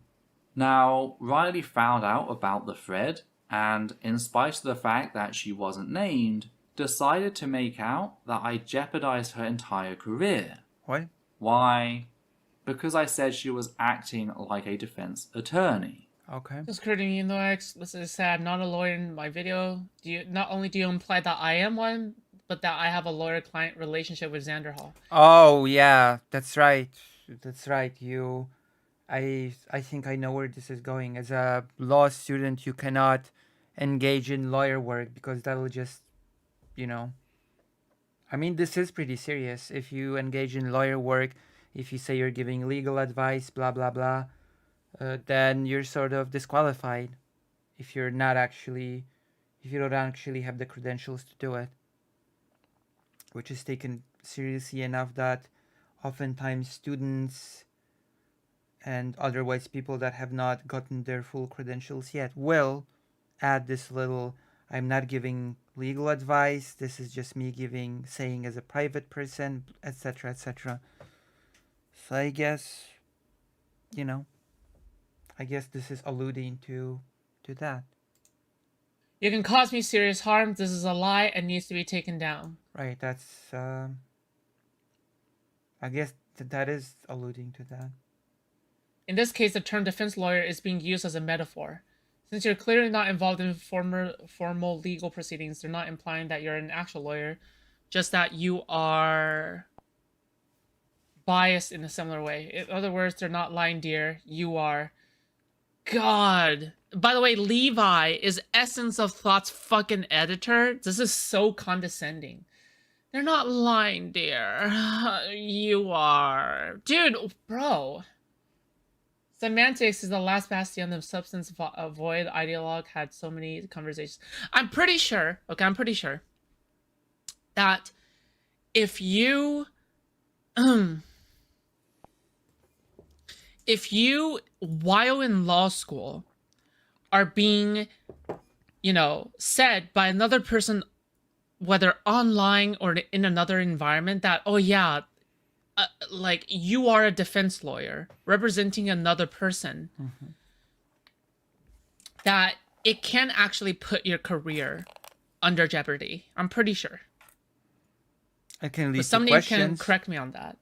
S5: Now, Riley found out about the thread, and in spite of the fact that she wasn't named, decided to make out that I jeopardized her entire career.
S1: What?
S5: Why? Because I said she was acting like a defense attorney.
S1: Okay.
S2: Just creating you know, this is sad. Not a lawyer in my video. Not only do you imply that I am one, but that I have a lawyer-client relationship with Xander Hall.
S1: Oh yeah, that's right. That's right. I think I know where this is going. As a law student, you cannot engage in lawyer work because that'll just, I mean, this is pretty serious. If you engage in lawyer work, if you say you're giving legal advice, blah blah blah, then you're sort of disqualified. If you don't actually have the credentials to do it, which is taken seriously enough that oftentimes students and otherwise people that have not gotten their full credentials yet will add this little, I'm not giving legal advice, this is just me saying as a private person, etc., etc. So I guess this is alluding to that.
S2: You can cause me serious harm. This is a lie and needs to be taken down.
S1: Right, that's I guess that is alluding to that.
S2: In this case, the term defense lawyer is being used as a metaphor. Since you're clearly not involved in formal legal proceedings, they're not implying that you're an actual lawyer, just that you are biased in a similar way. In other words, they're not lying, dear. You are god. By the way, Levi is Essence of Thought's fucking editor. This is so condescending. They're not lying, dear. You are. Dude, bro. Semantics is the last bastion of substance void ideologue had so many conversations. I'm pretty sure that if you while in law school are being, said by another person, whether online or in another environment, that, oh yeah, like you are a defense lawyer representing another person, that it can actually put your career under jeopardy. I'm pretty sure.
S1: I can lead
S2: But
S1: to
S2: somebody
S1: questions.
S2: can correct me on that.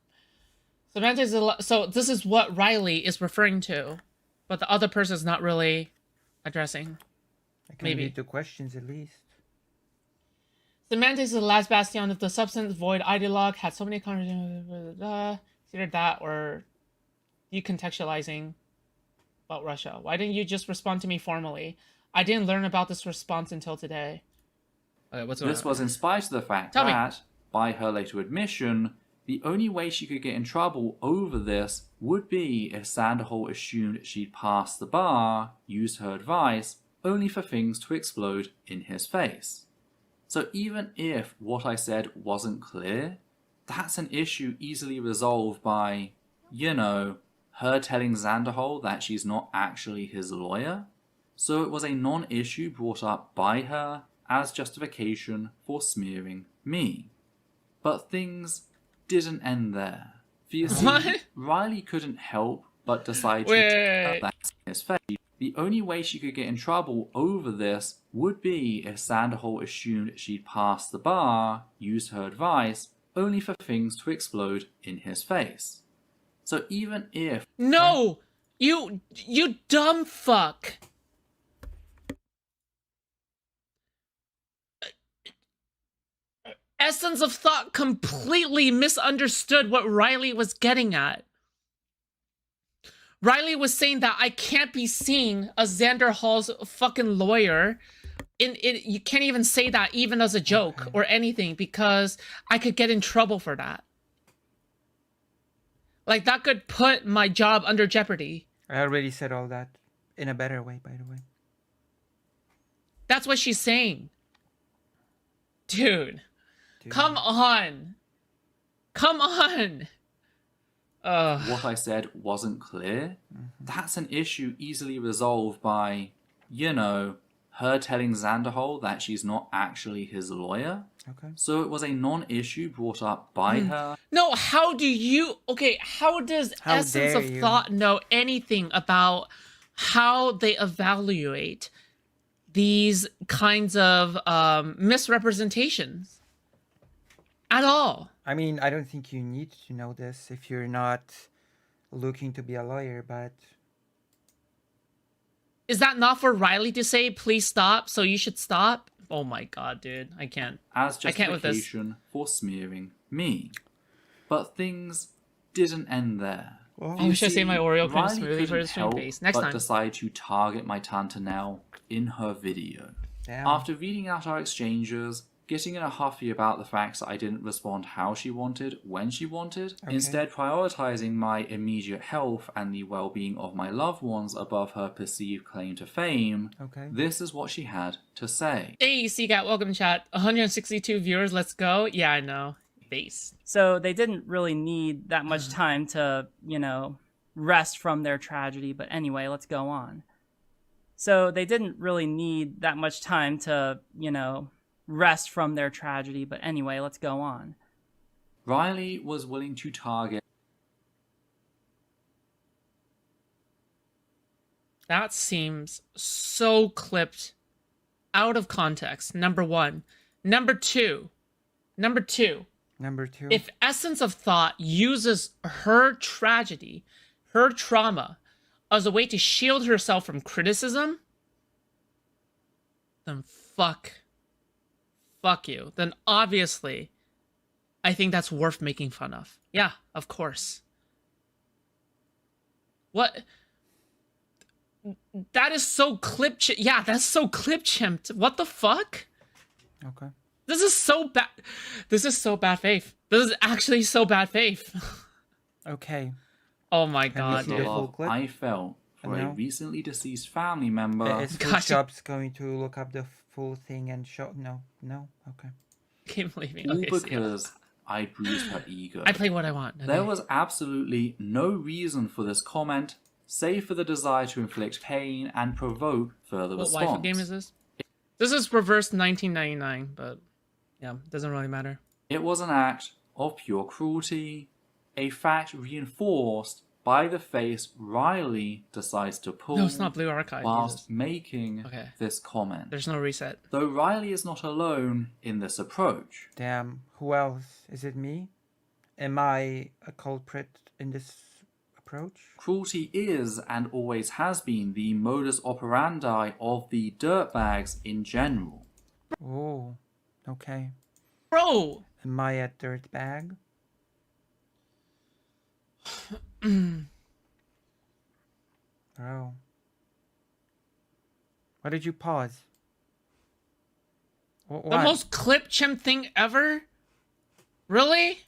S2: Semantics is so this is what Riley is referring to, but the other person is not really addressing.
S1: I can
S2: maybe.
S1: lead to questions at least.
S2: Semantics is the last bastion of the substance void ideologue had so many conversations. It's either that or decontextualizing about Russia. Why didn't you just respond to me formally? I didn't learn about this response until today. Okay, what's going
S5: This
S2: on?
S5: was in spite of the fact
S2: Tell me.
S5: that, by her later admission, the only way she could get in trouble over this would be if Sanderhall assumed she'd passed the bar, used her advice, only for things to explode in his face. So even if what I said wasn't clear, that's an issue easily resolved by, her telling Sanderhall that she's not actually his lawyer. So it was a non-issue brought up by her as justification for smearing me. But things didn't end there. For you see,
S2: What?
S5: Riley couldn't help but decide to
S2: Wait.
S5: that in his face. The only way she could get in trouble over this would be if Sanderhall assumed she'd passed the bar, used her advice, only for things to explode in his face. So even if...
S2: No! You dumb fuck! Essence of Thought completely misunderstood what Riley was getting at. Riley was saying that I can't be seeing a Xander Hall's fucking lawyer. You can't even say that even as a joke or anything because I could get in trouble for that. Like, that could put my job under jeopardy.
S1: I already said all that in a better way, by the way.
S2: That's what she's saying. Dude. Come on. Come on.
S5: what I said wasn't clear, that's an issue easily resolved by, her telling Sanderhall that she's not actually his lawyer.
S1: Okay.
S5: So it was a non-issue brought up by her.
S2: No, how does
S1: How
S2: Essence
S1: dare
S2: of
S1: you.
S2: Thought know anything about how they evaluate these kinds of misrepresentations? At all.
S1: I mean, I don't think you need to know this if you're not looking to be a lawyer, but
S2: Is that not for Riley to say, please stop, so you should stop? Oh my god, dude. I can't.
S5: As
S2: I can't with this.
S5: justification for smearing me. But things didn't end there.
S1: Well,
S2: I wish I saved my Oreo cream
S5: Riley
S2: smoothie for
S5: couldn't
S2: the stream
S5: help
S2: face. Next
S5: but
S2: time.
S5: decide to target my Tantanelle in her video.
S1: damn.
S5: After reading out our exchanges, getting in a huffy about the fact that I didn't respond how she wanted, when she wanted, instead prioritizing my immediate health and the well-being of my loved ones above her perceived claim to fame,
S1: Okay.
S5: this is what she had to say.
S2: Hey, CGAT, welcome chat. 162 viewers, let's go. Yeah, I know. Base.
S6: So they didn't really need that much time to, rest from their tragedy. But anyway, let's go on. So they didn't really need that much time to, rest from their tragedy. But anyway, let's go on.
S5: Riley was willing to target
S2: That seems so clipped out of context. Number one. Number two.
S1: Number two.
S2: If Essence of Thought uses her tragedy, her trauma, as a way to shield herself from criticism, then fuck you. Then obviously, I think that's worth making fun of. Yeah, of course. What That is so yeah, that's so clip chimped. What the fuck?
S1: Okay.
S2: This is so bad. This is so bad faith. This is actually so bad faith.
S1: Okay.
S2: Oh my
S1: Can we
S2: god,
S1: see
S5: The
S1: the
S2: dude.
S1: full
S5: love
S1: clip?
S5: I felt for a
S1: No.
S5: recently deceased family member
S1: Is
S2: Gosh,
S1: Foodshops going to look up the full thing and show? No. No. Okay.
S2: Keep leaving.
S5: all
S2: Okay, see ya.
S5: because I bruised her ego.
S2: I play what I want. Okay.
S5: There was absolutely no reason for this comment, save for the desire to inflict pain and provoke further
S2: What
S5: response.
S2: waifu game is this? This is reverse 1999, but yeah, doesn't really matter.
S5: It was an act of pure cruelty, a fact reinforced by the face Riley decides to pull
S2: No, it's not Blue Archive.
S5: whilst
S2: Jesus.
S5: making
S2: Okay.
S5: this comment.
S2: There's no reset.
S5: Though Riley is not alone in this approach.
S1: Damn. Who else? Is it me? Am I a culprit in this approach?
S5: Cruelty is and always has been the modus operandi of the dirtbags in general.
S1: Oh. Okay.
S2: Bro!
S1: Am I a dirtbag? Bro. Why did you pause?
S2: The
S1: Why?
S2: most clip chimp thing ever? Really?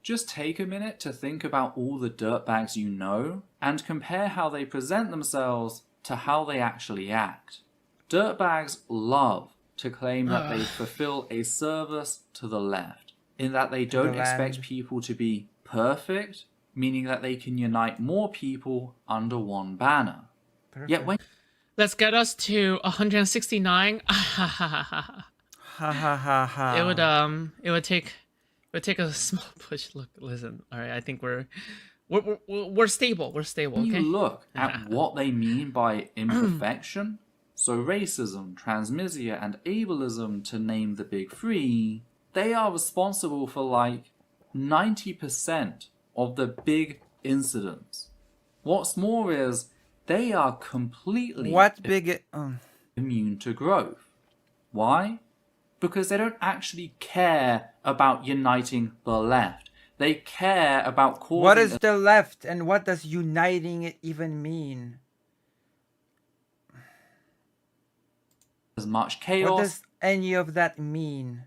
S5: Just take a minute to think about all the dirtbags you know and compare how they present themselves to how they actually act. Dirtbags love to claim that they fulfill a service to the left, in that they don't
S1: the
S5: expect
S1: land.
S5: people to be perfect, meaning that they can unite more people under one banner.
S1: Perfect.
S5: Yet when
S2: Let's get us to 169.
S1: Ha ha ha ha.
S2: It would take a small push. Look, listen. All right, I think we're stable. We're stable.
S5: you
S2: Okay.
S5: look at what they mean by imperfection, so racism, transmisia, and ableism, to name the big three, they are responsible for like 90% of the big incidents. What's more is they are completely
S1: What big?
S5: immune to growth. Why? Because they don't actually care about uniting the left. They care about causing
S1: What is the left, and what does uniting it even mean?
S5: as much
S1: What
S5: chaos,
S1: does any of that mean?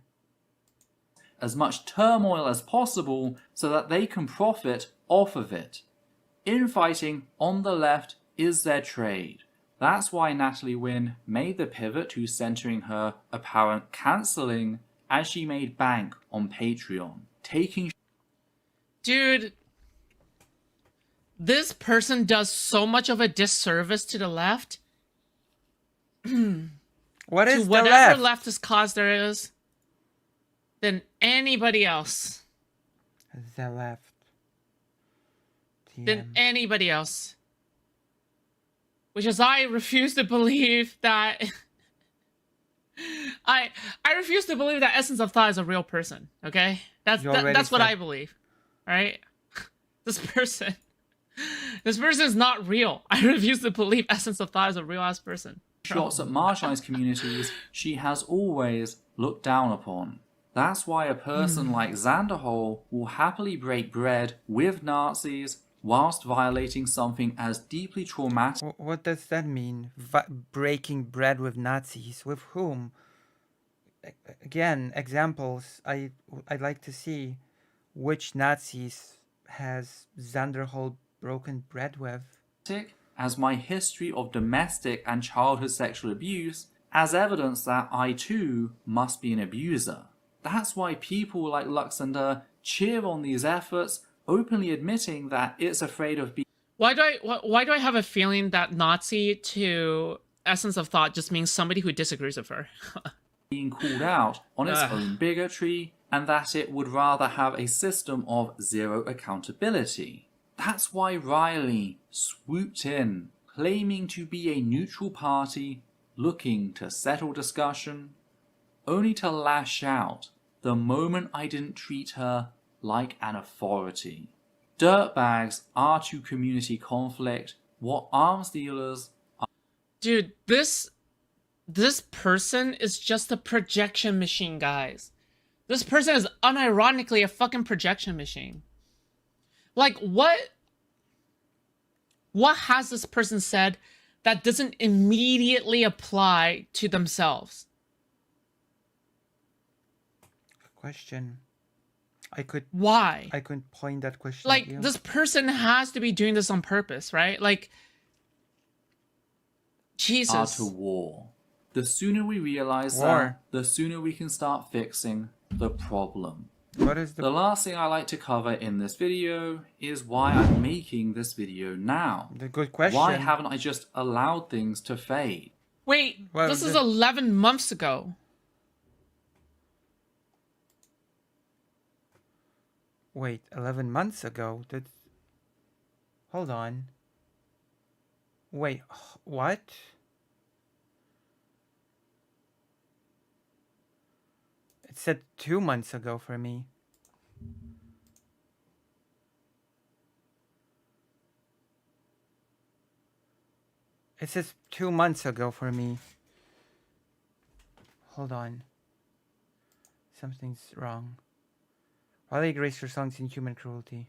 S5: as much turmoil as possible so that they can profit off of it. Infighting on the left is their trade. That's why Natalie Wynn made the pivot to centering her apparent cancelling as she made bank on Patreon, taking
S2: Dude, this person does so much of a disservice to the left.
S1: What
S2: To
S1: is the
S2: whatever
S1: left?
S2: leftist cause there is than anybody else.
S1: The left.
S2: Than
S1: TM.
S2: anybody else. Which is I refuse to believe that I refuse to believe that Essence of Thought is a real person, okay? That's
S1: You already
S2: that's what
S1: said-
S2: I believe. Right? This person is not real. I refuse to believe Essence of Thought is a real ass person.
S5: shots at marginalized communities she has always looked down upon. That's why a person like Zanderhol will happily break bread with Nazis whilst violating something as deeply traumatic
S1: What does that mean? Breaking bread with Nazis? With whom? Again, examples. I'd like to see which Nazis has Zanderhol broken bread with.
S5: as my history of domestic and childhood sexual abuse as evidence that I too must be an abuser. That's why people like Luxander cheer on these efforts, openly admitting that it's afraid of
S2: Why do I have a feeling that Nazi to Essence of Thought just means somebody who disagrees with her?
S5: being called out on its own bigotry, and that it would rather have a system of zero accountability. That's why Riley swooped in, claiming to be a neutral party, looking to settle discussion, only to lash out the moment I didn't treat her like an authority. Dirtbags are to community conflict what arms dealers
S2: Dude, this person is just a projection machine, guys. This person is unironically a fucking projection machine. Like, what? What has this person said that doesn't immediately apply to themselves?
S1: Question.
S2: Why?
S1: I could point that question
S2: Like,
S1: at you.
S2: this person has to be doing this on purpose, right? Like, Jesus.
S5: To war. The sooner we realize
S1: War.
S5: that, the sooner we can start fixing the problem.
S1: What is
S5: The last thing I like to cover in this video is why I'm making this video now.
S1: the good question?
S5: Why haven't I just allowed things to fade?
S2: Wait,
S1: Well,
S2: this is 11 months ago.
S1: Wait, 11 months ago? Hold on. Wait, what? It said 2 months ago for me. It says 2 months ago for me. Hold on. Something's wrong. Riley Grace for songs in human cruelty.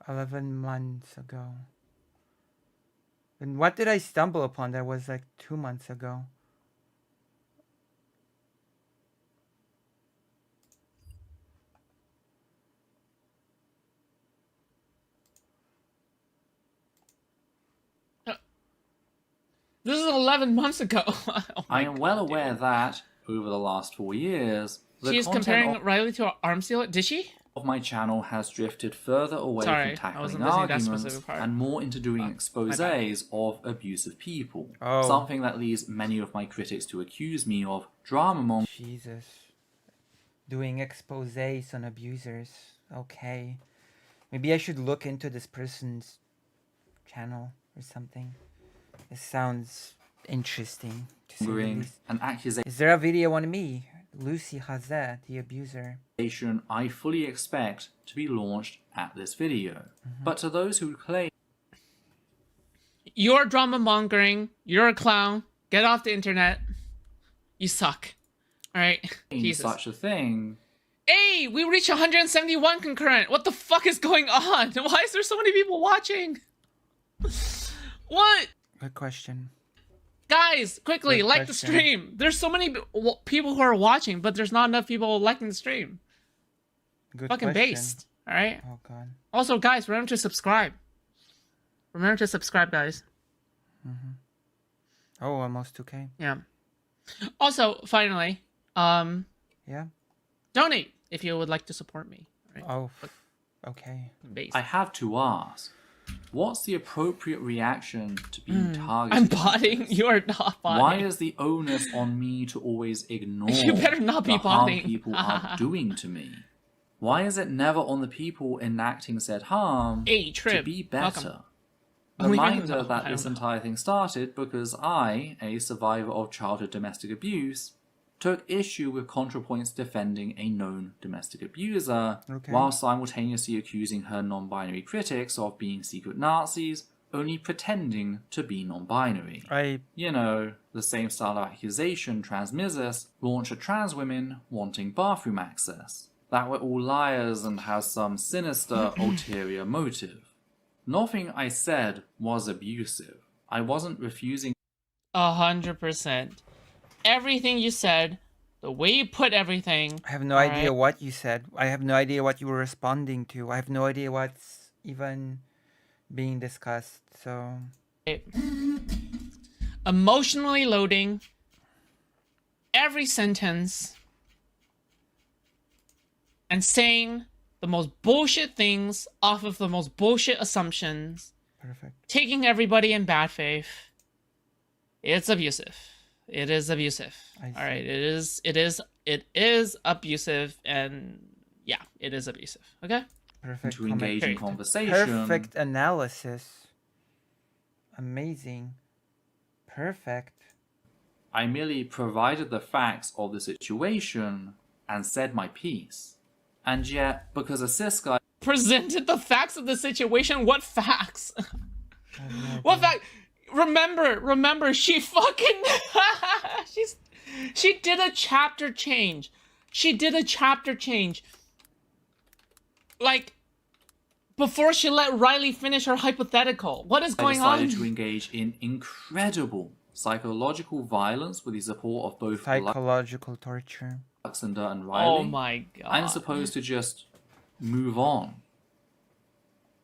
S1: "11 months ago." And what did I stumble upon that was like 2 months ago?
S2: This is 11 months ago. Oh
S5: I
S2: my
S5: am well
S2: God,
S5: aware
S2: dude.
S5: that, over the last 4 years, the
S2: She's
S5: content
S2: comparing Riley to an arms dealer. Did she?
S5: of my channel has drifted further away
S2: Sorry,
S5: from
S2: I wasn't
S5: tackling
S2: listening to that
S5: arguments
S2: specific part.
S5: and more into doing
S2: my bad.
S5: exposés of abusive people.
S1: Oh.
S5: Something that leads many of my critics to accuse me of drama mongering.
S1: Jesus. Doing exposés on abusers. Okay. Maybe I should look into this person's channel or something. This sounds interesting, to say the least.
S5: An accusation
S1: Is there a video on me? Lucy Hazet, the abuser.
S5: I fully expect to be launched at this video. But to those who claim
S2: You're drama mongering. You're a clown. Get off the internet. You suck. Alright? Jesus.
S5: such a thing,
S2: Hey, we reached 171 concurrent. What the fuck is going on? Why is there so many people watching? What?
S1: Good question.
S2: Guys, quickly,
S1: Good
S2: like the
S1: question.
S2: stream. There's so many people who are watching, but there's not enough people liking the stream.
S1: Good
S2: Fucking
S1: question.
S2: based. Alright?
S1: Oh god.
S2: Also, guys, remember to subscribe. Remember to subscribe, guys.
S1: Oh, almost 2K.
S2: Yeah. Also, finally,
S1: Yeah.
S2: donate if you would like to support me. Right?
S1: Oh, okay.
S2: Based.
S5: I have to ask, what's the appropriate reaction to being targeted?
S2: I'm botting. You are not botting.
S5: Why is the onus on me to always ignore
S2: You better not be
S5: the harm
S2: botting.
S5: people are doing to me? Why is it never on the people enacting said harm
S2: Hey,
S5: to
S2: Trib.
S5: be
S2: Welcome.
S5: better?
S2: Oh, we don't
S5: Reminder
S2: know.
S5: that
S2: I
S5: this
S2: don't know.
S5: entire thing started because I, a survivor of childhood domestic abuse, took issue with ContraPoints defending a known domestic abuser,
S1: Okay.
S5: while simultaneously accusing her non-binary critics of being secret Nazis, only pretending to be non-binary. You know, the same style of accusation transmissus launch at trans women wanting bathroom access. That we're all liars and has some sinister ulterior motive. Nothing I said was abusive. I wasn't refusing
S2: 100%. Everything you said, the way you put everything.
S1: I have no
S2: Alright.
S1: idea what you said. I have no idea what you were responding to. I have no idea what's even being discussed. So,
S2: Emotionally loading every sentence and saying the most bullshit things off of the most bullshit assumptions,
S1: perfect.
S2: taking everybody in bad faith. It's abusive. It is abusive.
S1: I see.
S2: All right, it is abusive, and yeah, it is abusive. Okay.
S1: Perfect.
S5: to engage in
S2: Period.
S5: conversation.
S1: Perfect analysis. Amazing. Perfect.
S5: I merely provided the facts of the situation and said my piece. And yet, because a cis guy
S2: Presented the facts of the situation. What facts? What fact? Remember, she fucking she did a chapter change. Like before she let Riley finish her hypothetical. What is
S5: I
S2: going on?
S5: decided to engage in incredible psychological violence with the support of both
S1: Psychological torture.
S5: Alexander and Riley.
S2: Oh my god.
S5: I'm supposed to just move on.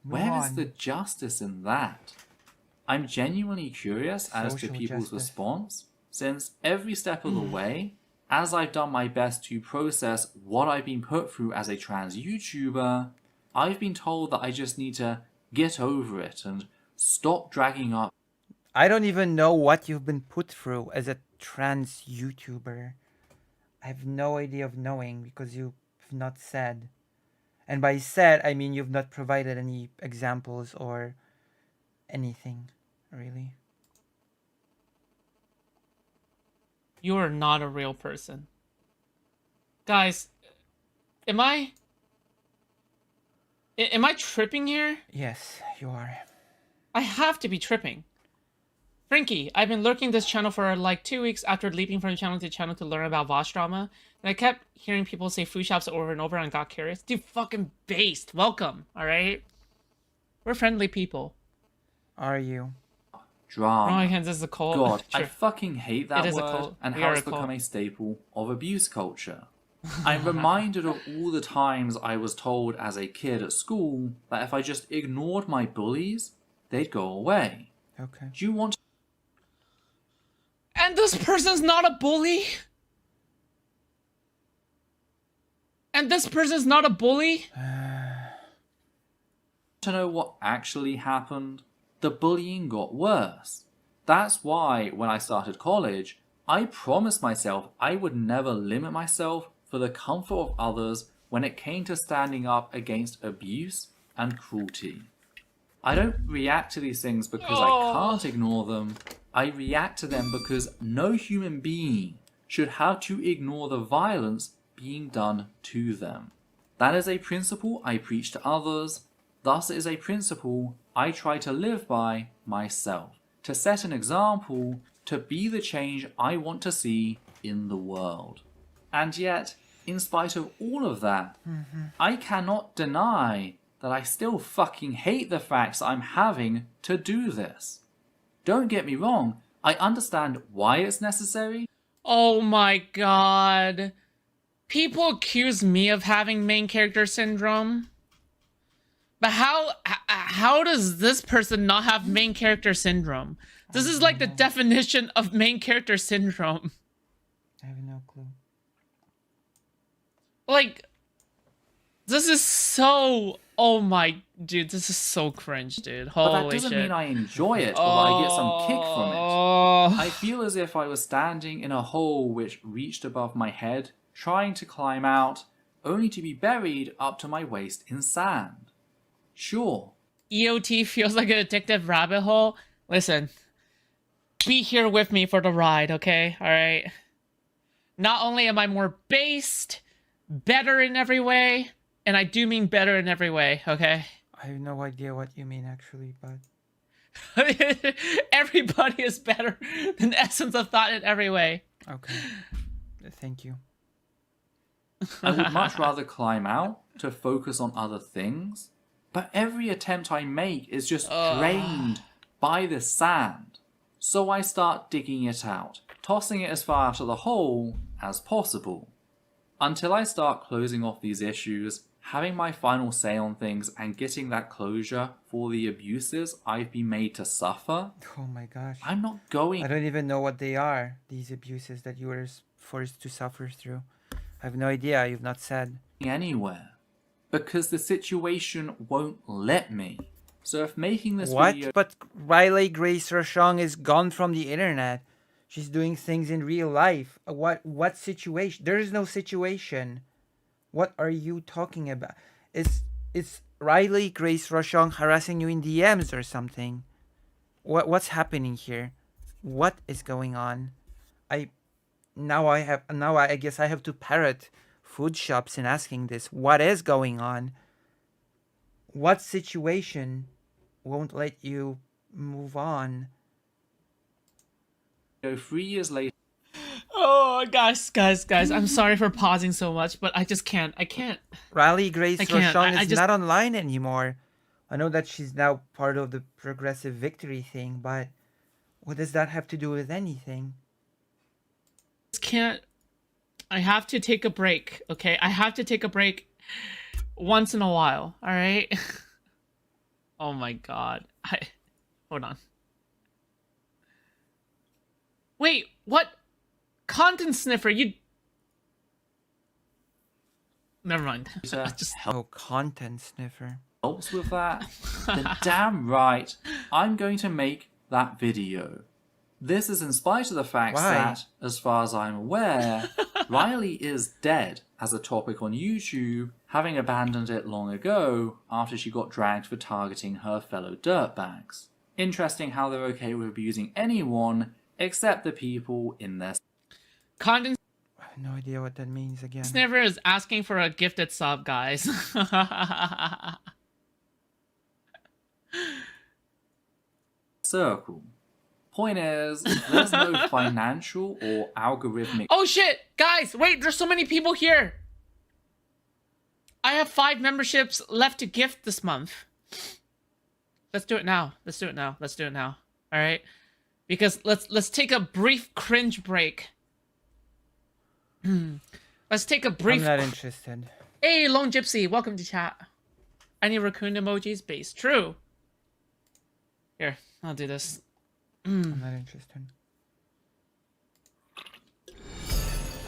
S5: Where is
S1: on.
S5: the justice in that? I'm genuinely curious as to
S1: Social
S5: people's
S1: justice.
S5: response, since every step of the way, as I've done my best to process what I've been put through as a trans YouTuber, I've been told that I just need to get over it and stop dragging up
S1: I don't even know what you've been put through as a trans YouTuber. I have no idea of knowing because you've not said. And by said, I mean you've not provided any examples or anything, really.
S2: You are not a real person. Guys, am I tripping here?
S1: Yes, you are.
S2: I have to be tripping. Frankie, I've been lurking this channel for like 2 weeks after leaping from channel to channel to learn about Vosh drama, and I kept hearing people say Foodshops over and over and got curious. Dude, fucking based. Welcome, alright? We're friendly people.
S1: Are you?
S2: Oh
S5: drama.
S2: my god, this is a cult.
S5: God, I
S2: True.
S5: fucking hate that
S2: It is a
S5: word
S2: cult.
S5: and
S2: We
S5: how
S2: are
S5: it's
S2: a cult.
S5: become a staple of abuse culture. I'm reminded of all the times I was told as a kid at school that if I just ignored my bullies, they'd go away.
S1: Okay.
S5: Do you want
S2: And this person's not a bully? And this person's not a bully?
S5: to know what actually happened? The bullying got worse. That's why, when I started college, I promised myself I would never limit myself for the comfort of others when it came to standing up against abuse and cruelty. I don't react to these things because I can't ignore them. I react to them because no human being should have to ignore the violence being done to them. That is a principle I preach to others. Thus, it is a principle I try to live by myself, to set an example, to be the change I want to see in the world. And yet, in spite of all of that, I cannot deny that I still fucking hate the fact that I'm having to do this. Don't get me wrong, I understand why it's necessary.
S2: Oh my god. People accuse me of having main character syndrome. But how does this person not have main character syndrome? This is like the definition of main character syndrome.
S1: I have no clue.
S2: Like, this is so... Oh my... Dude, this is so cringe, dude. Holy
S5: But that doesn't
S2: shit.
S5: mean I enjoy it or that I get some kick from it.
S2: Oh.
S5: I feel as if I was standing in a hole which reached above my head, trying to climb out, only to be buried up to my waist in sand. Sure,
S2: EOT feels like an addictive rabbit hole. Listen, be here with me for the ride, okay? Alright? Not only am I more based, better in every way, and I do mean better in every way, okay?
S1: I have no idea what you mean actually, but
S2: Everybody is better than Essence of Thought in every way.
S1: okay. Thank you.
S5: I would much rather climb out to focus on other things, but every attempt I make is just drained by the sand. So I start digging it out, tossing it as far out of the hole as possible. Until I start closing off these issues, having my final say on things and getting that closure for the abuses I've been made to suffer,
S1: Oh my gosh.
S5: I'm not going
S1: I don't even know what they are, these abuses that you were forced to suffer through. I have no idea, you've not said.
S5: anywhere. Because the situation won't let me. So if making this
S1: What?
S5: video
S1: But Riley Grace Rochong is gone from the internet. She's doing things in real life. What situation? There is no situation. What are you talking about? Is Riley Grace Rochong harassing you in DMs or something? What's happening here? What is going on? I guess I have to parrot Foodshops in asking this. What is going on? What situation won't let you move on.
S5: 3 years later,
S2: Oh, guys, I'm sorry for pausing so much, but I just can't. I can't.
S1: Riley Grace
S2: I can't.
S1: Rochon
S2: I
S1: is
S2: just-
S1: not online anymore. I know that she's now part of the Progressive Victory thing, but what does that have to do with anything?
S2: Just can't. I have to take a break, okay? I have to take a break once in a while, all right? Oh my god. Hold on. Wait, what? Content sniffer, you... Never mind. Just...
S1: Oh, content sniffer.
S5: helps with that, then damn right, I'm going to make that video. This is in spite of the fact
S1: Why?
S5: that, as far as I'm aware, Riley is dead as a topic on YouTube, having abandoned it long ago after she got dragged for targeting her fellow dirtbags. Interesting how they're okay with abusing anyone except the people in their...
S2: Content
S1: I have no idea what that means again.
S2: sniffer is asking for a gifted sub, guys.
S5: circle. Point is, there's no financial or algorithmic
S2: Oh shit! Guys, wait, there's so many people here! I have 5 memberships left to gift this month. Let's do it now. Let's do it now. Let's do it now. Alright? Because let's take a brief cringe break. Let's take a brief...
S1: I'm not interested.
S2: Hey, Lone Gypsy, welcome to chat. Any raccoon emojis? Base. True. Here, I'll do this.
S1: I'm not interested.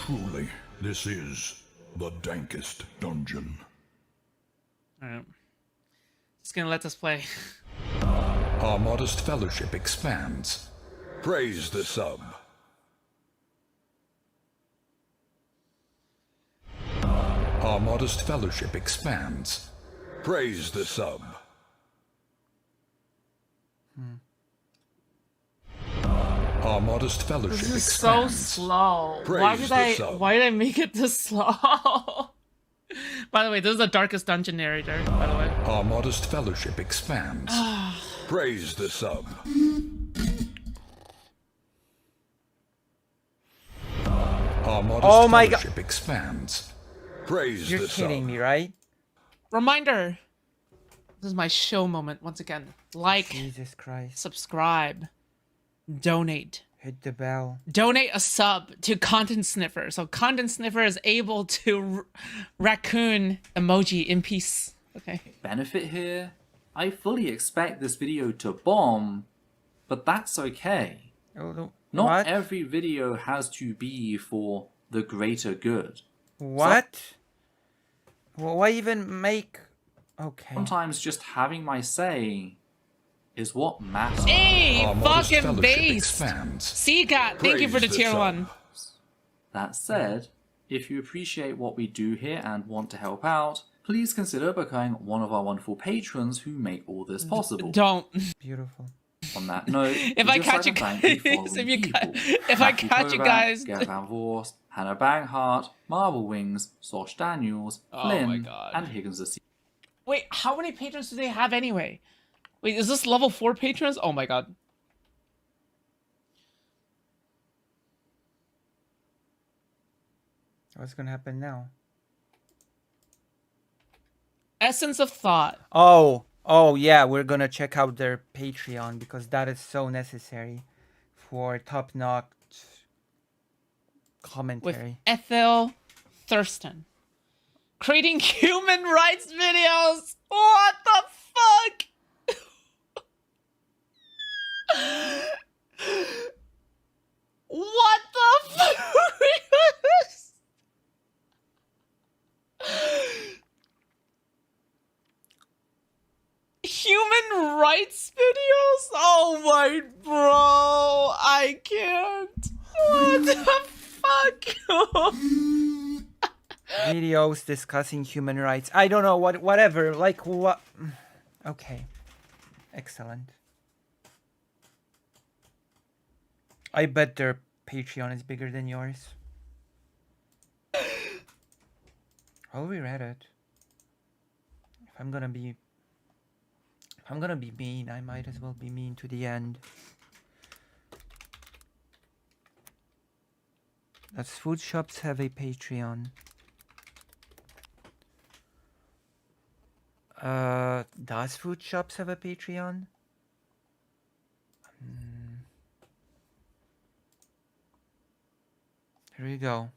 S3: Truly, this is the dankest dungeon.
S2: Alright. Just gonna let this play.
S3: Our modest fellowship expands. Praise the sub. Our modest fellowship expands. Praise the sub. Our modest fellowship
S2: This is so
S3: expands.
S2: slow.
S3: Praise the sub.
S2: Why did I make it this slow? By the way, this is the darkest dungeon narrator, by the way.
S3: Our modest fellowship expands. Praise the sub. Our modest
S1: Oh my God.
S3: fellowship expands. Praise
S1: You're
S3: the
S1: kidding
S3: sub.
S1: me, right?
S2: Reminder. This is my show moment once again. Like,
S1: Jesus Christ.
S2: subscribe, donate.
S1: Hit the bell.
S2: Donate a sub to Content Sniffer. So Content Sniffer is able to raccoon emoji in peace. Okay.
S5: benefit here. I fully expect this video to bomb, but that's okay.
S1: Oh, no.
S5: Not
S1: What?
S5: every video has to be for the greater good.
S1: What? Well, why even make... Okay.
S5: Sometimes just having my say is what matters.
S2: Hey,
S3: Our modest
S2: fucking
S3: fellowship
S2: base.
S3: expands.
S2: Seagat, thank you for the
S3: Praise the
S2: tier
S3: sub.
S2: 1.
S5: That said, if you appreciate what we do here and want to help out, please consider becoming one of our wonderful patrons who make all this possible.
S2: Don't.
S1: Beautiful.
S5: On that note,
S2: If
S5: we'd
S2: I
S5: just
S2: catch
S5: like to
S2: you
S5: thank the
S2: guys-
S5: following
S2: if you ca-
S5: people.
S2: if I
S5: Matthew
S2: catch you
S5: Kovac,
S2: guys-
S5: Gareth Van Vorst, Hannah Banghart, Marble Wings, Sosh Daniels,
S2: Oh
S5: Flynn,
S2: my God.
S5: and Higgins the
S2: Wait, how many patrons do they have anyway? Wait, is this level 4 patrons? Oh my god.
S1: What's gonna happen now?
S2: Essence of Thought.
S1: Oh yeah, we're gonna check out their Patreon because that is so necessary for top-notch
S2: With
S1: commentary.
S2: Ethel Thurston. Creating human rights videos! What the fuck? What the fuck? Human rights videos? Oh my bro, I can't. What the fuck?
S1: Videos discussing human rights. I don't know whatever. Like what? Okay, excellent. I bet their Patreon is bigger than yours. I'll read it. If I'm gonna be I'm gonna be mean. I might as well be mean to the end. Does Foodshops have a Patreon? Does Foodshops have a Patreon? Here we go.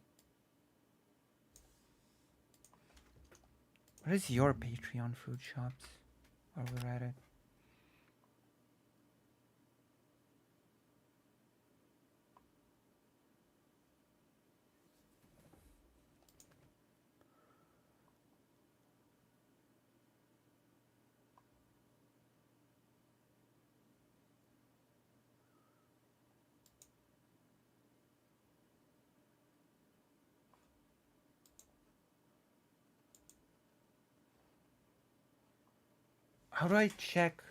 S1: What is your Patreon, Foodshops? While we're at it. How do I check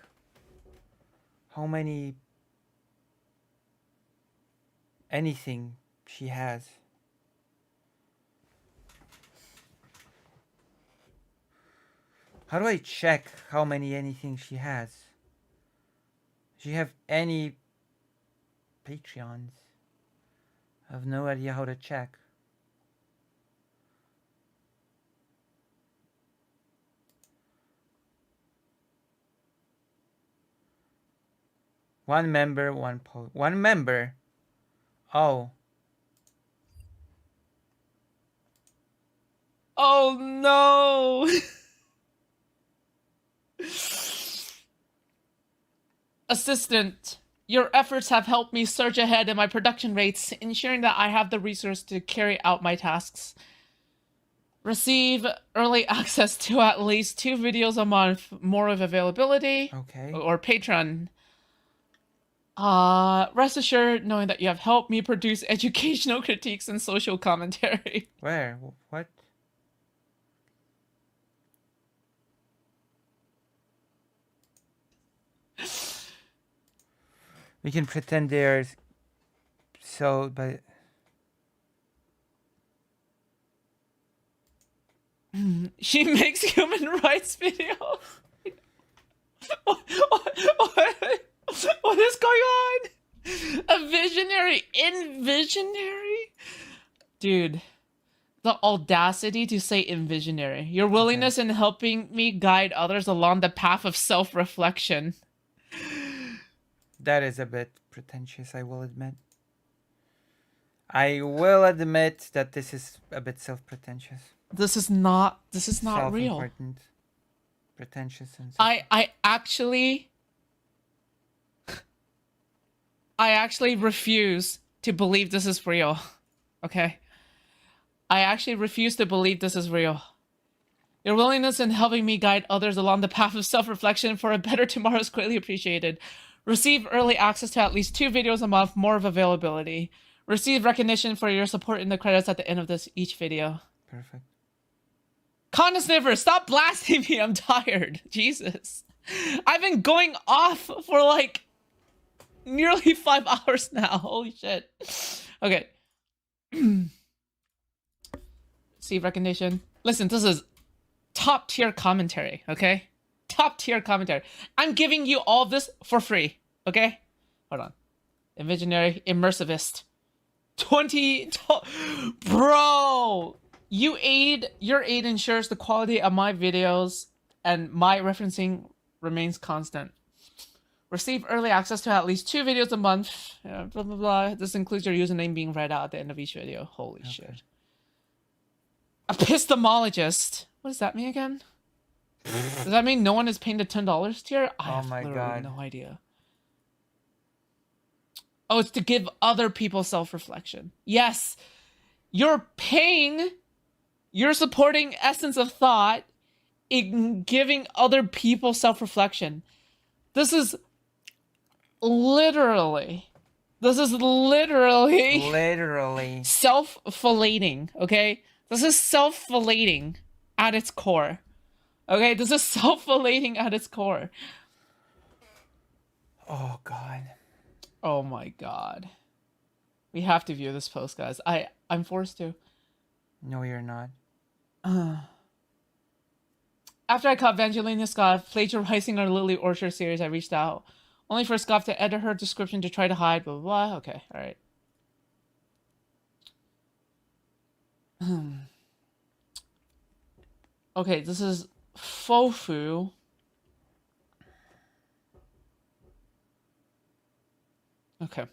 S1: how many anything she has? How do I check how many anything she has? Does she have any Patreons? I have no idea how to check. One member, one post. One member? Oh.
S2: Oh no! Assistant, your efforts have helped me surge ahead in my production rates, ensuring that I have the resources to carry out my tasks. Receive early access to at least 2 videos a month, more of availability.
S1: Okay.
S2: Or Patreon. Rest assured knowing that you have helped me produce educational critiques and social commentary.
S1: Where? What? We can pretend there's so, but
S2: She makes human rights videos. What is going on? A visionary in visionary? Dude, the audacity to say in visionary. Your willingness in helping me guide others along the path of self-reflection.
S1: that is a bit pretentious, I will admit. I will admit that this is a bit self-pretentious.
S2: This is not real.
S1: Self-important. Pretentious and
S2: I actually refuse to believe this is real. Okay? I actually refuse to believe this is real. Your willingness in helping me guide others along the path of self-reflection for a better tomorrow is greatly appreciated. Receive early access to at least 2 videos a month, more of availability. Receive recognition for your support in the credits at the end of each video.
S1: Perfect.
S2: Condesniver, stop blasting me. I'm tired. Jesus. I've been going off for like nearly 5 hours now. Holy shit. Okay. See recognition. Listen, this is top tier commentary, okay? Top tier commentary. I'm giving you all this for free, okay? Hold on. Envisionary, immersivist. Bro! Your aid ensures the quality of my videos and my referencing remains constant. Receive early access to at least 2 videos a month. Blah, blah, blah. This includes your username being read out at the end of each video. Holy shit. Epistemologist. What does that mean again? Does that mean no one is paying the $10 tier? I have literally no idea. Oh, it's to give other people self-reflection. Yes. You're supporting Essence of Thought in giving other people self-reflection. This is literally self-filleting, okay? This is self-filleting at its core. Okay, this is self-filleting at its core.
S1: Oh, God.
S2: Oh, my God. We have to view this post, guys. I'm forced to.
S1: No, you're not.
S2: After I caught Evangelina Scott plagiarizing our Lily Orchard series, I reached out. Only for Scott to edit her description to try to hide, blah, blah, blah. Okay, alright. Okay, this is Fofu. Okay.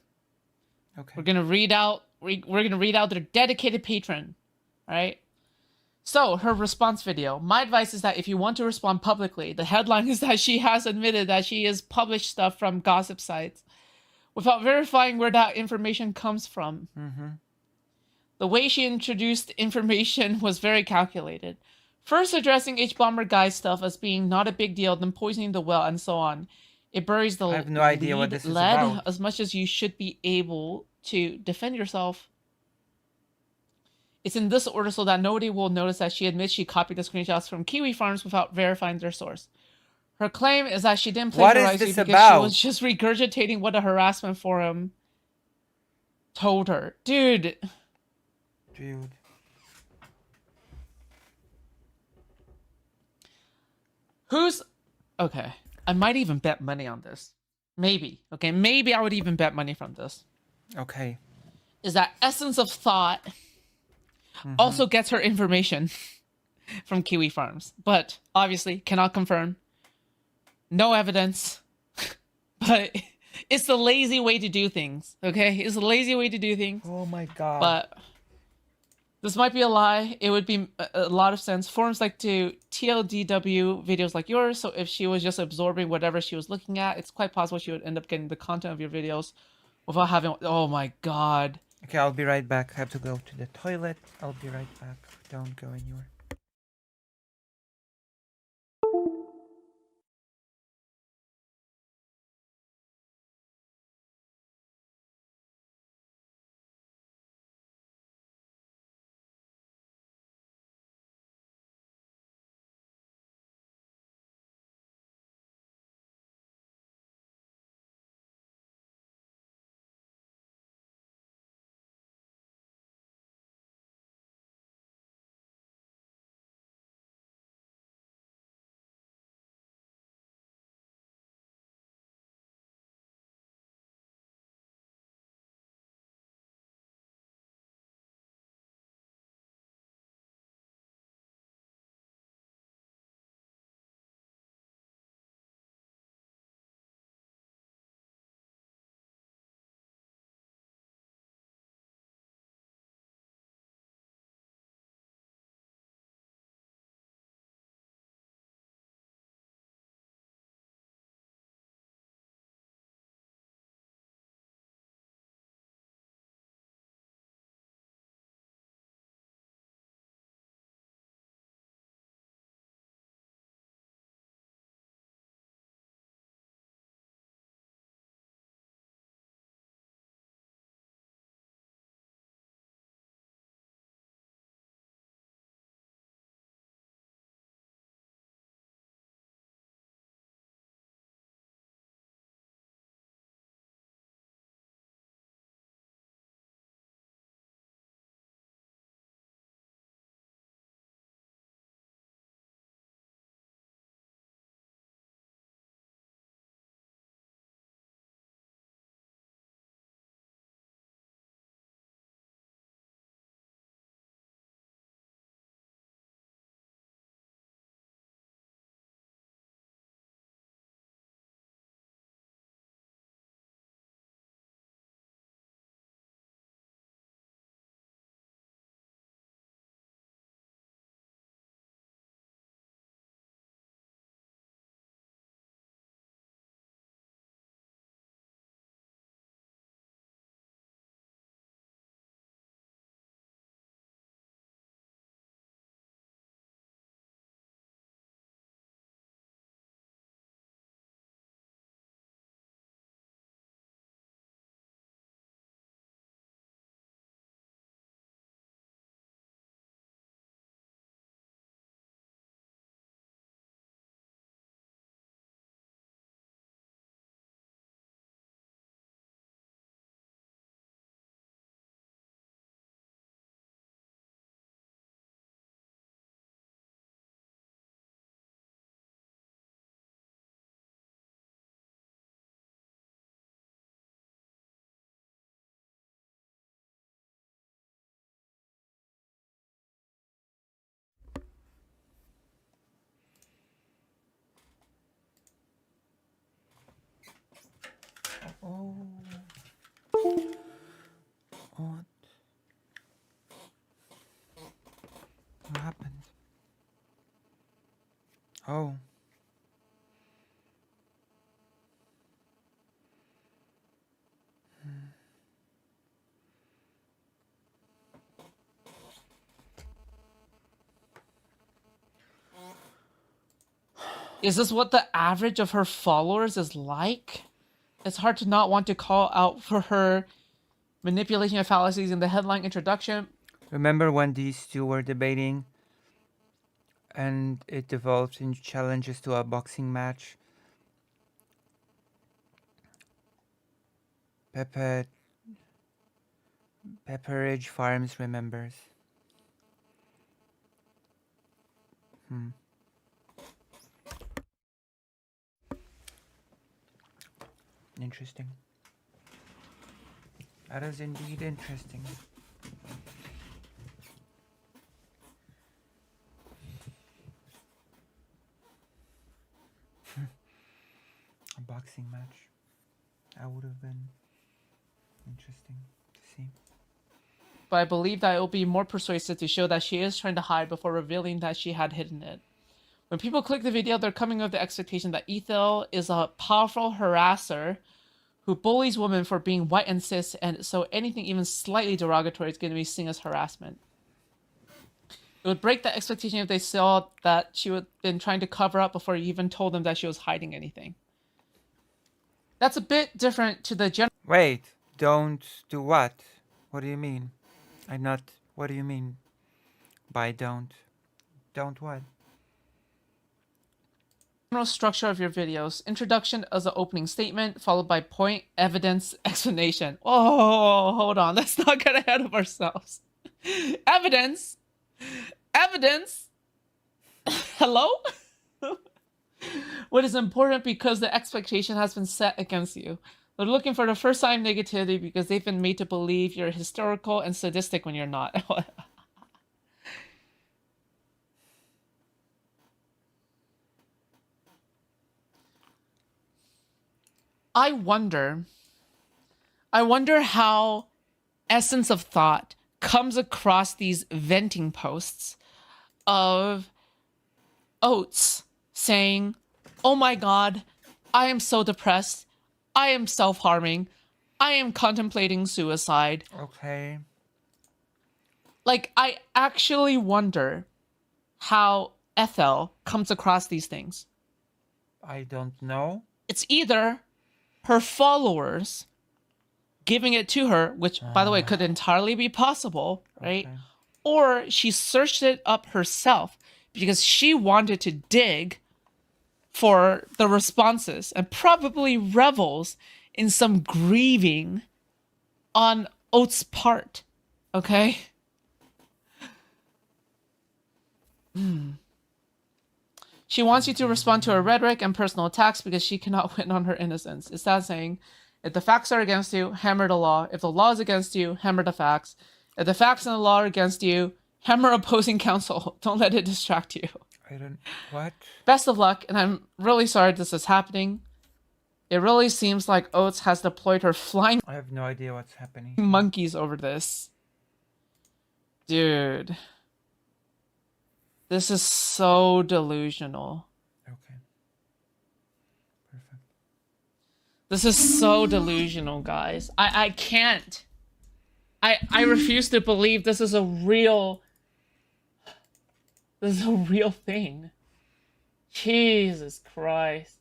S1: Okay.
S2: We're gonna read out their dedicated patron. Alright? So, her response video. My advice is that if you want to respond publicly, the headline is that she has admitted that she has published stuff from gossip sites without verifying where that information comes from.
S1: Mm-hmm.
S2: The way she introduced information was very calculated. First addressing H-Bomber Guy's stuff as being not a big deal, then poisoning the well, and so on. It buries the
S1: I have no idea what this is
S2: lead
S1: about.
S2: as much as you should be able to defend yourself. It's in this order so that nobody will notice that she admits she copied the screenshots from Kiwi Farms without verifying their source. Her claim is that she didn't
S1: What is
S2: plagiarize you
S1: this
S2: because
S1: about?
S2: she was just regurgitating what a harassment forum told her. Dude. Who's... Okay. I might even bet money on this. Maybe. Okay, maybe I would even bet money from this.
S1: Okay.
S2: Is that Essence of Thought also gets her information from Kiwi Farms. But, obviously, cannot confirm. No evidence. But it's the lazy way to do things, okay? It's a lazy way to do things.
S1: Oh my god.
S2: But this might be a lie. It would be a lot of sense. Forums like to TLDW videos like yours, so if she was just absorbing whatever she was looking at, it's quite possible she would end up getting the content of your videos without having... Oh my god.
S1: Okay, I'll be right back. I have to go to the toilet. I'll be right back. Don't go anywhere. Oh. What? What happened? Oh.
S2: Is this what the average of her followers is like? It's hard to not want to call out for her manipulation of fallacies in the headline introduction.
S1: Remember when these two were debating and it developed into challenges to a boxing match? Pepperidge Farms remembers. Interesting. That is indeed interesting. A boxing match. That would have been interesting to see.
S2: But I believe that it will be more persuasive to show that she is trying to hide before revealing that she had hidden it. When people click the video, they're coming with the expectation that Ethel is a powerful harasser who bullies women for being white and cis, and so anything even slightly derogatory is going to be seen as harassment. It would break that expectation if they saw that she had been trying to cover up before you even told them that she was hiding anything. That's a bit different to the general...
S1: Wait, don't do what? What do you mean? I'm not... What do you mean by don't? Don't what?
S2: General structure of your videos. Introduction as an opening statement, followed by point, evidence, explanation. Oh, hold on. Let's not get ahead of ourselves. Evidence? Evidence? Hello? What is important because the expectation has been set against you. They're looking for the first time negativity because they've been made to believe you're hysterical and sadistic when you're not. I wonder how Essence of Thought comes across these venting posts of Oates saying, "Oh my god, I am so depressed. I am self-harming. I am contemplating suicide."
S1: Okay.
S2: Like, I actually wonder how Ethel comes across these things.
S1: I don't know.
S2: It's either her followers giving it to her, which, by the way, could entirely be possible, right?
S1: Okay.
S2: Or she searched it up herself because she wanted to dig for the responses and probably revels in some grieving on Oates' part, okay? She wants you to respond to her rhetoric and personal attacks because she cannot win on her innocence. It's that saying, if the facts are against you, hammer the law. If the law is against you, hammer the facts. If the facts and the law are against you, hammer opposing counsel. Don't let it distract you.
S1: I don't... What?
S2: Best of luck, and I'm really sorry this is happening. It really seems like Oates has deployed her flying
S1: I have no idea what's happening.
S2: monkeys over this. Dude. This is so delusional.
S1: Okay. Perfect.
S2: This is so delusional, guys. I can't. I refuse to believe this is a real... This is a real thing. Jesus Christ.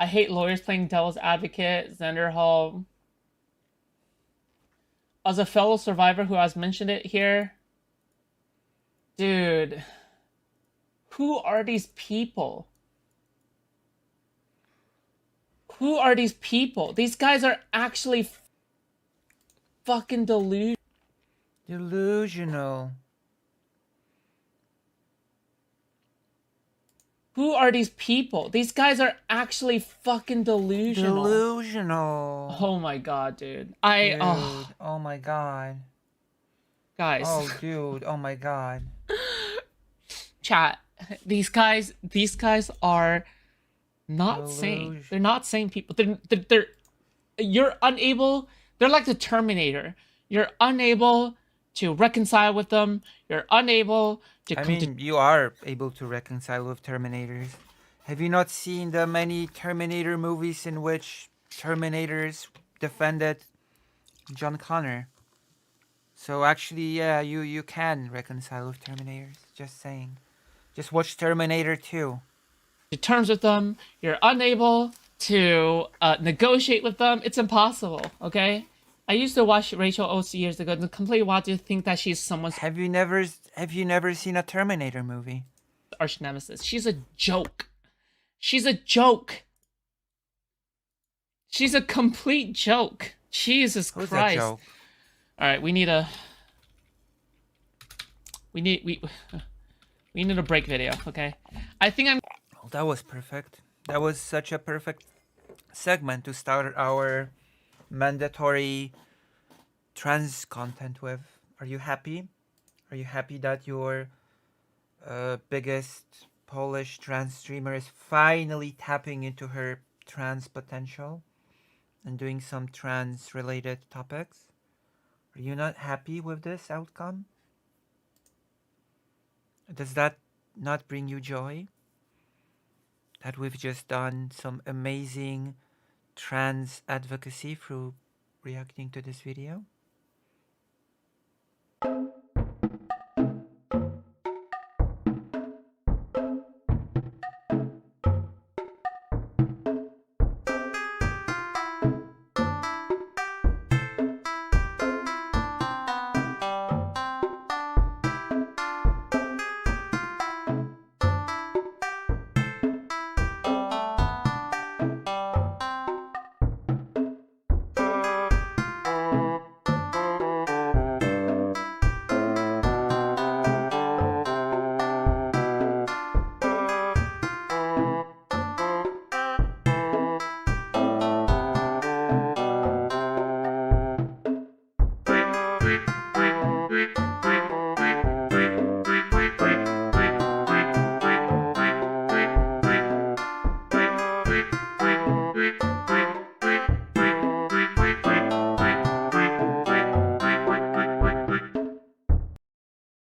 S2: I hate lawyers playing devil's advocate. Zenderhall. As a fellow survivor who has mentioned it here... Dude. Who are these people? Who are these people? These guys are actually fucking
S1: Delusional.
S2: Who are these people? These guys are actually fucking delusional.
S1: Delusional.
S2: Oh my god, dude.
S1: Dude. Oh my god.
S2: Guys.
S1: Oh, dude. Oh my god.
S2: Chat. These guys are not sane.
S1: Delusion.
S2: They're not sane people. They're you're unable. They're like the Terminator. You're unable to reconcile with them. You're unable to
S1: I
S2: come to.
S1: mean, you are able to reconcile with Terminators. Have you not seen the many Terminator movies in which Terminators defended John Connor? So actually, yeah, you can reconcile with Terminators. Just saying. Just watch Terminator 2.
S2: To terms with them. You're unable to negotiate with them. It's impossible. Okay. I used to watch Rachel Oates years ago and completely want to think that she's someone's
S1: Have you never seen a Terminator movie?
S2: arch nemesis. She's a joke. She's a joke. She's a complete joke. Jesus
S1: Who's
S2: Christ.
S1: that joke?
S2: All right, we need a we need a break video, okay? I think I'm
S1: Oh, that was perfect. That was such a perfect segment to start our mandatory trans content with. Are you happy? Are you happy that your biggest Polish trans streamer is finally tapping into her trans potential and doing some trans related topics? Are you not happy with this outcome? Does that not bring you joy? That we've just done some amazing trans advocacy through reacting to this video?